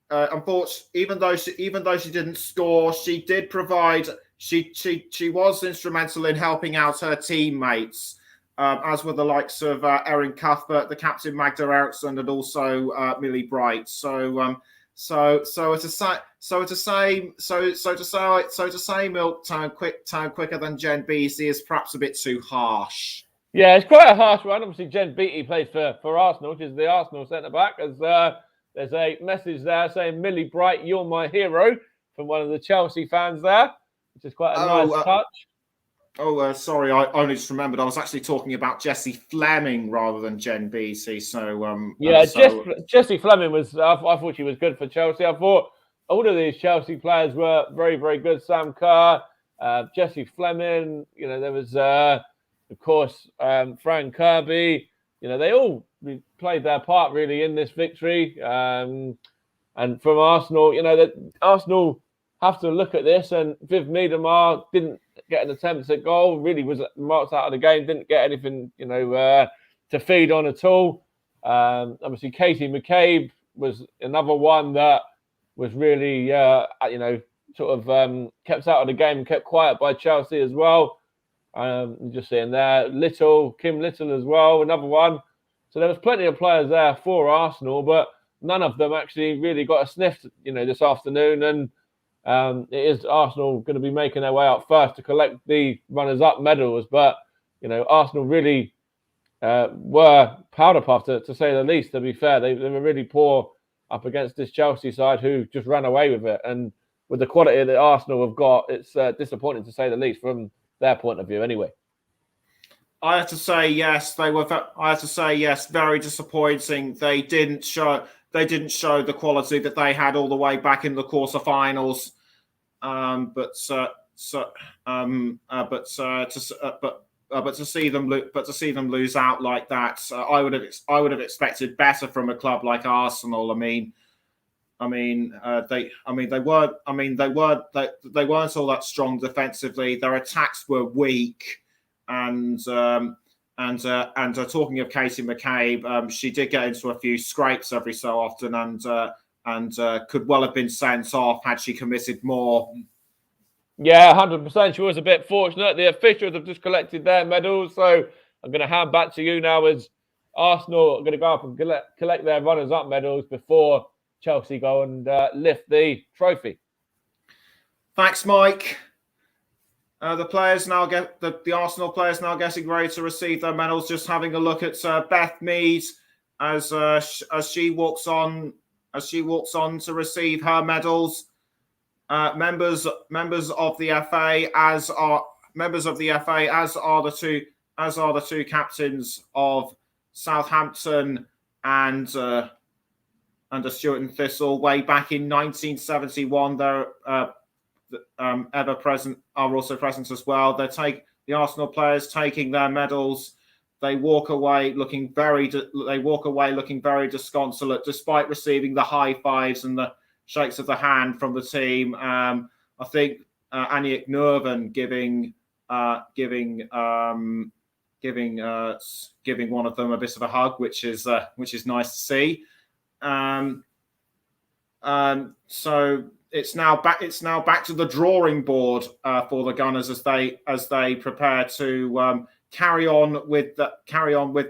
unfortunately, even though she didn't score, she did provide. She was instrumental in helping out her teammates, as were the likes of Erin Cuthbert, the captain Magda Eriksson, and also Millie Bright. To say milk turn quicker than Jen Beattie is perhaps a bit too harsh. Yeah, it's quite a harsh one. Obviously, Jen Beattie plays for Arsenal, which is the Arsenal centre back. As there's a message there saying, "Millie Bright, you're my hero," from one of the Chelsea fans there, which is quite a nice touch. Sorry, I only just remembered I was actually talking about Jessie Fleming rather than Jen Beattie. Jessie Fleming was. I thought she was good for Chelsea. I thought all of these Chelsea players were very, very good. Sam Kerr, Jessie Fleming. There was, of course, Fran Kirby. They all played their part really in this victory. And from Arsenal, that Arsenal have to look at this. And Viv Miedemar didn't get an attempt at goal. Really was marked out of the game. Didn't get anything, to feed on at all. Obviously, Katie McCabe was another one that was really, kept out of the game and kept quiet by Chelsea as well. Just seeing there, Kim Little as well, another one. So there was plenty of players there for Arsenal, but none of them actually really got a sniff, this afternoon. And it is Arsenal going to be making their way out first to collect the runners-up medals. But, Arsenal really were powder puffed, to say the least, to be fair. They were really poor up against this Chelsea side who just ran away with it. And with the quality that Arsenal have got, it's disappointing, to say the least, from their point of view anyway. I have to say yes. Very disappointing. They didn't show the quality that they had all the way back in the quarterfinals. But to see them lose out like that, I would have expected better from a club like Arsenal. They weren't all that strong defensively. Their attacks were weak, and talking of Katie McCabe, she did get into a few scrapes every so often, and could well have been sent off had she committed more. Yeah, 100%. She was a bit fortunate. The officials have just collected their medals, so I'm going to hand back to you now, as Arsenal are going to go up and collect their runners-up medals before Chelsea go and lift the trophy. Thanks, Mike. The Arsenal players now getting ready to receive their medals. Just having a look at Beth Mead as she walks on to receive her medals. Members of the FA, as are the two captains of Southampton and Stuart and Thistle way back in 1971. They're ever present, are also present as well. The Arsenal players taking their medals. They walk away looking very disconsolate, despite receiving the high fives and the shakes of the hand from the team. I think Aniek Nurven giving one of them a bit of a hug, which is nice to see. So it's now back to the drawing board for the Gunners as they prepare to carry on with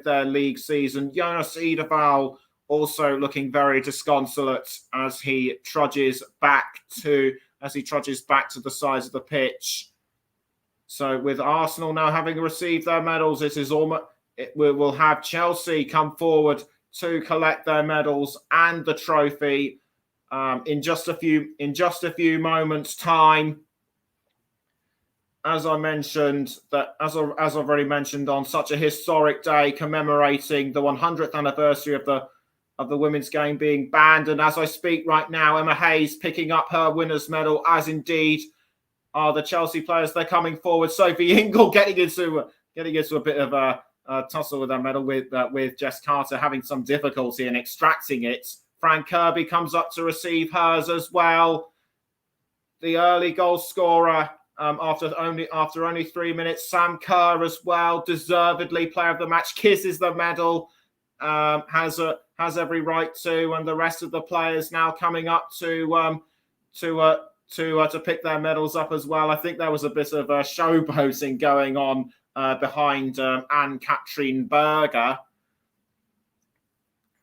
their league season. Jonas Edeval also looking very disconsolate as he trudges back to the sides of the pitch. So with Arsenal now having received their medals, we'll have Chelsea come forward to collect their medals and the trophy. in just a few moments' time. As I mentioned, as I've already mentioned, on such a historic day commemorating the 100th anniversary of the women's game being banned, and as I speak right now, Emma Hayes picking up her winner's medal, as indeed are the Chelsea players. They're coming forward. Sophie Ingle getting into a bit of a tussle with her medal with Jess Carter, having some difficulty in extracting it. Fran Kirby comes up to receive hers as well. The early goal scorer after only 3 minutes, Sam Kerr as well, deservedly player of the match, kisses the medal, has every right to, and the rest of the players now coming up to pick their medals up as well. I think there was a bit of showboating going on behind Anne-Katrin Berger.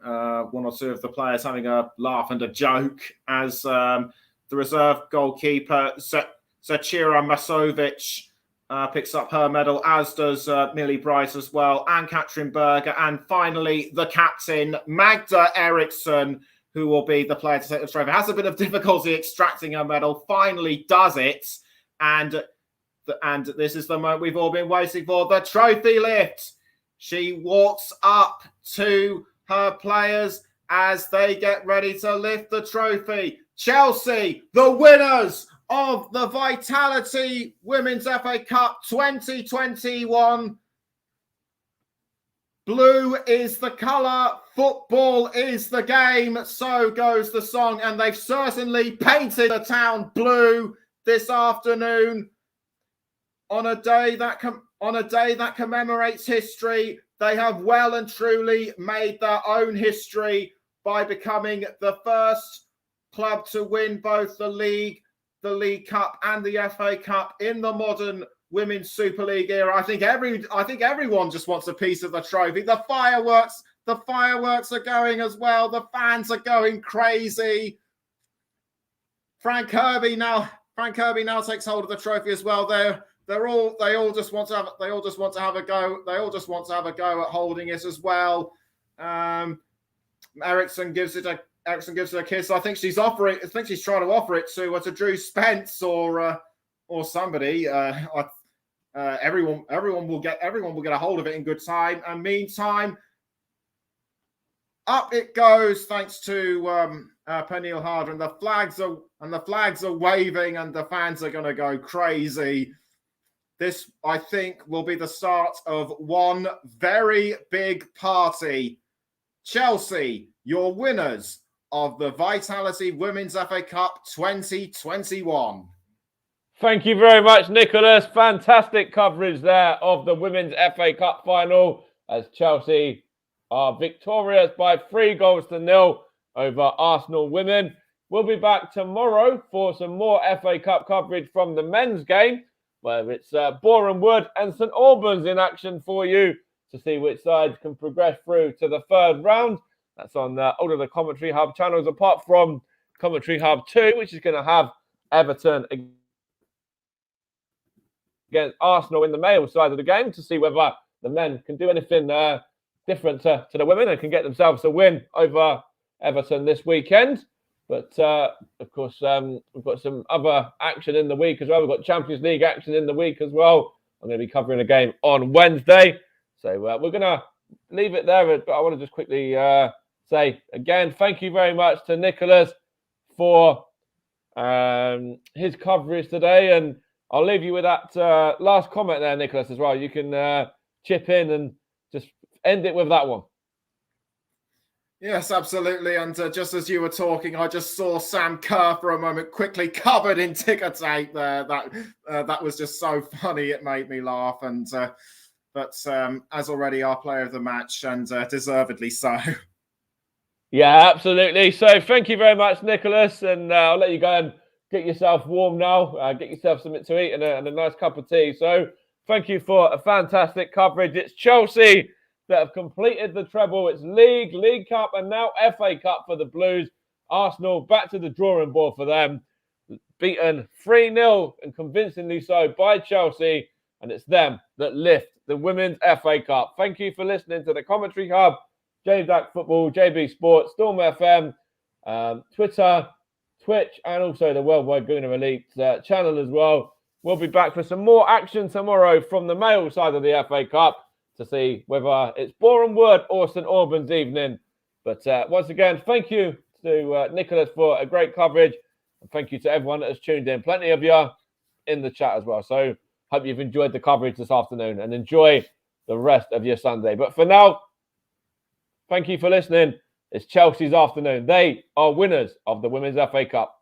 One or two of the players having a laugh and a joke as the reserve goalkeeper Zachira Masovic picks up her medal, as does Millie Bright as well, and Katrin Berger, and finally the captain Magda Eriksson, who will be the player to take the trophy. Has a bit of difficulty extracting her medal, finally does it, and this is the moment we've all been waiting for, the trophy lift. She walks up to her players as they get ready to lift the trophy. Chelsea, the winners of the Vitality Women's FA Cup 2021. Blue is the colour, football is the game, so goes the song, and they've certainly painted the town blue this afternoon on a day that commemorates history. They have well and truly made their own history by becoming the first club to win both the League Cup and the FA Cup in the modern Women's Super League era. I think everyone just wants a piece of the trophy. The fireworks are going as well. The fans are going crazy. Fran Kirby now takes hold of the trophy as well. They all just want to have a go. They all just want to have a go at holding it as well. Eriksson gives it a kiss. I think she's trying to offer it to Drew Spence or somebody. Everyone will get a hold of it in good time. And meantime, up it goes thanks to Pernille Harder, and the flags are waving, and the fans are going to go crazy. This, I think, will be the start of one very big party. Chelsea, your winners of the Vitality Women's FA Cup 2021. Thank you very much, Nicholas. Fantastic coverage there of the Women's FA Cup final as Chelsea are victorious by 3-0 over Arsenal women. We'll be back tomorrow for some more FA Cup coverage from the men's game, where it's Boreham Wood and St Albans in action for you to see which sides can progress through to the third round. That's on all of the Commentary Hub channels, apart from Commentary Hub 2, which is going to have Everton against Arsenal in the male side of the game, to see whether the men can do anything different to the women and can get themselves a win over Everton this weekend. But, of course, we've got some other action in the week as well. We've got Champions League action in the week as well. I'm going to be covering a game on Wednesday. So we're going to leave it there. But I want to just quickly say, again, thank you very much to Nicholas for his coverage today. And I'll leave you with that last comment there, Nicholas, as well. You can chip in and just end it with that one. Yes, absolutely. And just as you were talking, I just saw Sam Kerr for a moment, quickly covered in ticker tape there. That was just so funny. It made me laugh. And but as already our player of the match, and deservedly so. Yeah, absolutely. So thank you very much, Nicholas. And I'll let you go and get yourself warm now. Get yourself something to eat and a nice cup of tea. So thank you for a fantastic coverage. It's Chelsea that have completed the treble. It's League Cup, and now FA Cup for the Blues. Arsenal back to the drawing board for them. Beaten 3-0 and convincingly so by Chelsea, and it's them that lift the Women's FA Cup. Thank you for listening to the Commentary Hub, JDAC Football, JB Sports, Storm FM, Twitter, Twitch, and also the Worldwide Gooner Elite channel as well. We'll be back for some more action tomorrow from the male side of the FA Cup to see whether it's Boreham Wood or St Albans evening. But once again, thank you to Nicholas for a great coverage. And thank you to everyone that has tuned in. Plenty of you in the chat as well. So hope you've enjoyed the coverage this afternoon and enjoy the rest of your Sunday. But for now, thank you for listening. It's Chelsea's afternoon. They are winners of the Women's FA Cup.